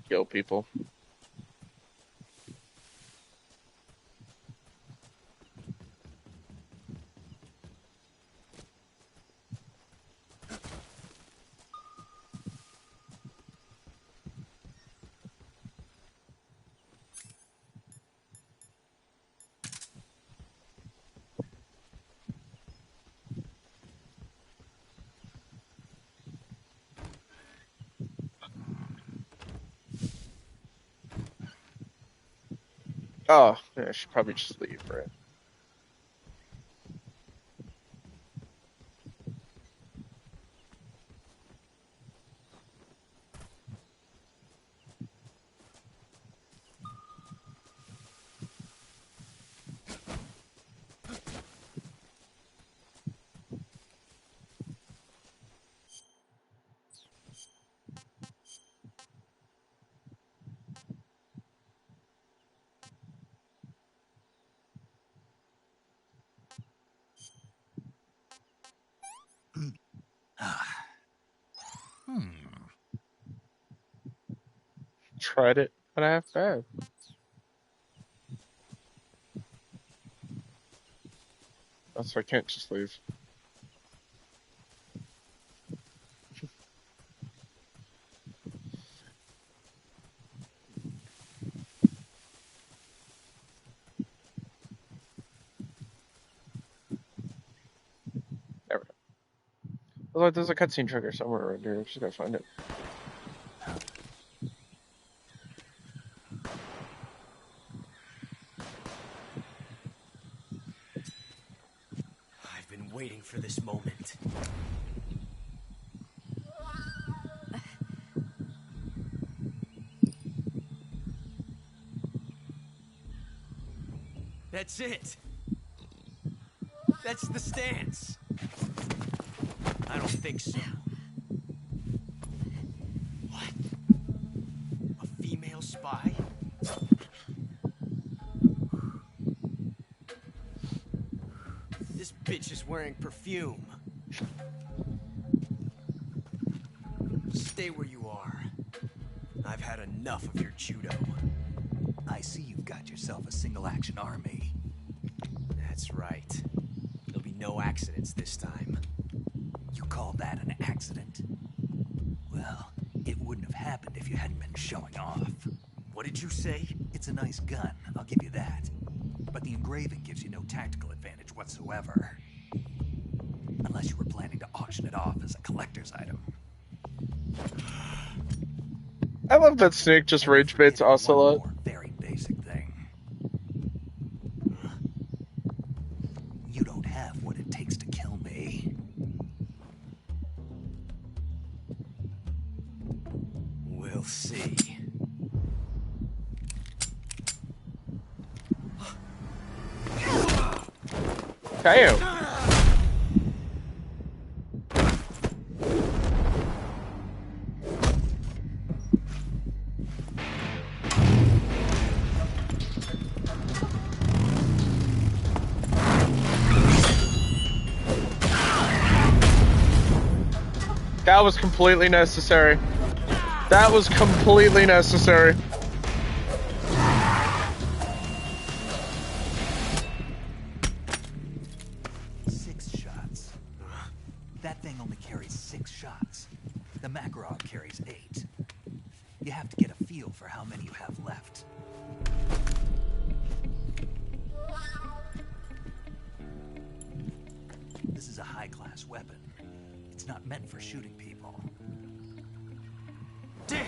kill people. Oh, yeah, I should probably just leave, right? Tried it, but half bad. So I can't just leave. There we go. Oh, look, there's a cutscene trigger somewhere around here. I just gotta find it. I've been waiting for this moment. That's it. That's the stance. I don't think so. What? A female spy? This bitch is wearing perfume. Stay where you are. I've had enough of your judo. I see you've got yourself a single-action army. That's right. There'll be no accidents this time. You call that an accident? Well, it wouldn't have happened if you hadn't been showing off. What did you say? It's a nice gun, I'll give you that. But the engraving gives you no tactical advantage whatsoever. Unless you were planning to auction it off as a collector's item. I love that Snake just rage baits Ocelot. Very basic thing. You don't have what it takes to kill me. We'll see. Damn. That was completely necessary. That was completely necessary. That thing only carries 6 shots. The Makarov carries 8. You have to get a feel for how many you have left. high-class weapon. It's not meant for shooting people. Damn!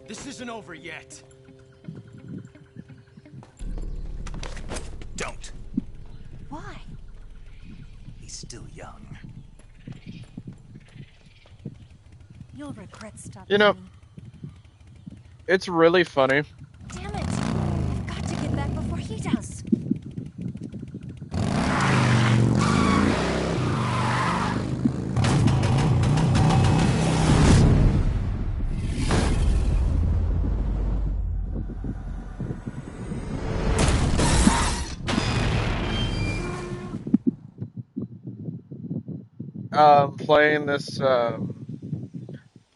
This isn't over yet. Don't. Why? He's still young. You'll regret stopping You know, me. it's really funny. Damn it! I've got to get back before he does.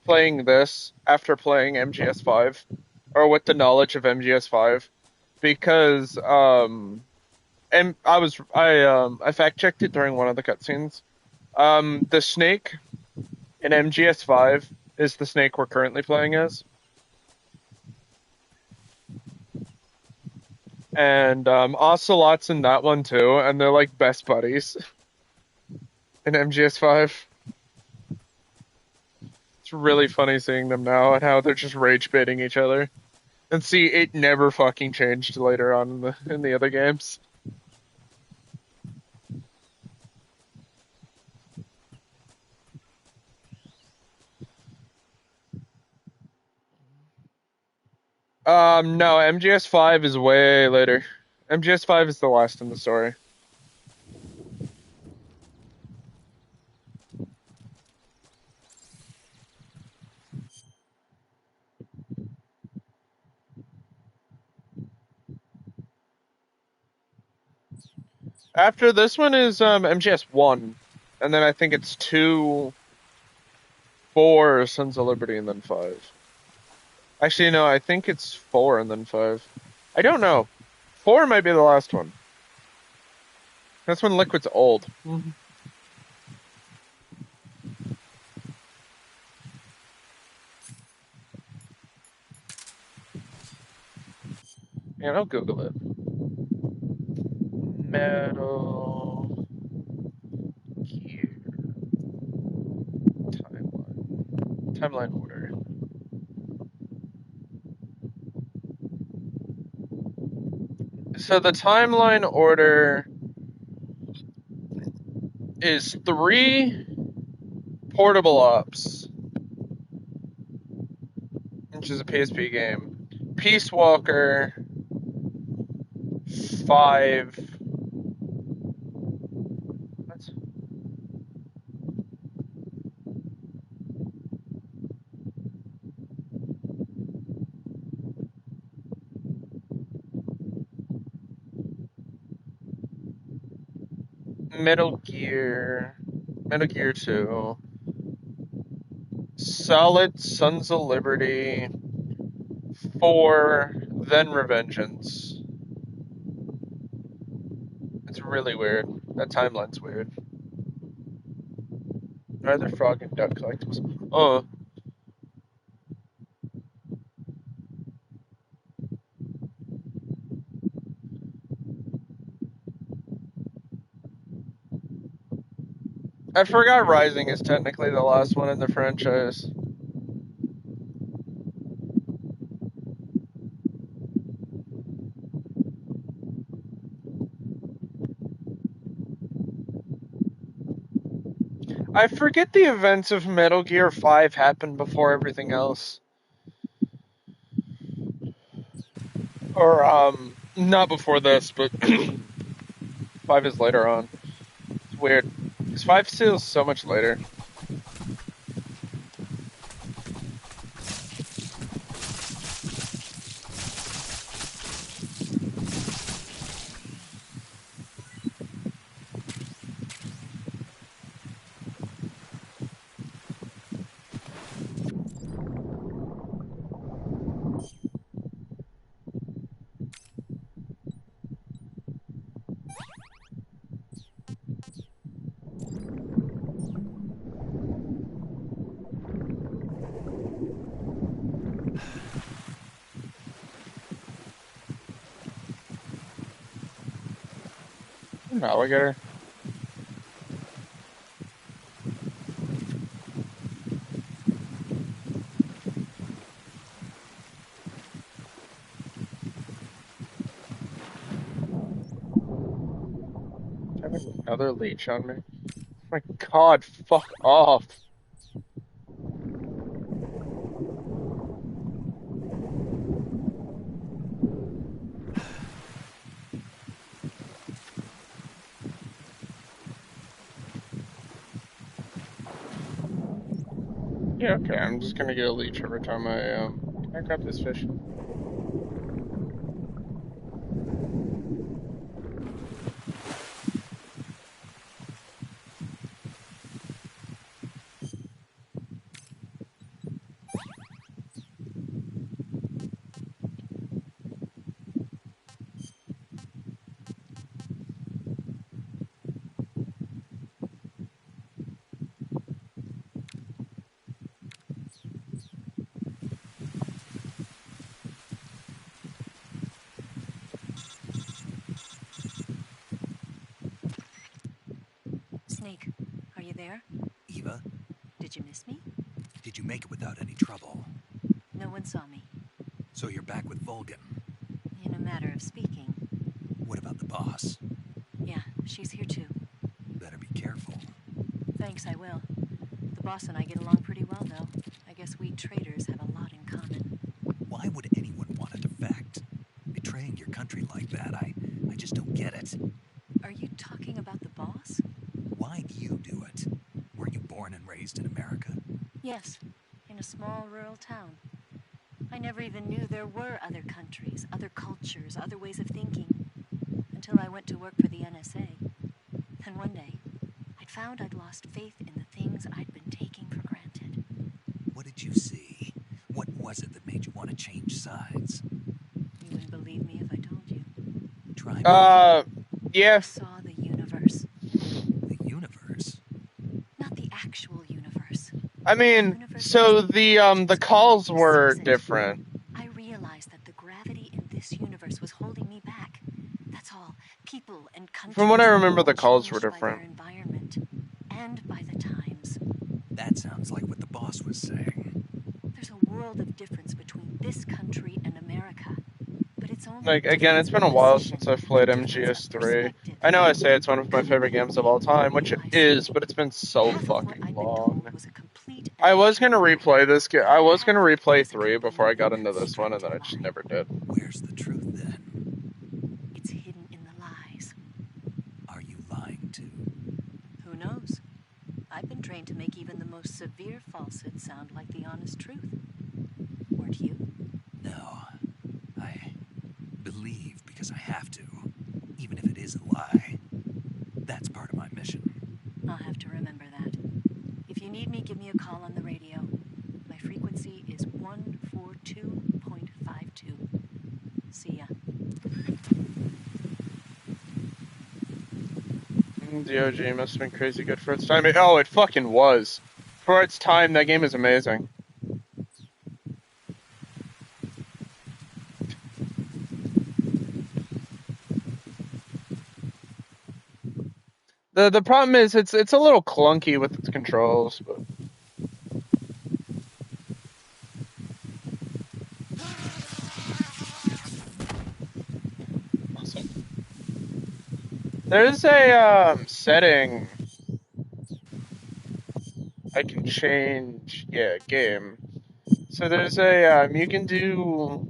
Playing this after playing MGS 5, or with the knowledge of MGS 5, because and I fact checked it during one of the cutscenes. The snake in MGS 5 is the snake we're currently playing as, and Ocelot's in that one too, and they're like best buddies in MGS 5. It's really funny seeing them now and how they're just rage baiting each other. And see, it never fucking changed later on in the other games. No, MGS 5 is way later. MGS 5 is the last in the story. After this one is MGS 1, and then I think it's 2, 4, Sons of Liberty, and then 5. Actually, no, I think it's 4 and then 5. I don't know. 4 might be the last one. That's when Liquid's old. Yeah, I'll Google it. Metal Gear timeline order. So the timeline order is 3 Portable Ops, which is a PSP game. Peace Walker 5. What? Metal Gear 2. Solid Sons of Liberty 4, then Revengeance. It's really weird. That timeline's weird. Rather Frog and Duck collectibles. Oh. I forgot Rising is technically the last one in the franchise. I forget the events of Metal Gear 5 happened before everything else. Or, not before this, but 5 is later on. It's weird. Because 5 feels so much later. An alligator. I have another leech on me. My God, fuck off. Yeah, okay, I'm just gonna get a leech every time I grab this fish. Snake, are you there? Eva, Did you miss me? did you make it without any trouble? No one saw me. So you're back with Vulcan. In a matter of speaking. What about the boss? Yeah, she's here too. Better be careful. Thanks, I will. The boss and I get along pretty well, though. I guess we traders have a lot in common. Why would anyone want to defect? Betraying your country like that, I just don't get it. Are you talking about the boss? Why do you do it? Weren't you born and raised in America? Yes, in a small rural town. I never even knew there were other countries, other cultures, other ways of thinking. Until I went to work for the NSA. Then one day, I'd found I'd lost faith in the things I'd been taking for granted. What did you see? What was it that made you want to change sides? You wouldn't believe me if I told you. Try me. Yeah. I saw the universe. The universe? Not the actual universe. I mean, so the calls were different. I realized that the gravity in this universe was holding me back. That's all. People and countries. From what I remember, the calls were by their different. environment and by the times. That sounds like what the boss was saying. There's a world of difference between this country and America. But it's only Like, again, it's been a while since I've played MGS 3. I know I say it's one of my favorite games of all time, which it is, but it's been so fucking long. I was gonna replay this game. I was gonna replay 3 before I got into this one, and then I just never did. Where's the truth then? It's hidden in the lies. Are you lying too? Who knows? I've been trained to make even the most severe falsehood sound like the honest truth. Weren't you? No. I believe because I have to, even if it is a lie. That's part of my mission. I'll have to remember that. If you need me, give me a call on the radio. My frequency is 142.52. See ya. The OG must have been crazy good for its time. Oh, it fucking was. For its time, that game is amazing. The problem is it's a little clunky with its controls, but awesome. There's a setting I can change. Yeah, game. So there's a you can do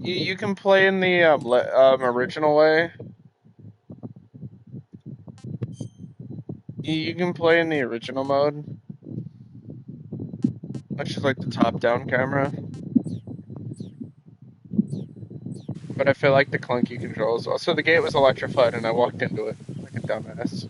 you can play in the original way. You can play in the original mode, which is like the top-down camera. But I feel like the clunky controls. Also, the gate was electrified, and I walked into it like a dumbass.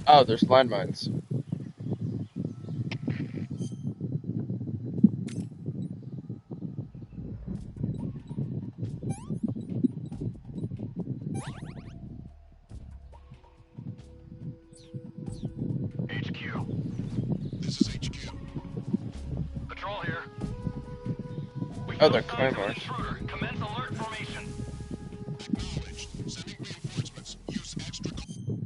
Oh, there's landmines. HQ. This is HQ. Patrol here. We've Oh, no they're signs of an claymores. intruder. Commence alert formation. Acknowledged. Sending reinforcements. Use extra caution.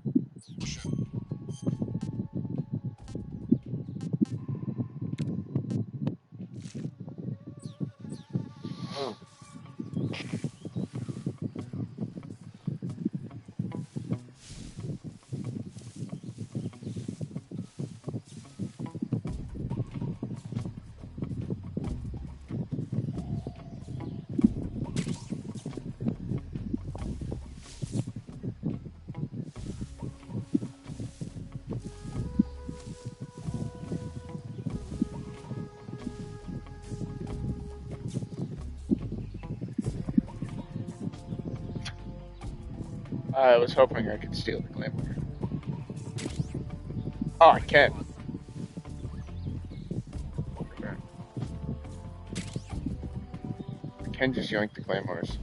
Oh. I was hoping I could steal the claymore. Oh, I can. Okay. I can just yoink the claymores.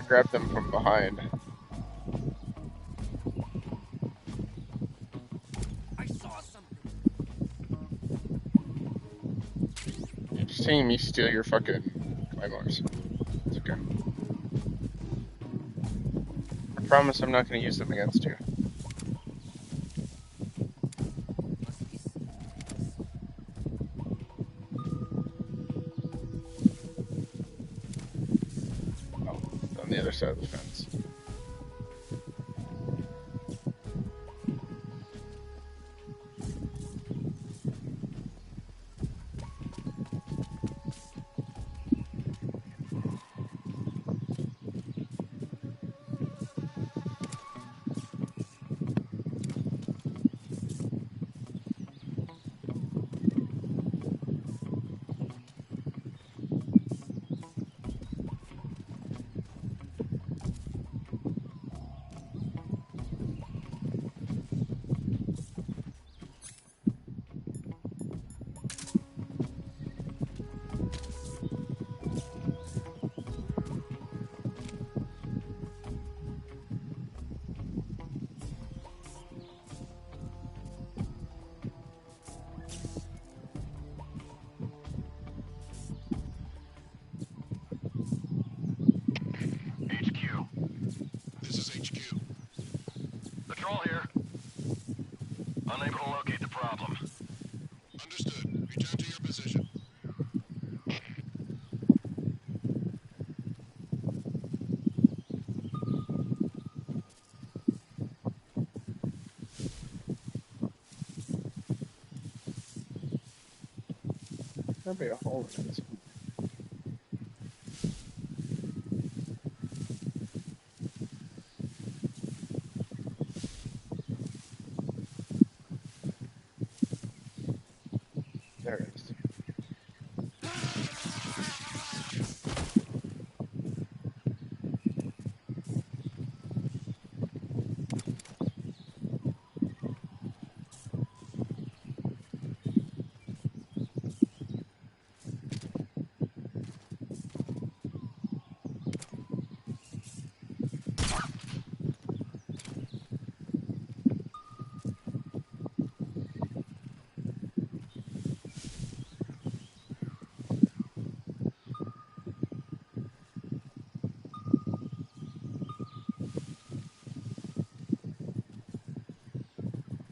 Grab them from behind. I saw something. You're just seeing me steal your fucking claymores. It's okay. I promise I'm not going to use them against you. Oh, on the other side of the fence. HQ. This is HQ. Patrol here. Unable to locate the problem. Understood. Return to your position. There'll be a hole in it. There it is.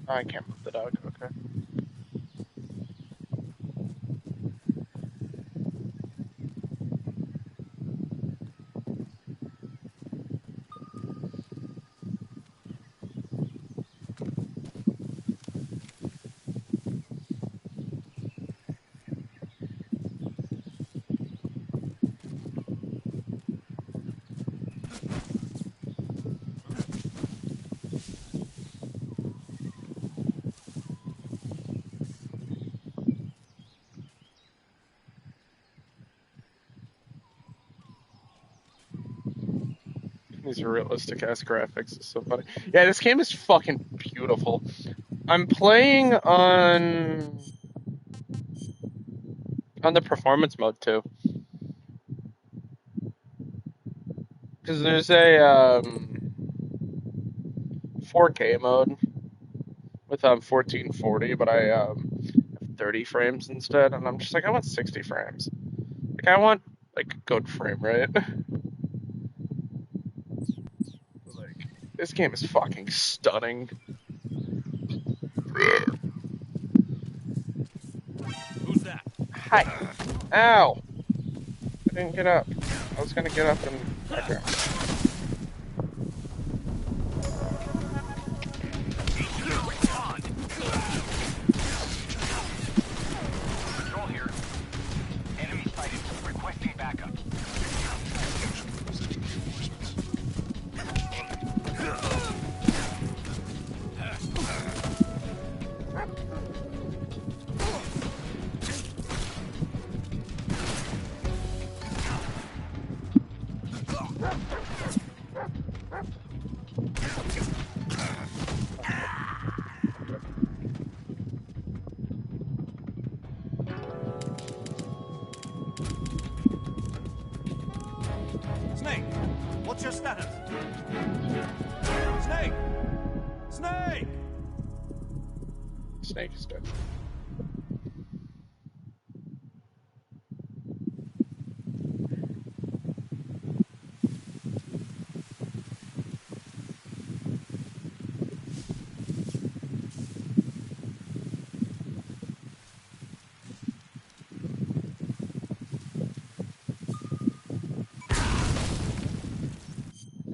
I can't move the dog, okay. These realistic ass graphics is so funny. Yeah, this game is fucking beautiful. I'm playing on the performance mode too, because there's a 4K mode with 1440, but I have 30 frames instead, and I'm just like, I want 60 frames. Like, I want like good frame rate. Like, this game is fucking stunning. Who's that? Hi. Ow. I didn't get up. I was gonna get up and... Okay. Control here. Enemy sighted. Requesting backup. Snake! What's your status? Snake! Snake! Snake is dead.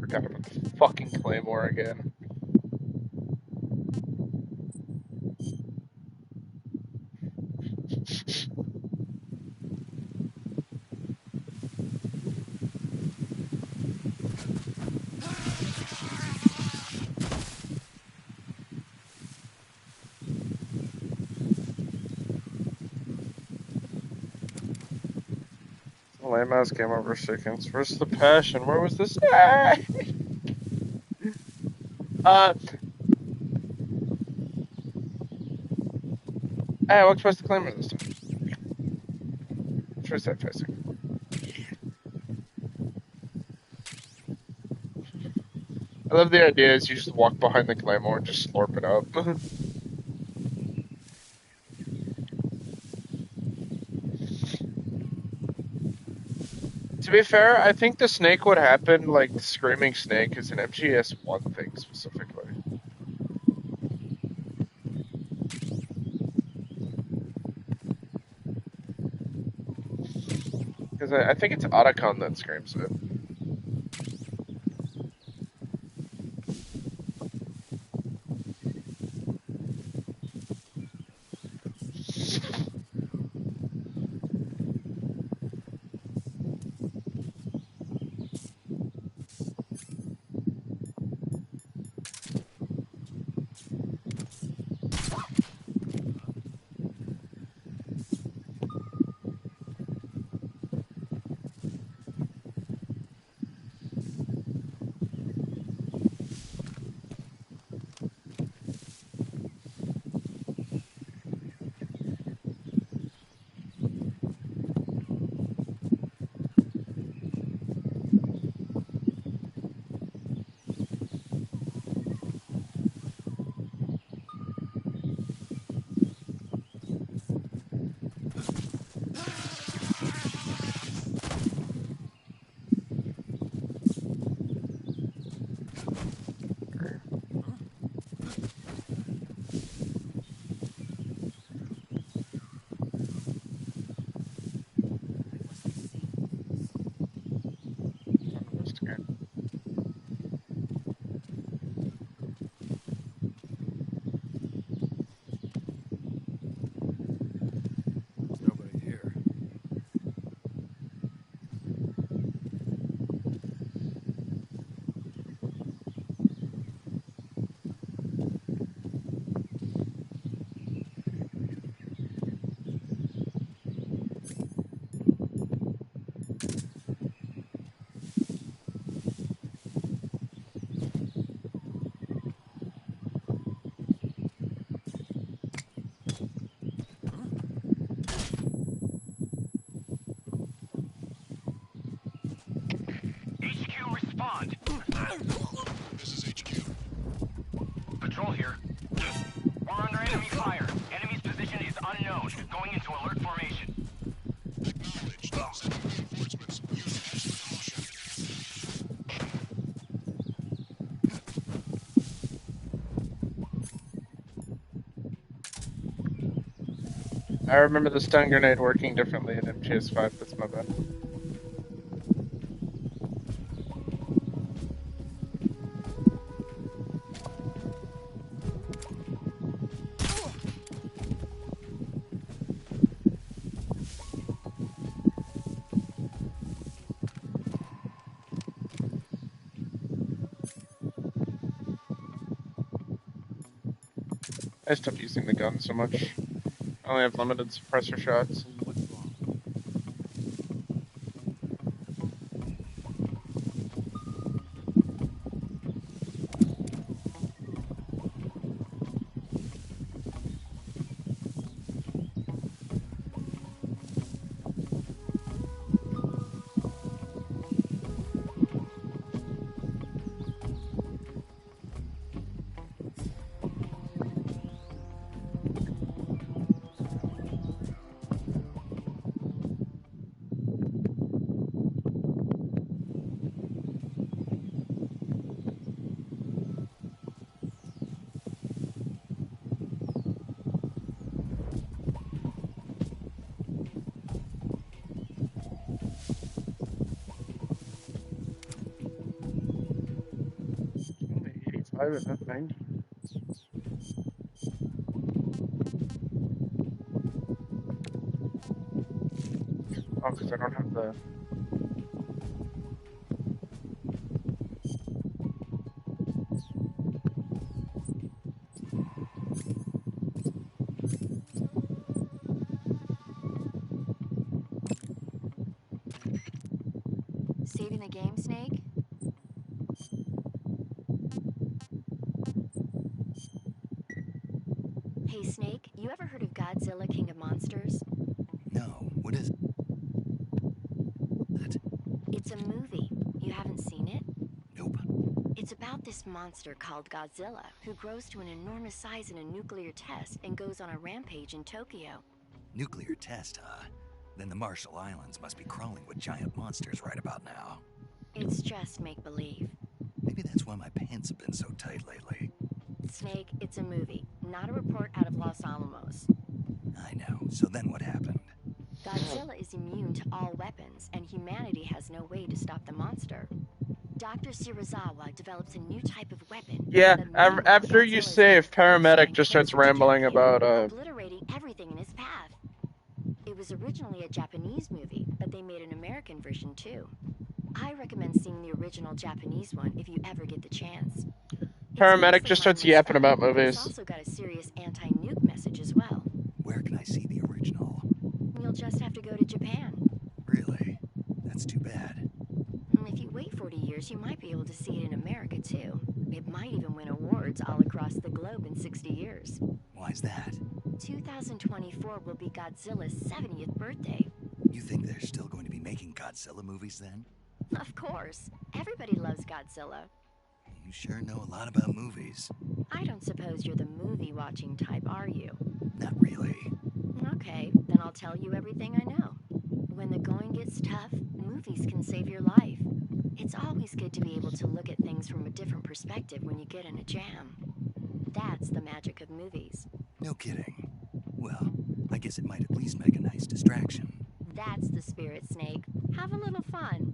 Forgot about the fucking Claymore again. The lame ass game over seconds. Where's the passion? Where was this? Hey, I walked past the Claymore this time. Which way is that facing? I love the idea is you just walk behind the Claymore and just slurp it up. To be fair, I think the snake would happen, like, the screaming snake is an MGS 1 thing specifically. Because I think it's Otacon that screams it. I remember the stun grenade working differently in MGS 5. That's my bad. I stopped using the gun so much. I only have limited suppressor shots. I was at 90. Oh, because I don't have the... Saving the game, Snake? Hey, Snake, you ever heard of Godzilla, King of Monsters? No, what is it? It's a movie. You haven't seen it? Nope. It's about this monster called Godzilla, who grows to an enormous size in a nuclear test and goes on a rampage in Tokyo. Nuclear test, huh? Then the Marshall Islands must be crawling with giant monsters right about now. It's just make-believe. Maybe that's why my pants have been so tight lately. Snake, it's a movie, not a report out of Los Alamos. I know. So then what happened? Godzilla is immune to all weapons, and humanity has no way to stop the monster. Dr. Shirazawa develops a new type of weapon. Yeah, after you save, Paramedic just starts rambling about, obliterating everything in his path. It was originally a Japanese movie, but they made an American version too. I recommend seeing the original Japanese one if you ever get the chance. Paramedic just starts yapping about movies. It's also got a serious anti-nuke message as well. Where can I see the original? You'll just have to go to Japan. Really? That's too bad. If you wait 40 years, you might be able to see it in America too. It might even win awards all across the globe in 60 years. Why's that? 2024 will be Godzilla's 70th birthday. You think they're still going to be making Godzilla movies then? Of course. Everybody loves Godzilla. You sure know a lot about movies. I don't suppose you're the movie-watching type, are you? Not really. Okay, then I'll tell you everything I know. When the going gets tough, movies can save your life. It's always good to be able to look at things from a different perspective when you get in a jam. That's the magic of movies. No kidding. Well, I guess it might at least make a nice distraction. That's the spirit, Snake. Have a little fun.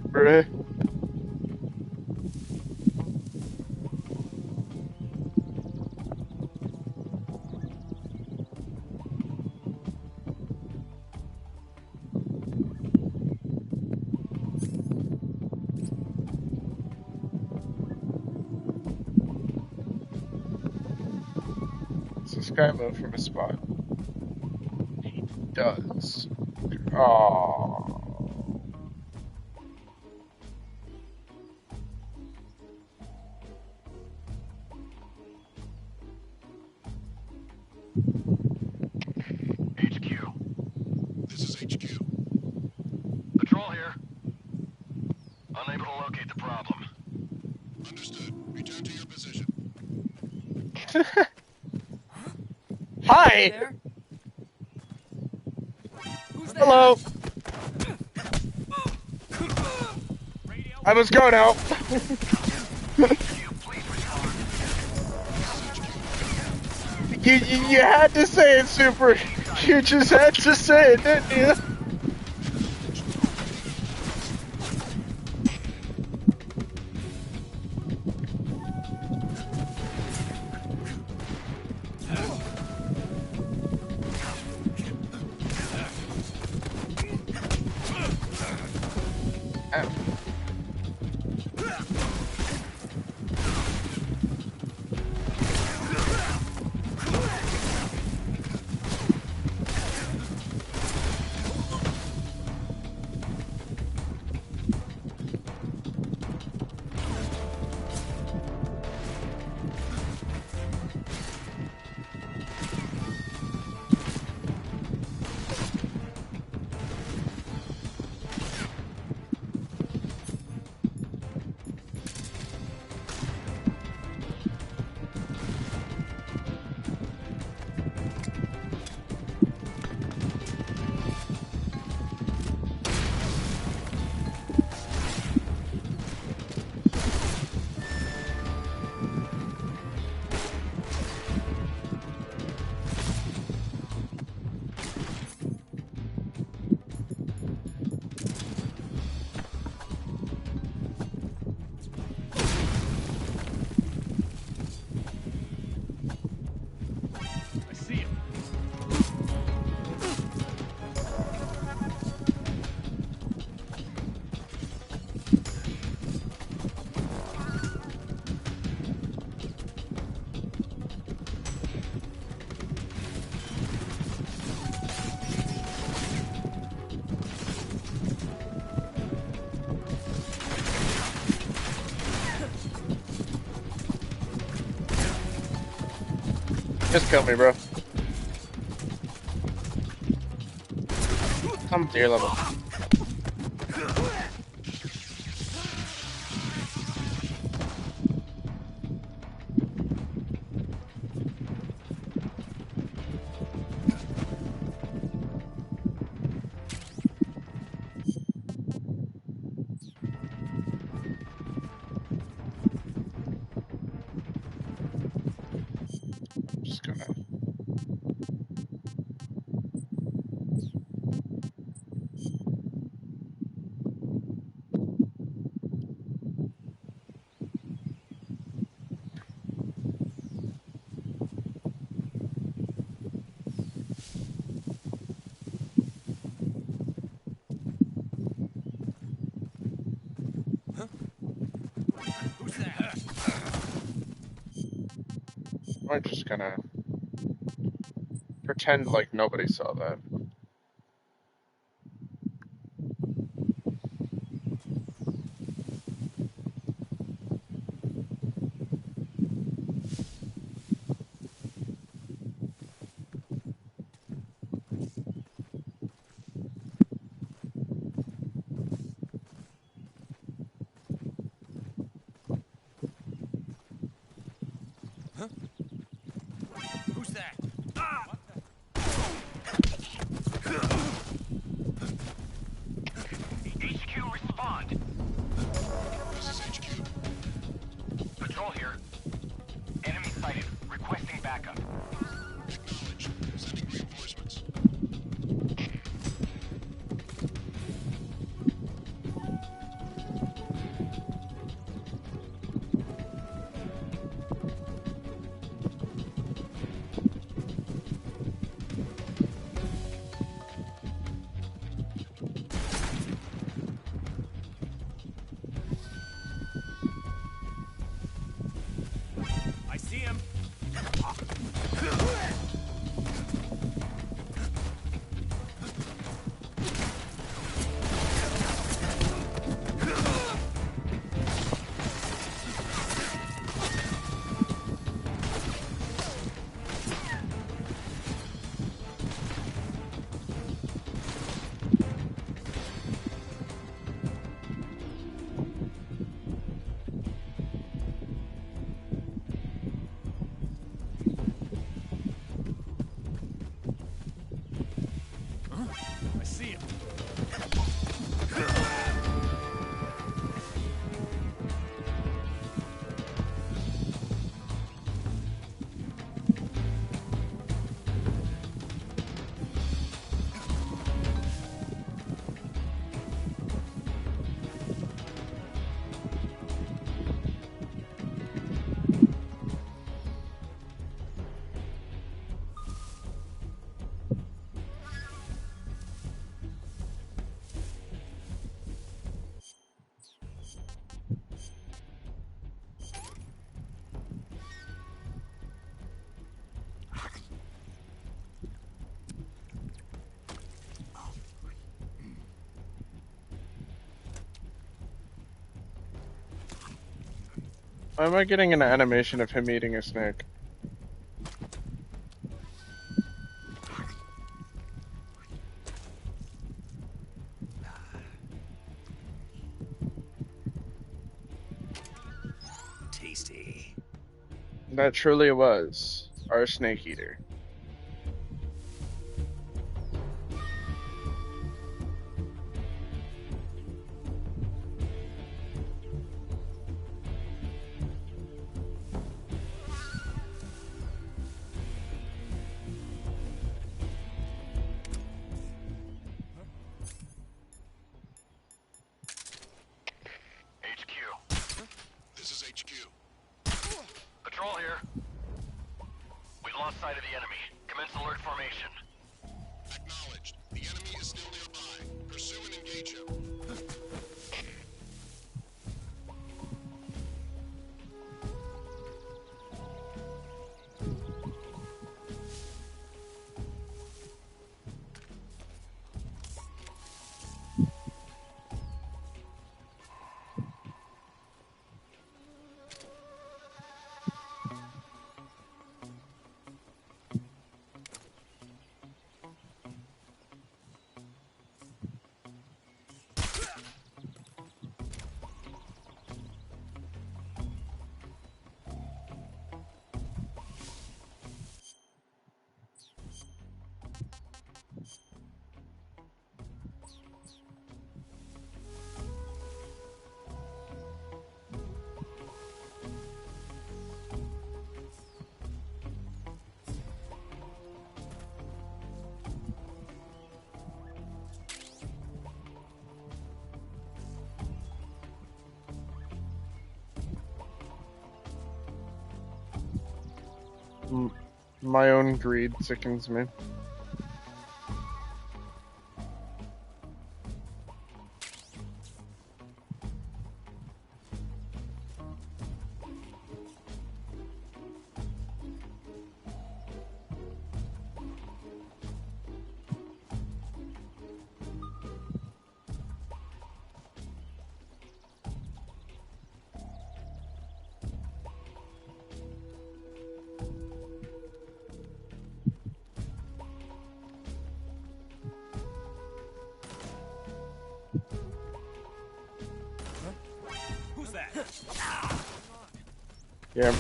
Bruh. Does this guy move from a spot? He does. Aww. HQ. This is HQ. Patrol here. Unable to locate the problem. Understood. Return to your position. Hi! Hello! I was going out. You had to say it, Super. You just had to say it, didn't you? I see him. Just kill me, bro. I'm tier level. Just gonna. Who's that? I'm just gonna pretend like nobody saw that. Who's that? Ah! Why am I getting an animation of him eating a snake? Tasty. That truly was our snake eater. This is HQ. Patrol here. We've lost sight of the enemy. Commence alert formation. Acknowledged. The enemy is still nearby. Pursue and engage him. My own greed sickens me. Who's that? Yeah.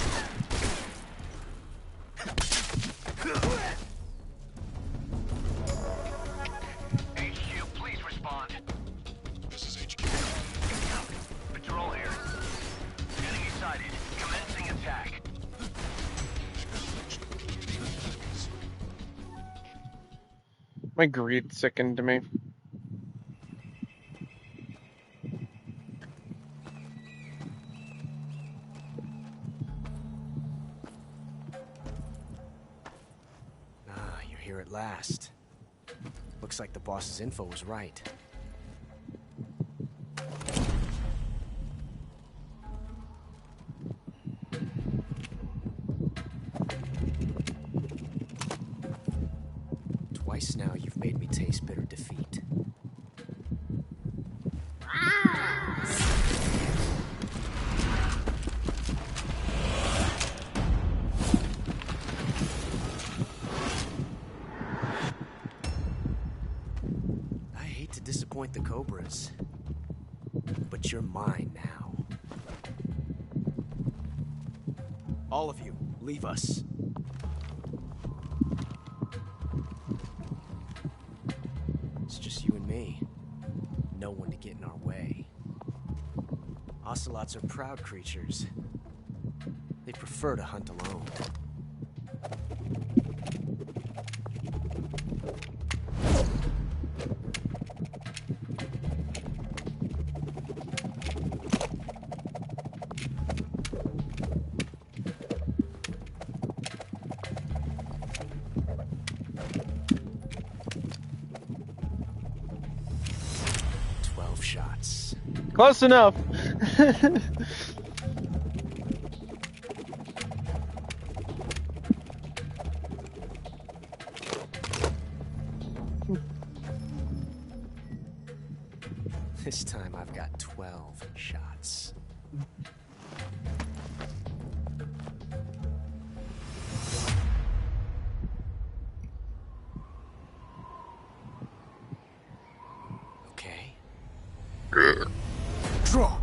HQ, please respond. This is HQ. Patrol here. Enemy sighted. Commencing attack. My greed sickened me. You're here at last. Looks like the boss's info was right. Twice now you've made me taste bitter defeat. I hate to disappoint the Cobras, but you're mine now. All of you, leave us. It's just you and me. No one to get in our way. Ocelots are proud creatures. They prefer to hunt alone. Shots. Close enough. This time I've got 12 shots. Draw!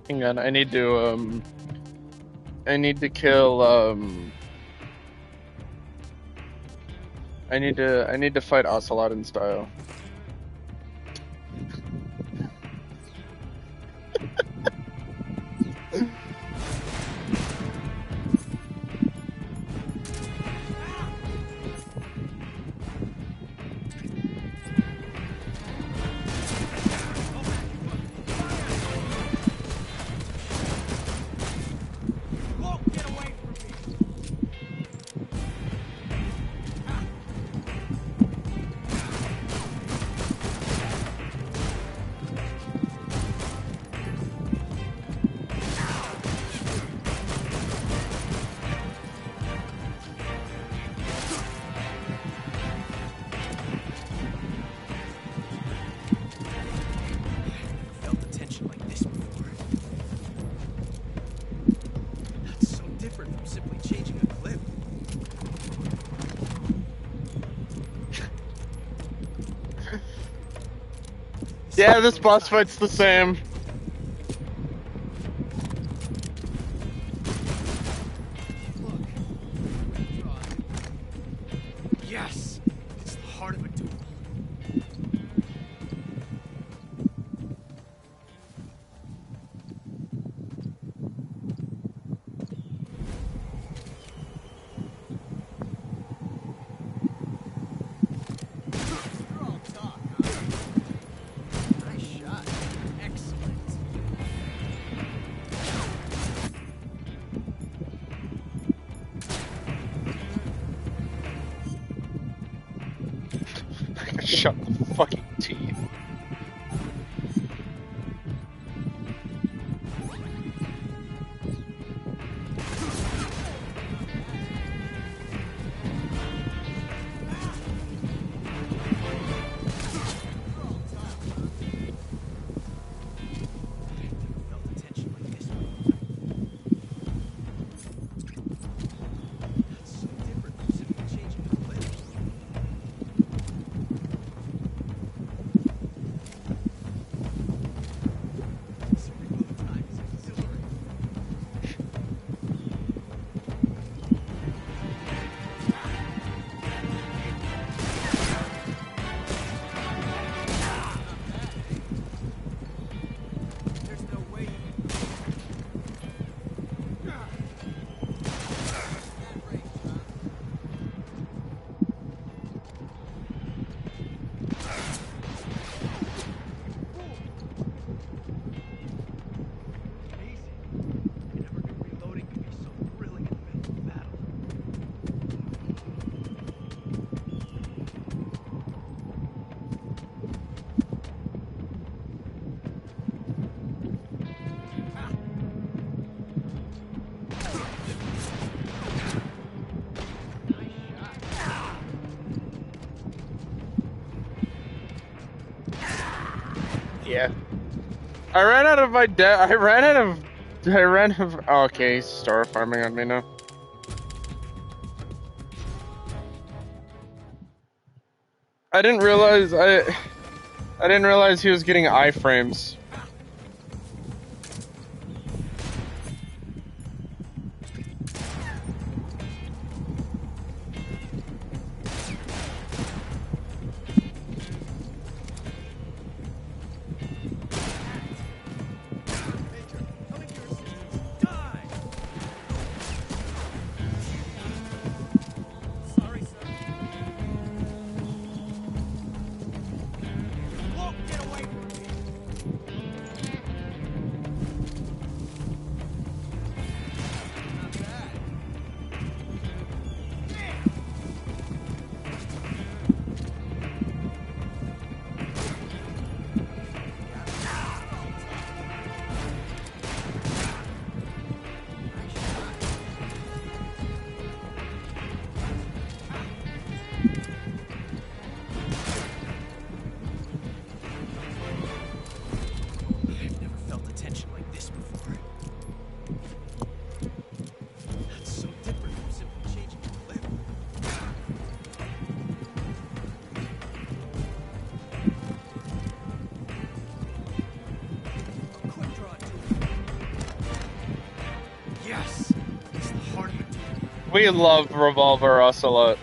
Hang on, I need to kill, I need to fight Ocelot in style. Felt the tension like this before. That's so different from simply changing a clip. Yeah, this boss fight's the same. Yes! It's the heart of a duel. Strong talk, huh? Nice shot. Excellent. Shut the fucking teeth. Felt the tension like this before. That's so different from simply changing a clip. This reload time is exhilarating. There's no way you can... That range, huh? Amazing. I never knew reloading could be so thrilling in the middle of battle. Yeah. I ran out of my I ran out of... Oh, okay, he's star farming on me now. I didn't realize he was getting iframes. Sorry, sir. Whoa, get away from me! We love Revolver Ocelot.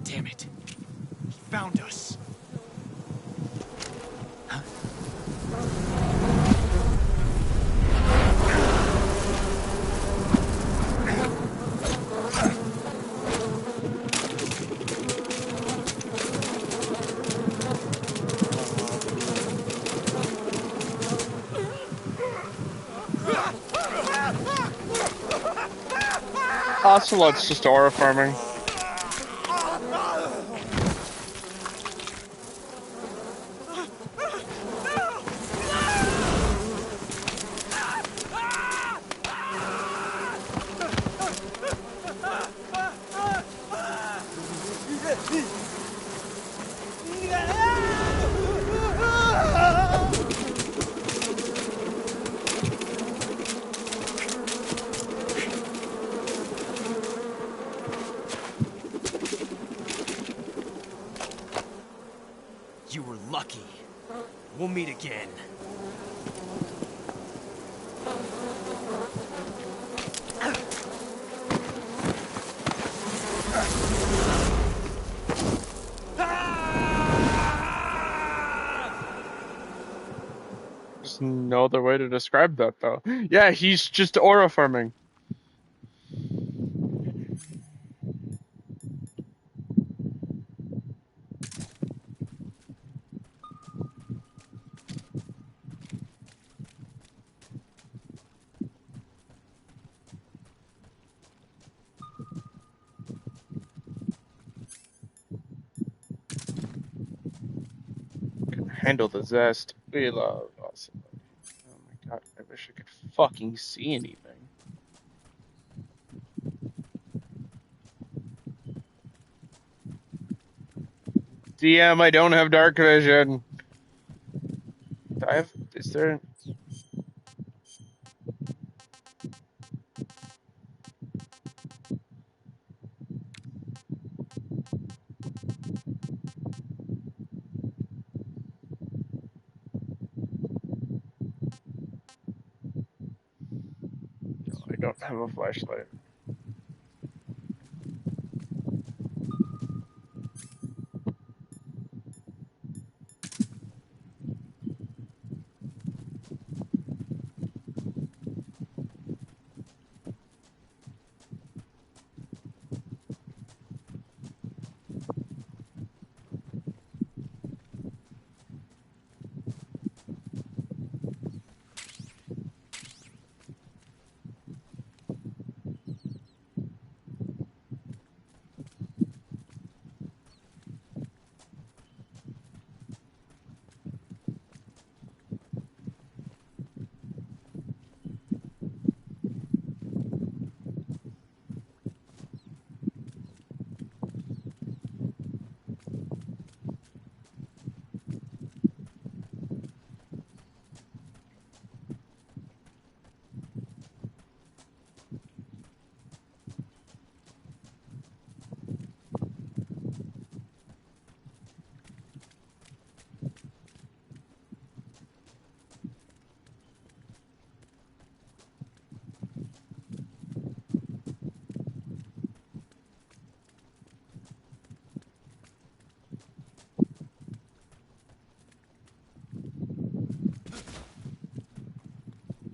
Damn it. He found us. Ocelot's just aura farming. You were lucky. We'll meet again. There's no other way to describe that, though. Yeah, he's just aura farming. Can handle the zest. We love Ocelot. Oh my god, I wish I could fucking see anything. DM, I don't have dark vision. Do I have? Is there? No, I don't have a flashlight.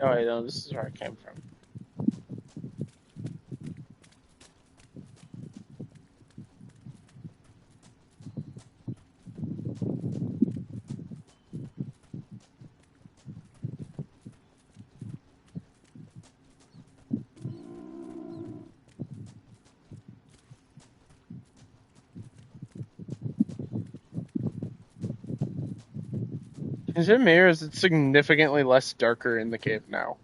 Oh, wait, no, this is where I came from. Is it me, or is it significantly less darker in the cave now?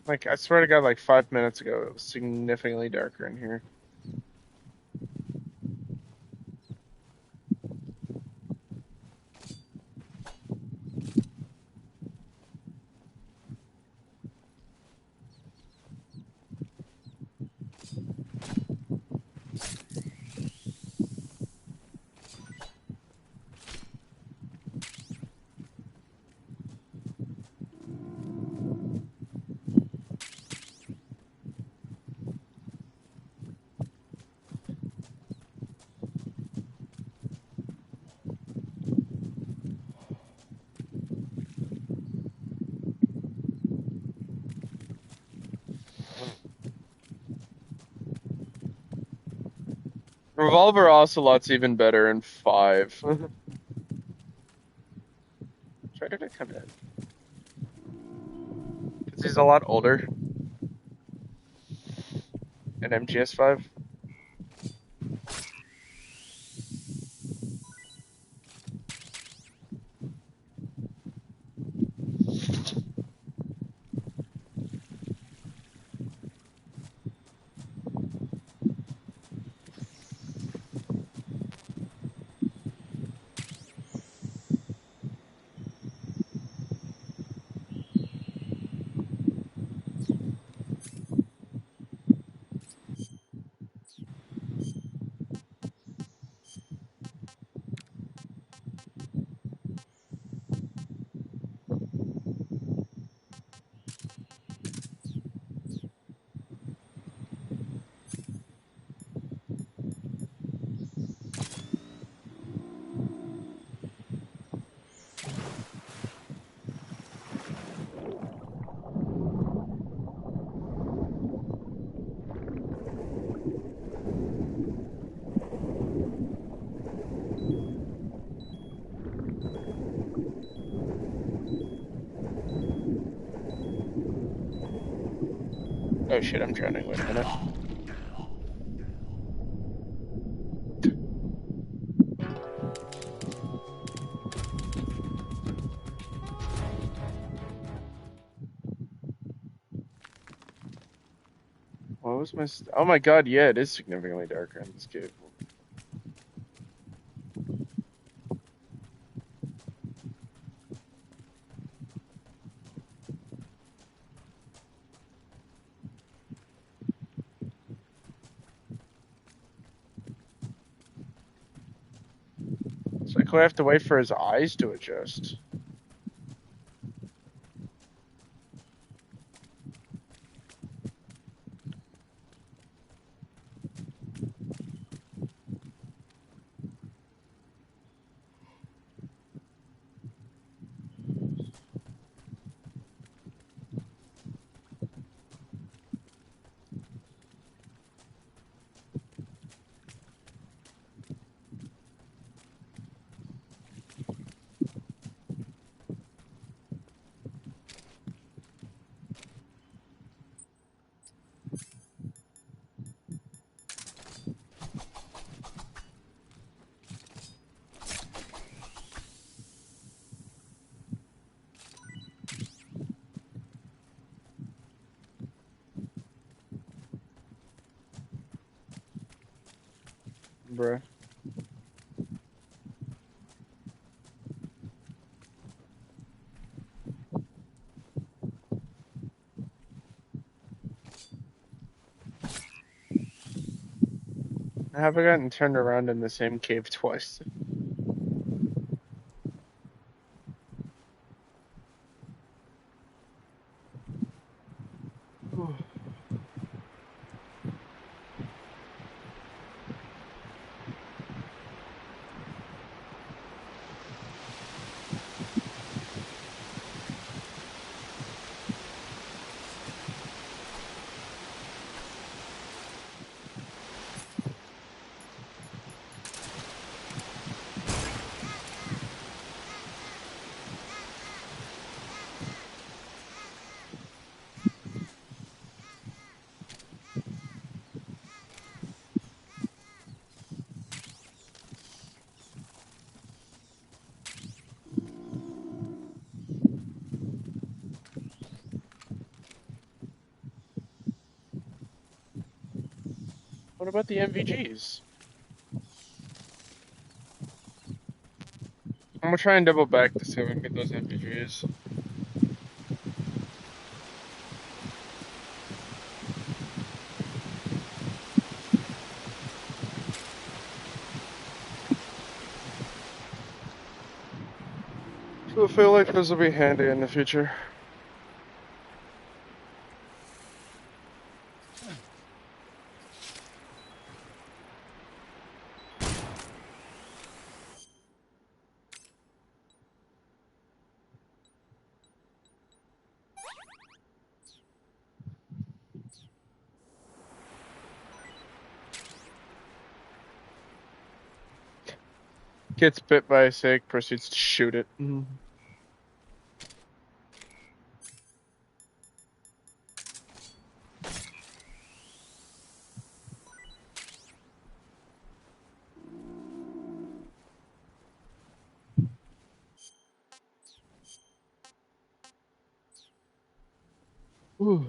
Like, I swear to God, like 5 minutes ago, it was significantly darker in here. Revolver Ocelot's even better in 5. Why did it come in? Because he's a lot older in MGS 5. Oh shit, I'm drowning. Wait a minute. What was my... Oh my god, yeah, it is significantly darker in this cave. It's like we have to wait for his eyes to adjust. Bruh. Have I gotten turned around in the same cave twice? What about the MVGs? I'm gonna try and double back to see if we can get those MVGs. So I feel like this will be handy in the future. Gets bit by a snake, proceeds to shoot it. Ooh.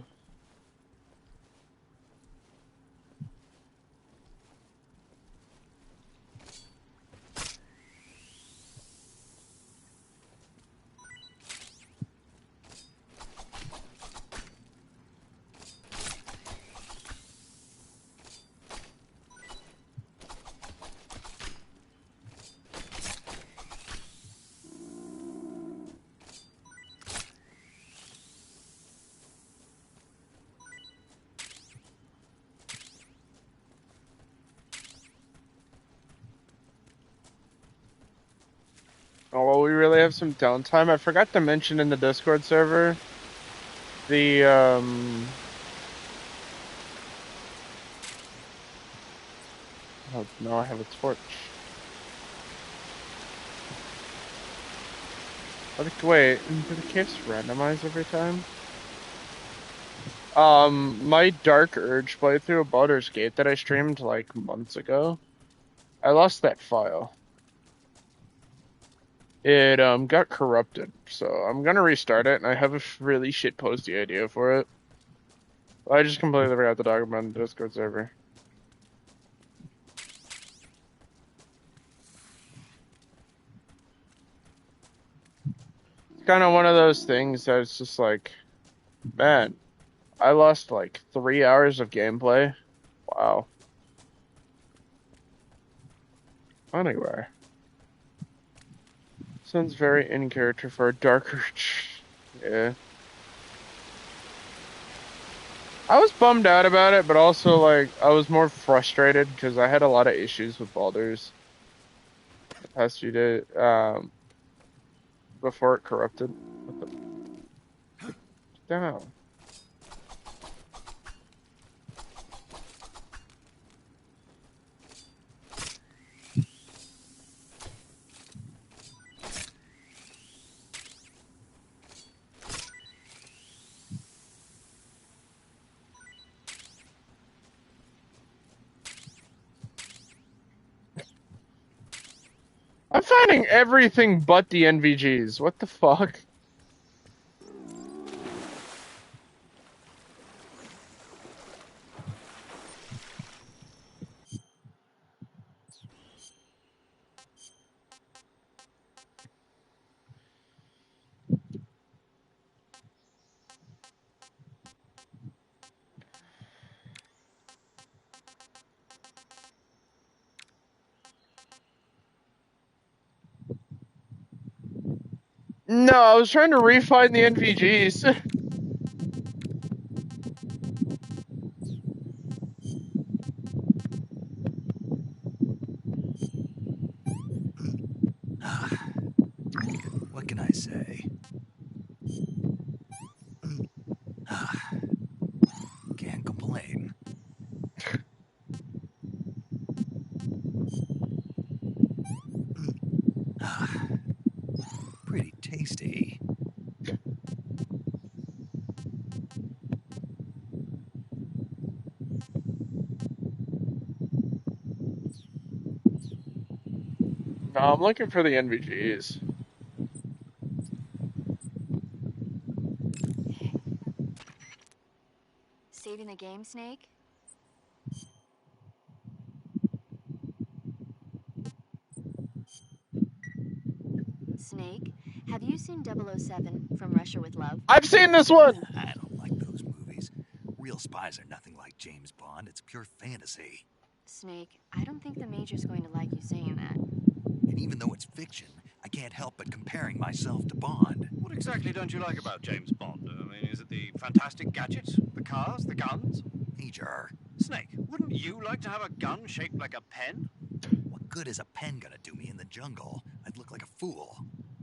Oh, well, we really have some downtime. I forgot to mention in the Discord server the oh, no, I have a torch. Wait, do the caves randomize every time? My Dark Urge playthrough of Baldur's Gate that I streamed like months ago, I lost that file. It got corrupted, so I'm gonna restart it, and I have a really shit posty idea for it. I just completely forgot to talk about it in the Discord server. It's kind of one of those things that it's just like, man, I lost like 3 hours of gameplay. Wow. Anyway. Sounds very in character for a Dark Urge. Yeah. I was bummed out about it, but also, like, I was more frustrated because I had a lot of issues with Baldur's the past few days, before it corrupted. What the? Down. I'm finding everything but the NVGs. What the fuck? No, I was trying to refine the NVGs. What can I say? Can't complain. Pretty tasty. No, I'm looking for the NVGs. Saving the game, Snake? seen 007 from Russia with Love? I've seen this one! I don't like those movies. Real spies are nothing like James Bond. It's pure fantasy. Snake, I don't think the Major's going to like you saying that. And even though it's fiction, I can't help but comparing myself to Bond. What exactly don't you like about James Bond? I mean, is it the fantastic gadgets? The cars? The guns? Major. Snake, wouldn't you like to have a gun shaped like a pen? What good is a pen gonna do me in the jungle? I'd look like a fool.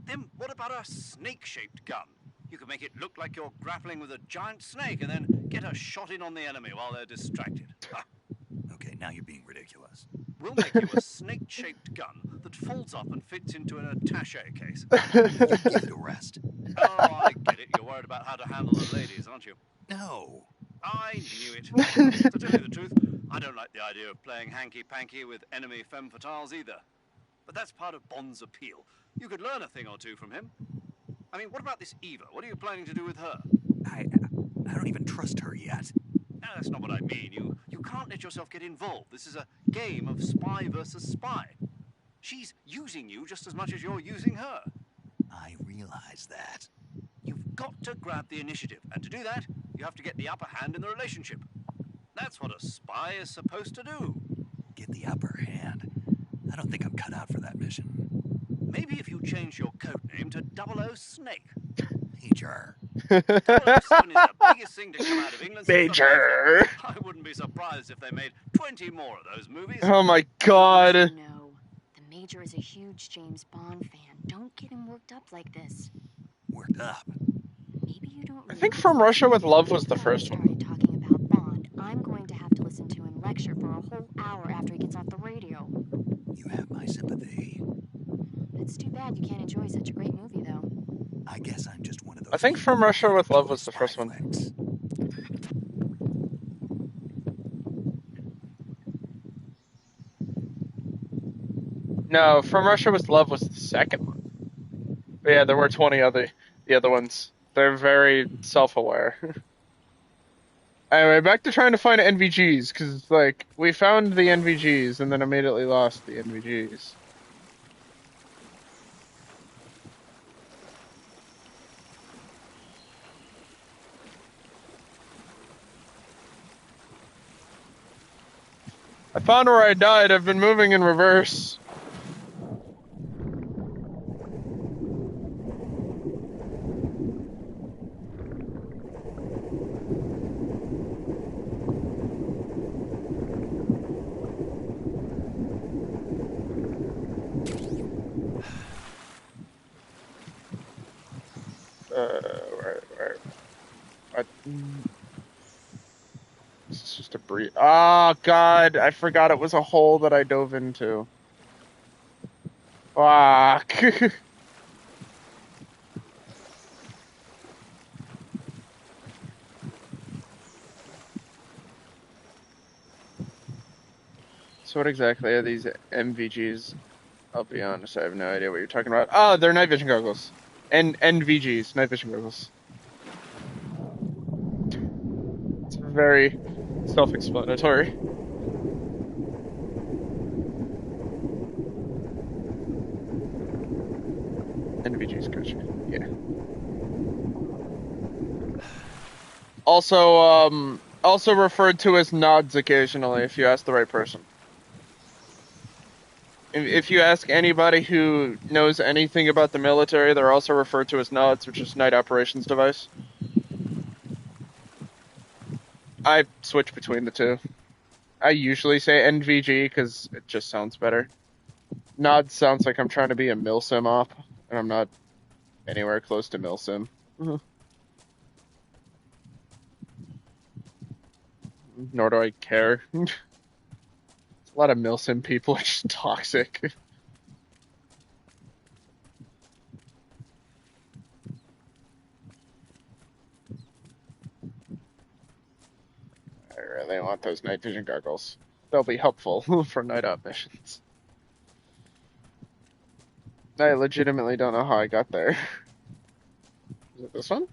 Then what about a snake-shaped gun? You could make it look like you're grappling with a giant snake and then get a shot in on the enemy while they're distracted. Okay, now you're being ridiculous. We'll make you a snake-shaped gun that folds up and fits into an attaché case. Give it a rest. Oh, I get it. You're worried about how to handle the ladies, aren't you? No. I knew it. To tell you the truth, I don't like the idea of playing hanky-panky with enemy femme fatales either. But that's part of Bond's appeal. You could learn a thing or two from him. I mean, what about this Eva? What are you planning to do with her? I don't even trust her yet. No, that's not what I mean. You can't let yourself get involved. This is a game of spy versus spy. She's using you just as much as you're using her. I realize that. You've got to grab the initiative, and to do that, you have to get the upper hand in the relationship. That's what a spy is supposed to do. Get the upper hand? I don't think I'm cut out for that mission. Maybe if you change your code name to 00 Snake. Major. 007 is the biggest thing to come out of England. Major. I wouldn't be surprised if they made 20 more of those movies. Oh my god. No, the Major is a huge James Bond fan. Don't get him worked up like this. Worked up? Maybe you don't. I think From Russia with Love was the first one. Talking about Bond, I'm going to have to listen to him lecture for a whole hour after he gets off the radio. You have my sympathy. It's too bad you can't enjoy such a great movie, though. I guess I'm just one of those. I think From Russia with Love was the first one. No, From Russia with Love was the second one. But yeah, there were the other ones. They're very self-aware. Anyway, back to trying to find NVGs, because, like, we found the NVGs and then immediately lost the NVGs. I found where I died. I've been moving in reverse. Right. This is just a brief. Oh god, I forgot it was a hole that I dove into. Fuck. So what exactly are these MVGs? I'll be honest, I have no idea what you're talking about. Oh, they're night vision goggles. NVGs, night vision goggles. It's very self-explanatory. NVGs, gotcha. Yeah. Also referred to as nods occasionally if you ask the right person. If you ask anybody who knows anything about the military, they're also referred to as nods, which is Night Operations Device. I switch between the two. I usually say NVG because it just sounds better. Nod sounds like I'm trying to be a milsim op, and I'm not anywhere close to milsim. Nor do I care. A lot of milsim people are just toxic. I really want those night vision goggles. They'll be helpful for night op missions. I legitimately don't know how I got there. Is it this one?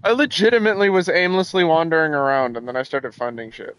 I legitimately was aimlessly wandering around and then I started finding shit.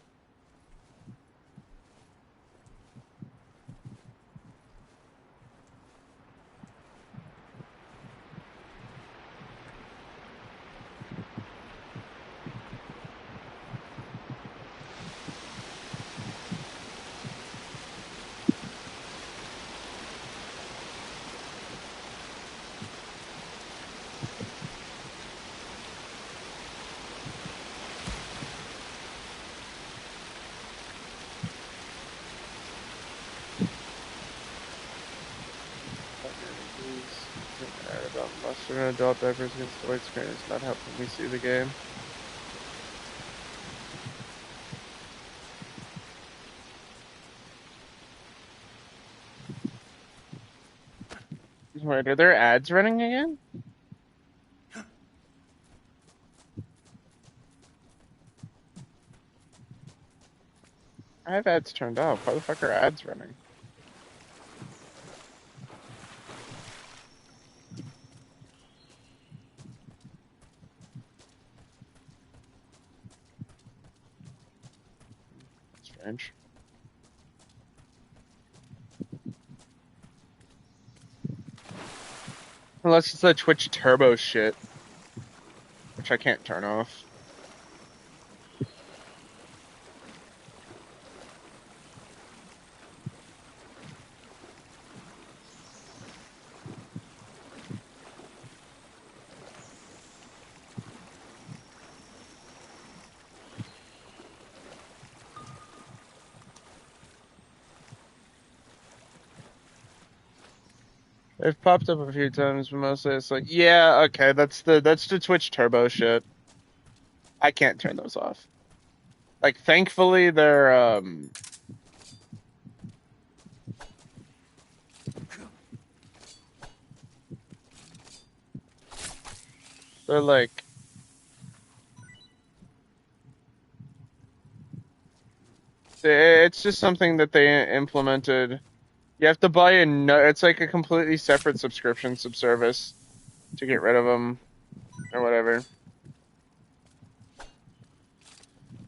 About mustard and adult diapers against the white screen is not helping me see the game. Wait, are there ads running again? I have ads turned off. Why the fuck are ads running? Strange. Unless it's the Twitch Turbo shit, which I can't turn off. They've popped up a few times, but mostly it's like, yeah, okay, that's the Twitch Turbo shit. I can't turn those off. Like, thankfully, they're like, it's just something that they implemented. You have to buy it's like a completely separate subscription subservice to get rid of them or whatever.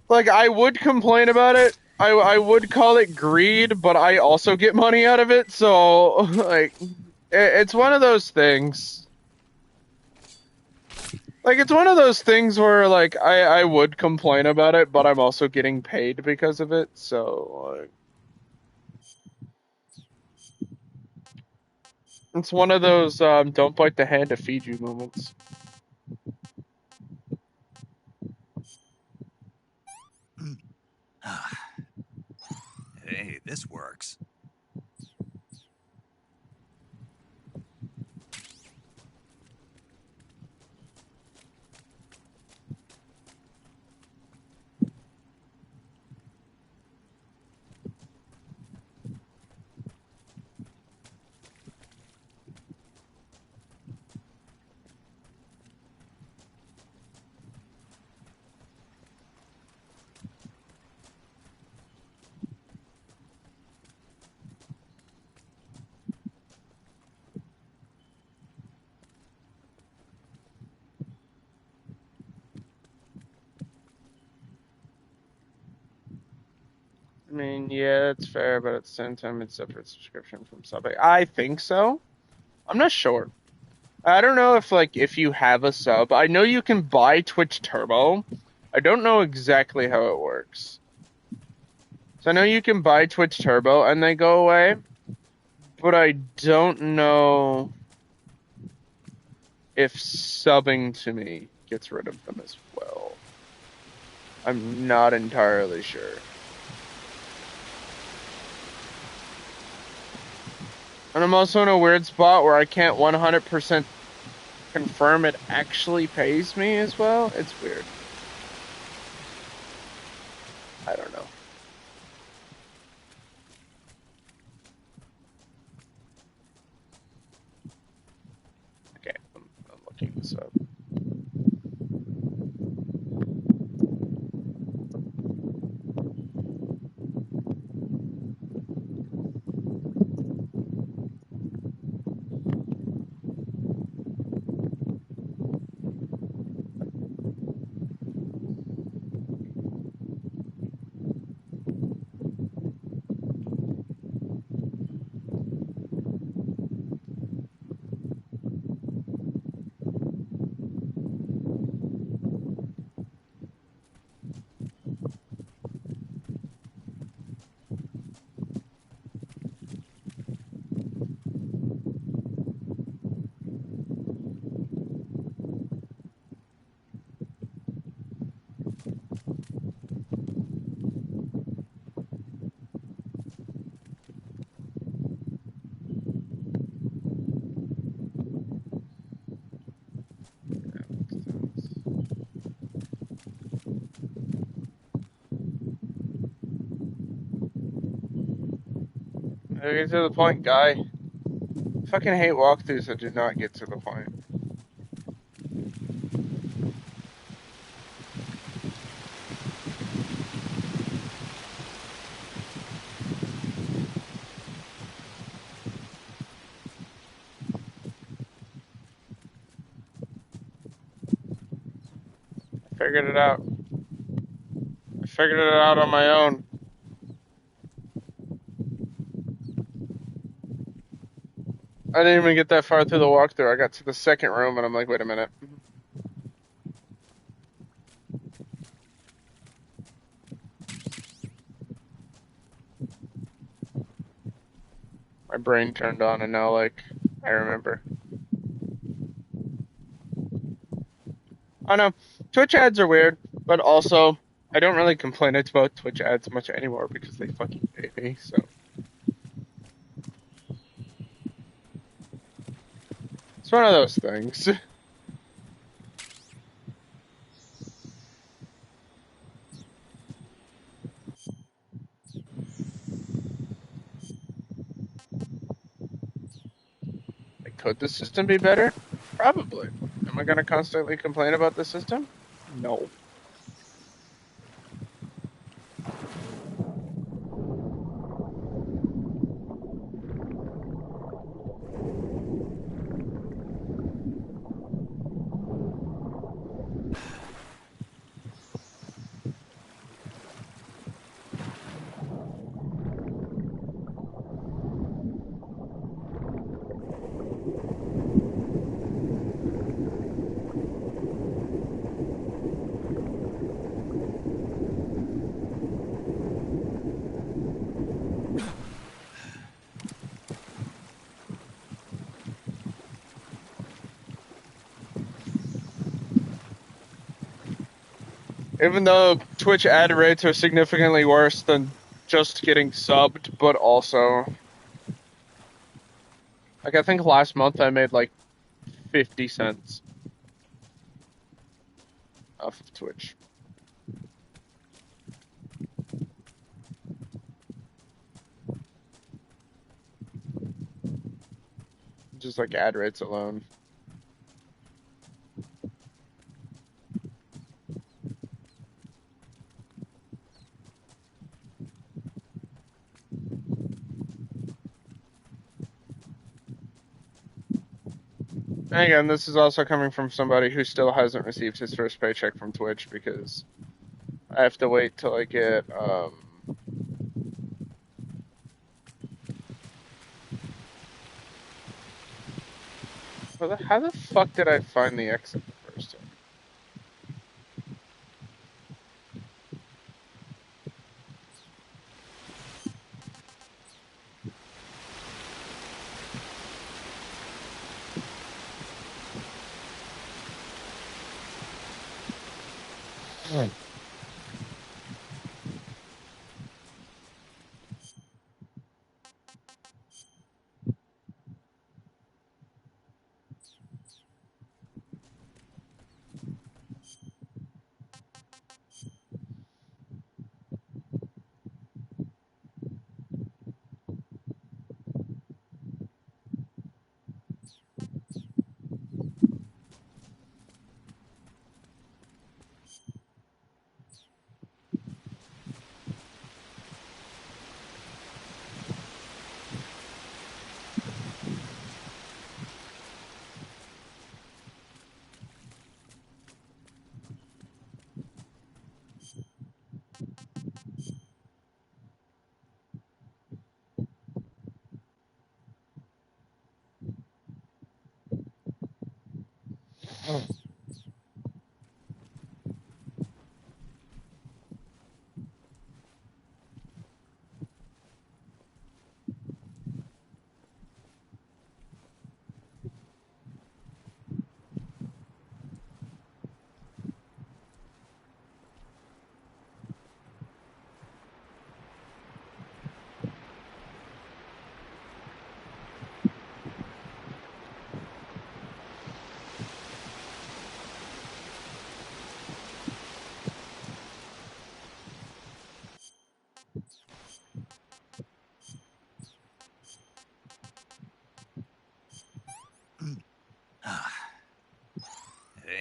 Like, I would complain about it. I would call it greed, but I also get money out of it, so, like, it's one of those things. Like, it's one of those things where, like, I would complain about it, but I'm also getting paid because of it, so, like, it's one of those, don't bite the hand to feed you moments. Hey, this works. I mean, yeah, it's fair, but at the same time, it's separate subscription from subbing. I think so. I'm not sure. I don't know if, like, if you have a sub. I know you can buy Twitch Turbo. I don't know exactly how it works. So I know you can buy Twitch Turbo and they go away, but I don't know if subbing to me gets rid of them as well. I'm not entirely sure. And I'm also in a weird spot where I can't 100% confirm it actually pays me as well. It's weird. I don't know. Okay, I'm looking this up. Get to the point, guy. Fucking hate walkthroughs that do not get to the point. Figured it out. I figured it out on my own. I didn't even get that far through the walkthrough. I got to the second room and I'm like, wait a minute. My brain turned on and now, like, I remember. I know. Twitch ads are weird, but also, I don't really complain about Twitch ads much anymore because they fucking pay me, so. It's one of those things. Like, could the system be better? Probably. Am I gonna constantly complain about the system? No. Even though Twitch ad rates are significantly worse than just getting subbed, but also, like, I think last month I made like 50 cents off of Twitch. Just like ad rates alone. And again, this is also coming from somebody who still hasn't received his first paycheck from Twitch because I have to wait till I get, how the fuck did I find the exit the first time?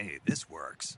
Hey, this works.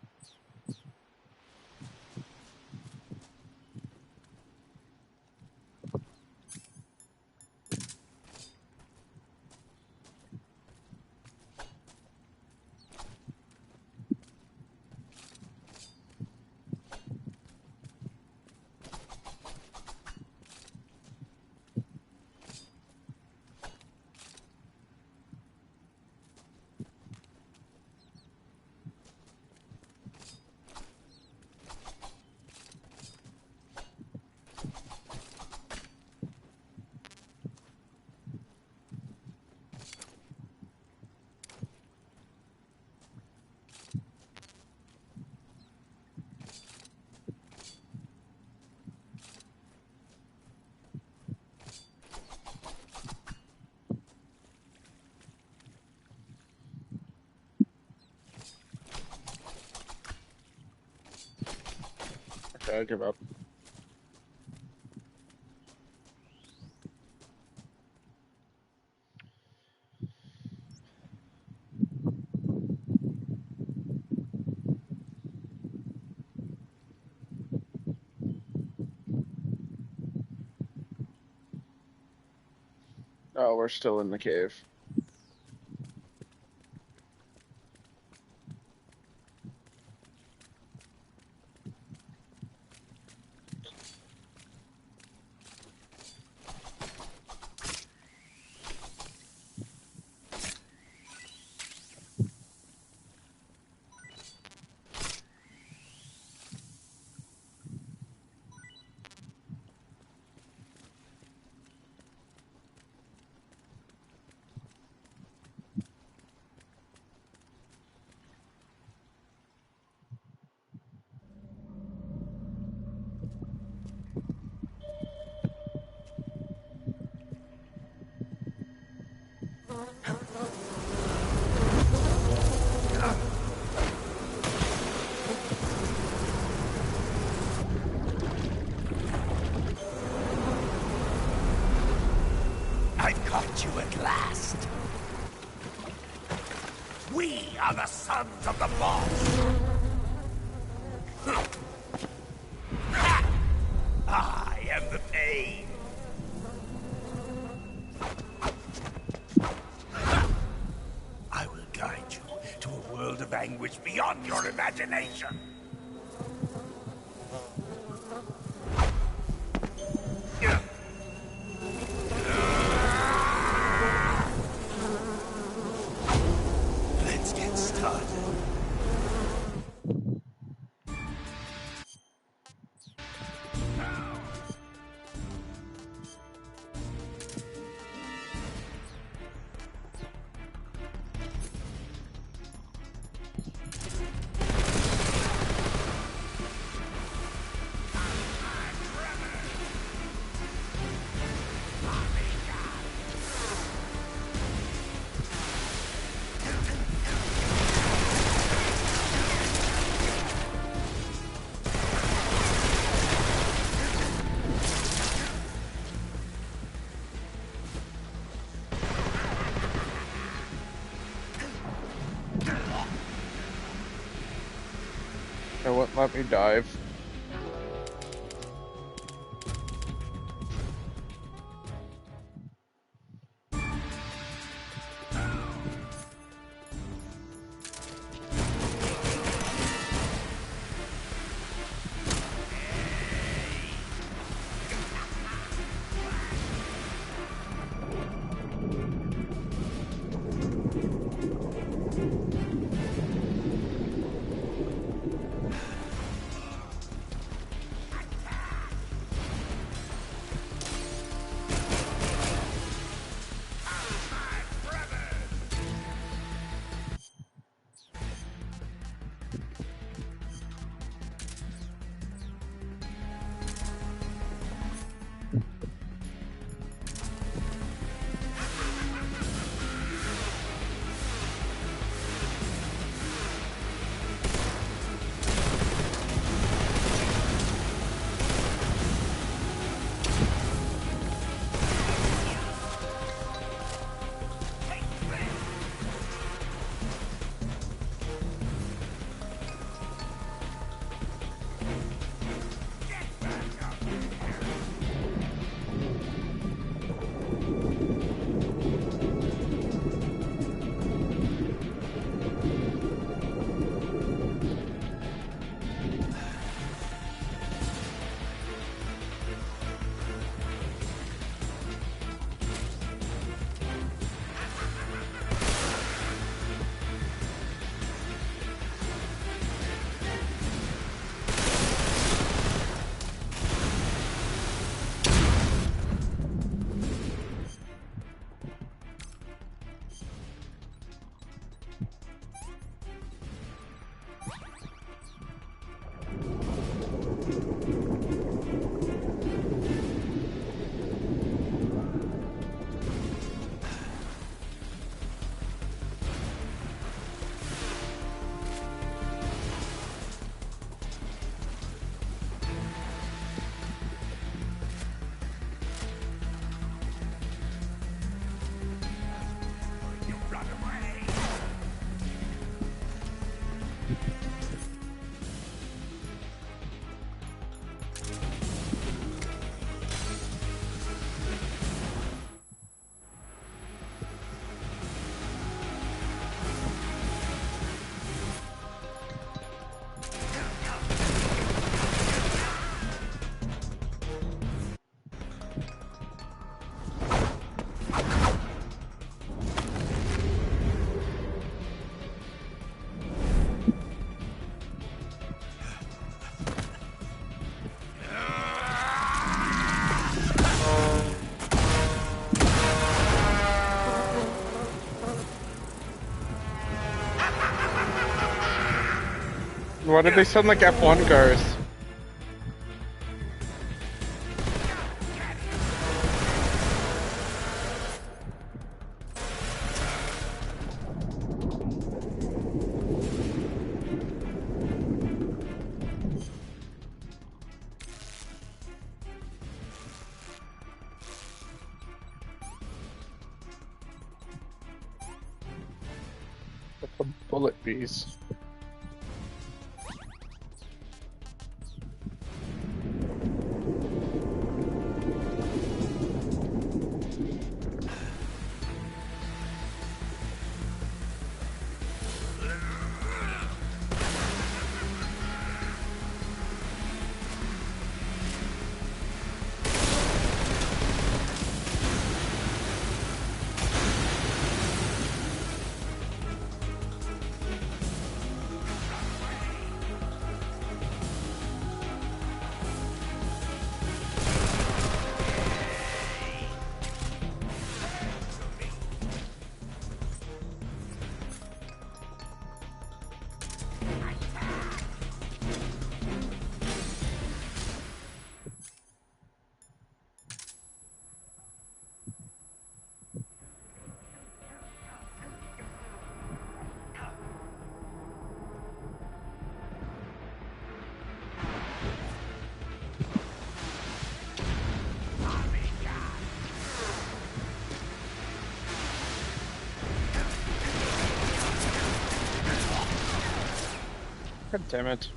Okay, I give up. Oh, we're still in the cave. I've caught you at last. We are the sons of the boss. I am the pain. I will guide you to a world of anguish beyond your imagination. Let's get started. It wouldn't let me dive. Why did they sound like F1 cars? The bullet bees. God damn it.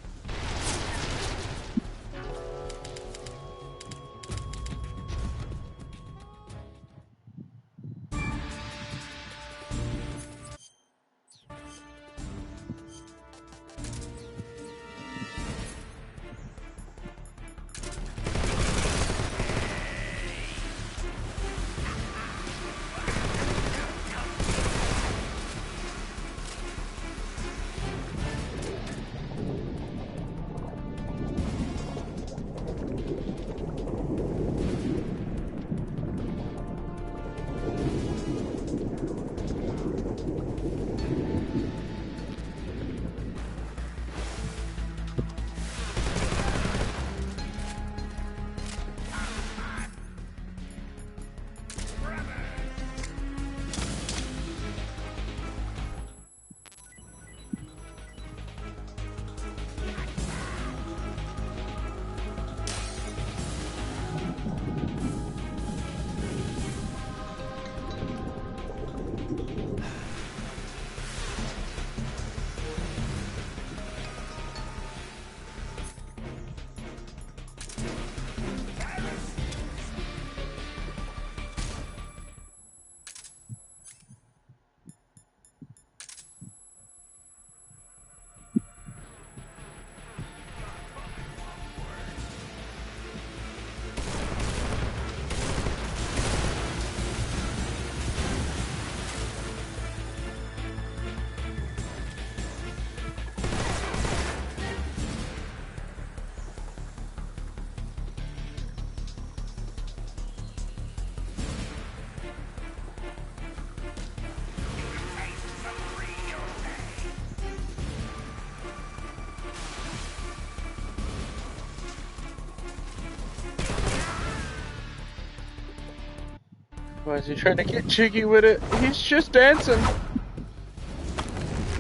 Why is he trying to get cheeky with it? He's just dancing.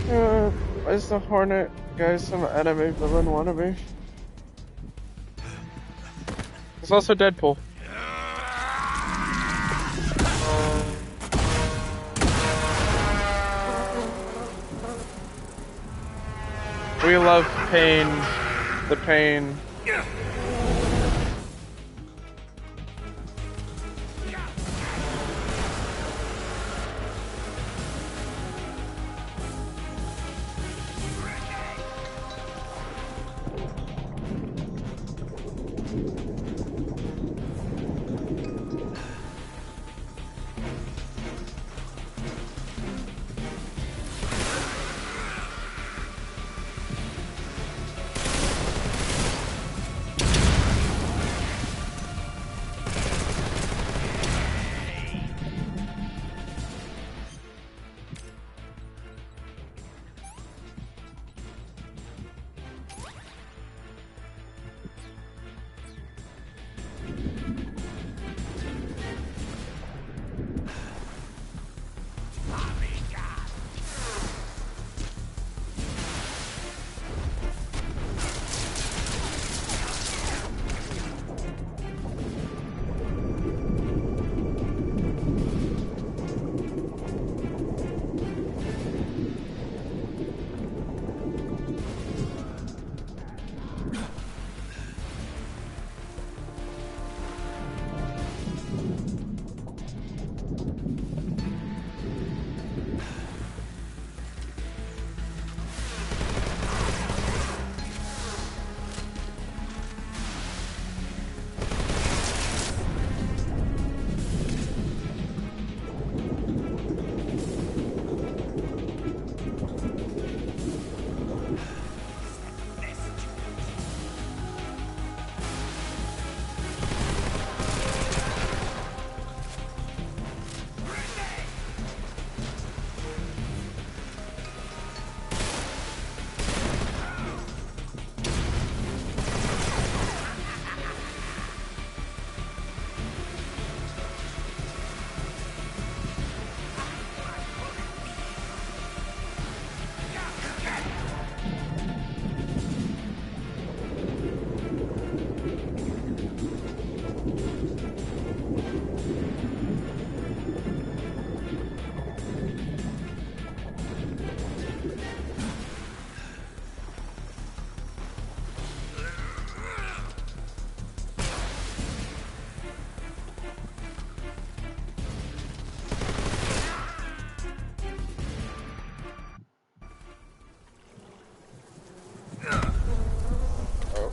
Why is the Hornet guy some enemy villain wannabe? It's also Deadpool. We love pain. The pain.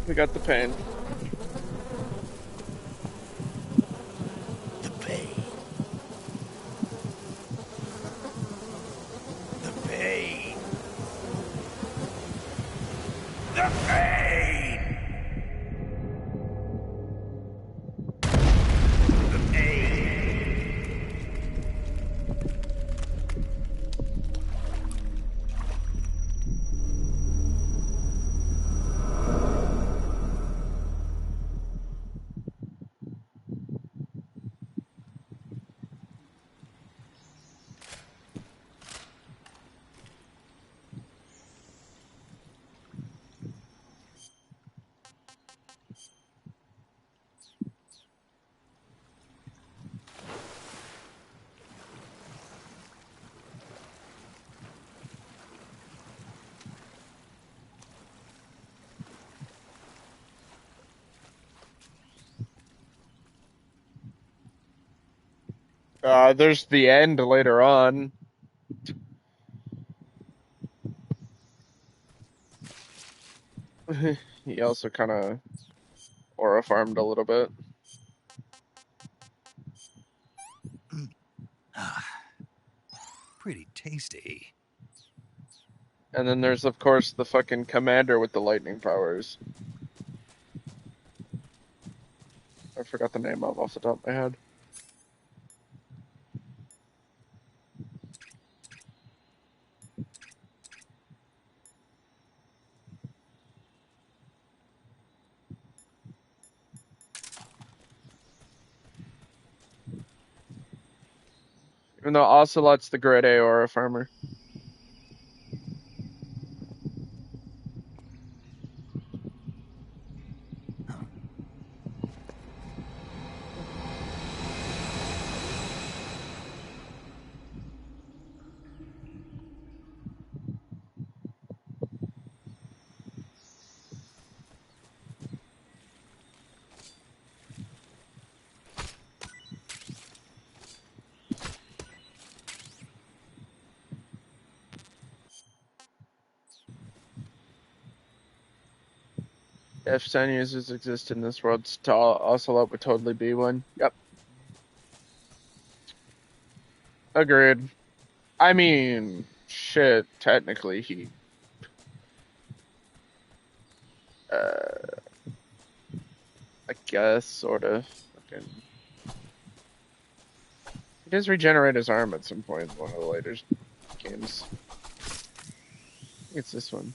We got the pain. The pain. The pain. The pain. The pain. There's the end later on. He also kind of aura farmed a little bit. Pretty tasty. And then there's, of course, the fucking commander with the lightning powers. I forgot the name of off the top of my head. Even though Ocelot's the grade A aura farmer. If sun users exist in this world, Ocelot would totally be one. Yep. Agreed. I mean, shit, technically he... I guess, sort of. Fucking... He does regenerate his arm at some point in one of the later games. I think it's this one.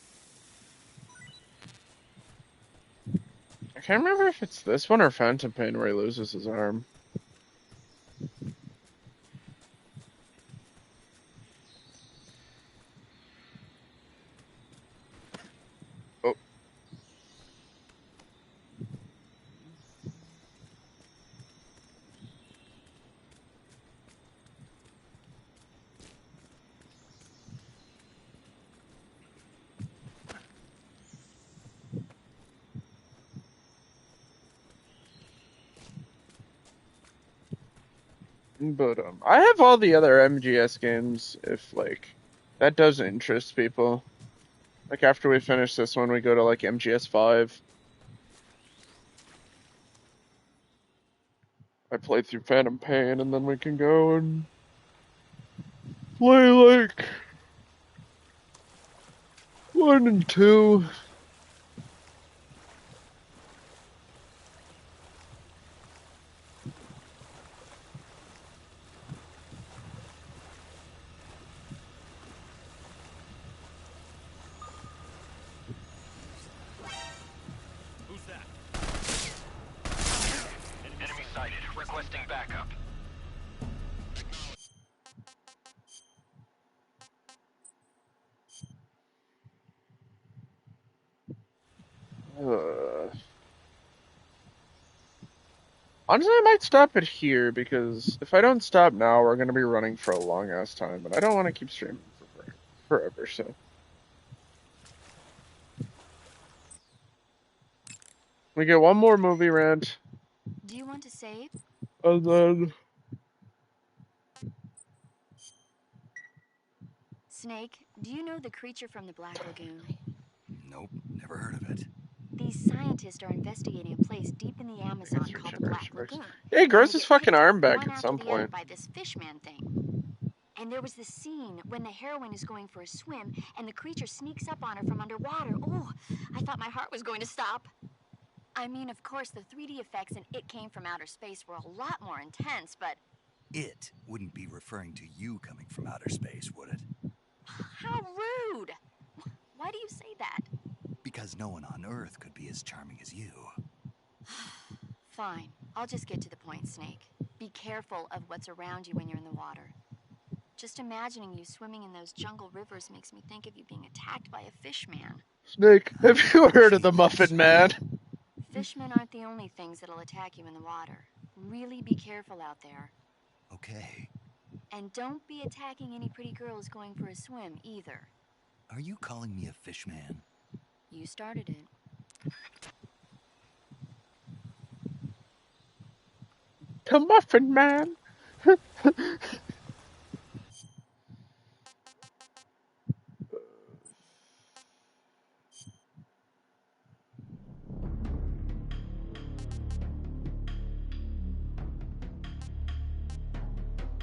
I can't remember if it's this one or Phantom Pain where he loses his arm. Oh. But I have all the other MGS games if like that does interest people. Like after we finish this one, we go to like MGS 5. I play through Phantom Pain, and then we can go and play like 1 and 2. Who's that? Enemy sighted. Requesting backup. Honestly, I might stop it here, because if I don't stop now, we're going to be running for a long-ass time, and I don't want to keep streaming for forever, so... We get one more movie rant. Do you want to save? And then... Snake, do you know the creature from the Black Lagoon? Nope, never heard of it. The These scientists are investigating a place deep in the Amazon called the Black Lagoon. Yeah, he grows And they his get fucking picked arm up back one at after some the other point. by this fishman thing. And there was this scene when the heroine is going for a swim and the creature sneaks up on her from underwater. Oh, I thought my heart was going to stop. I mean, of course, the 3D effects in It Came from Outer Space were a lot more intense, but... It wouldn't be referring to you coming from outer space, would it? How rude! Why do you say that? Because no one on Earth could be as charming as you. Fine. I'll just get to the point, Snake. Be careful of what's around you when you're in the water. Just imagining you swimming in those jungle rivers makes me think of you being attacked by a fishman. Snake, have you heard of the Muffin Man? Fishmen aren't the only things that'll attack you in the water. Really be careful out there. Okay. And don't be attacking any pretty girls going for a swim, either. Are you calling me a fish man? You started it. The Muffin Man!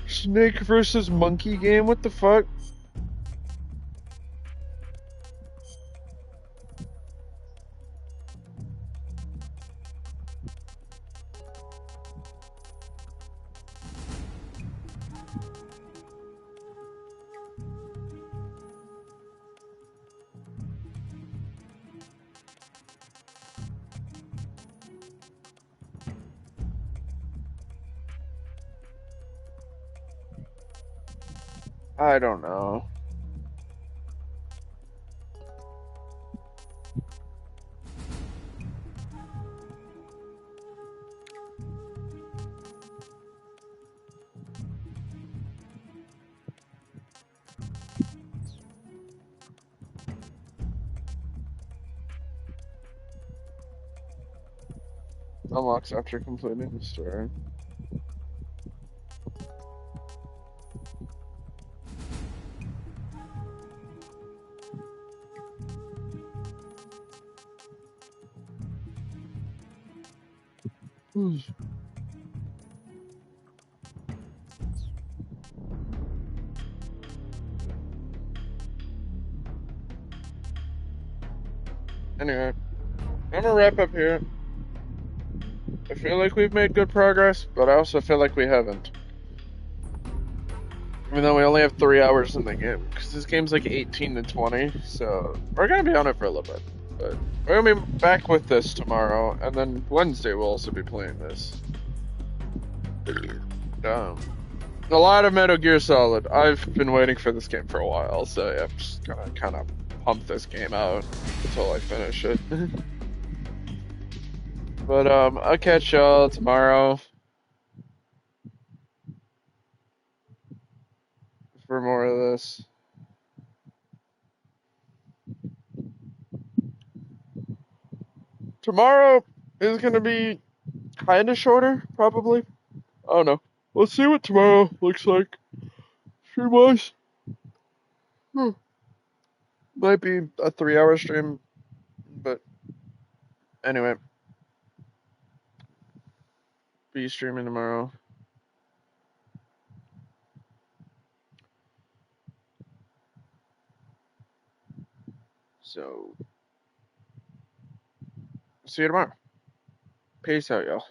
Snake versus monkey game? What the fuck? I don't know. Unlocks after completing the story. Anyway, I'm gonna wrap up here. I feel like we've made good progress, but I also feel like we haven't. Even though we only have 3 hours in the game, because this game's like 18 to 20, so we're gonna be on it for a little bit. But we're gonna be back with this tomorrow, and then Wednesday we'll also be playing this. A lot of Metal Gear Solid. I've been waiting for this game for a while, so yeah, I'm just gonna kind of pump this game out until I finish it. But I'll catch y'all tomorrow for more of this. Tomorrow is gonna be kind of shorter, probably. I don't know. We'll see what tomorrow looks like. Stream-wise. Might be a 3-hour stream, but anyway. Be streaming tomorrow. So, see you tomorrow. Peace out, y'all.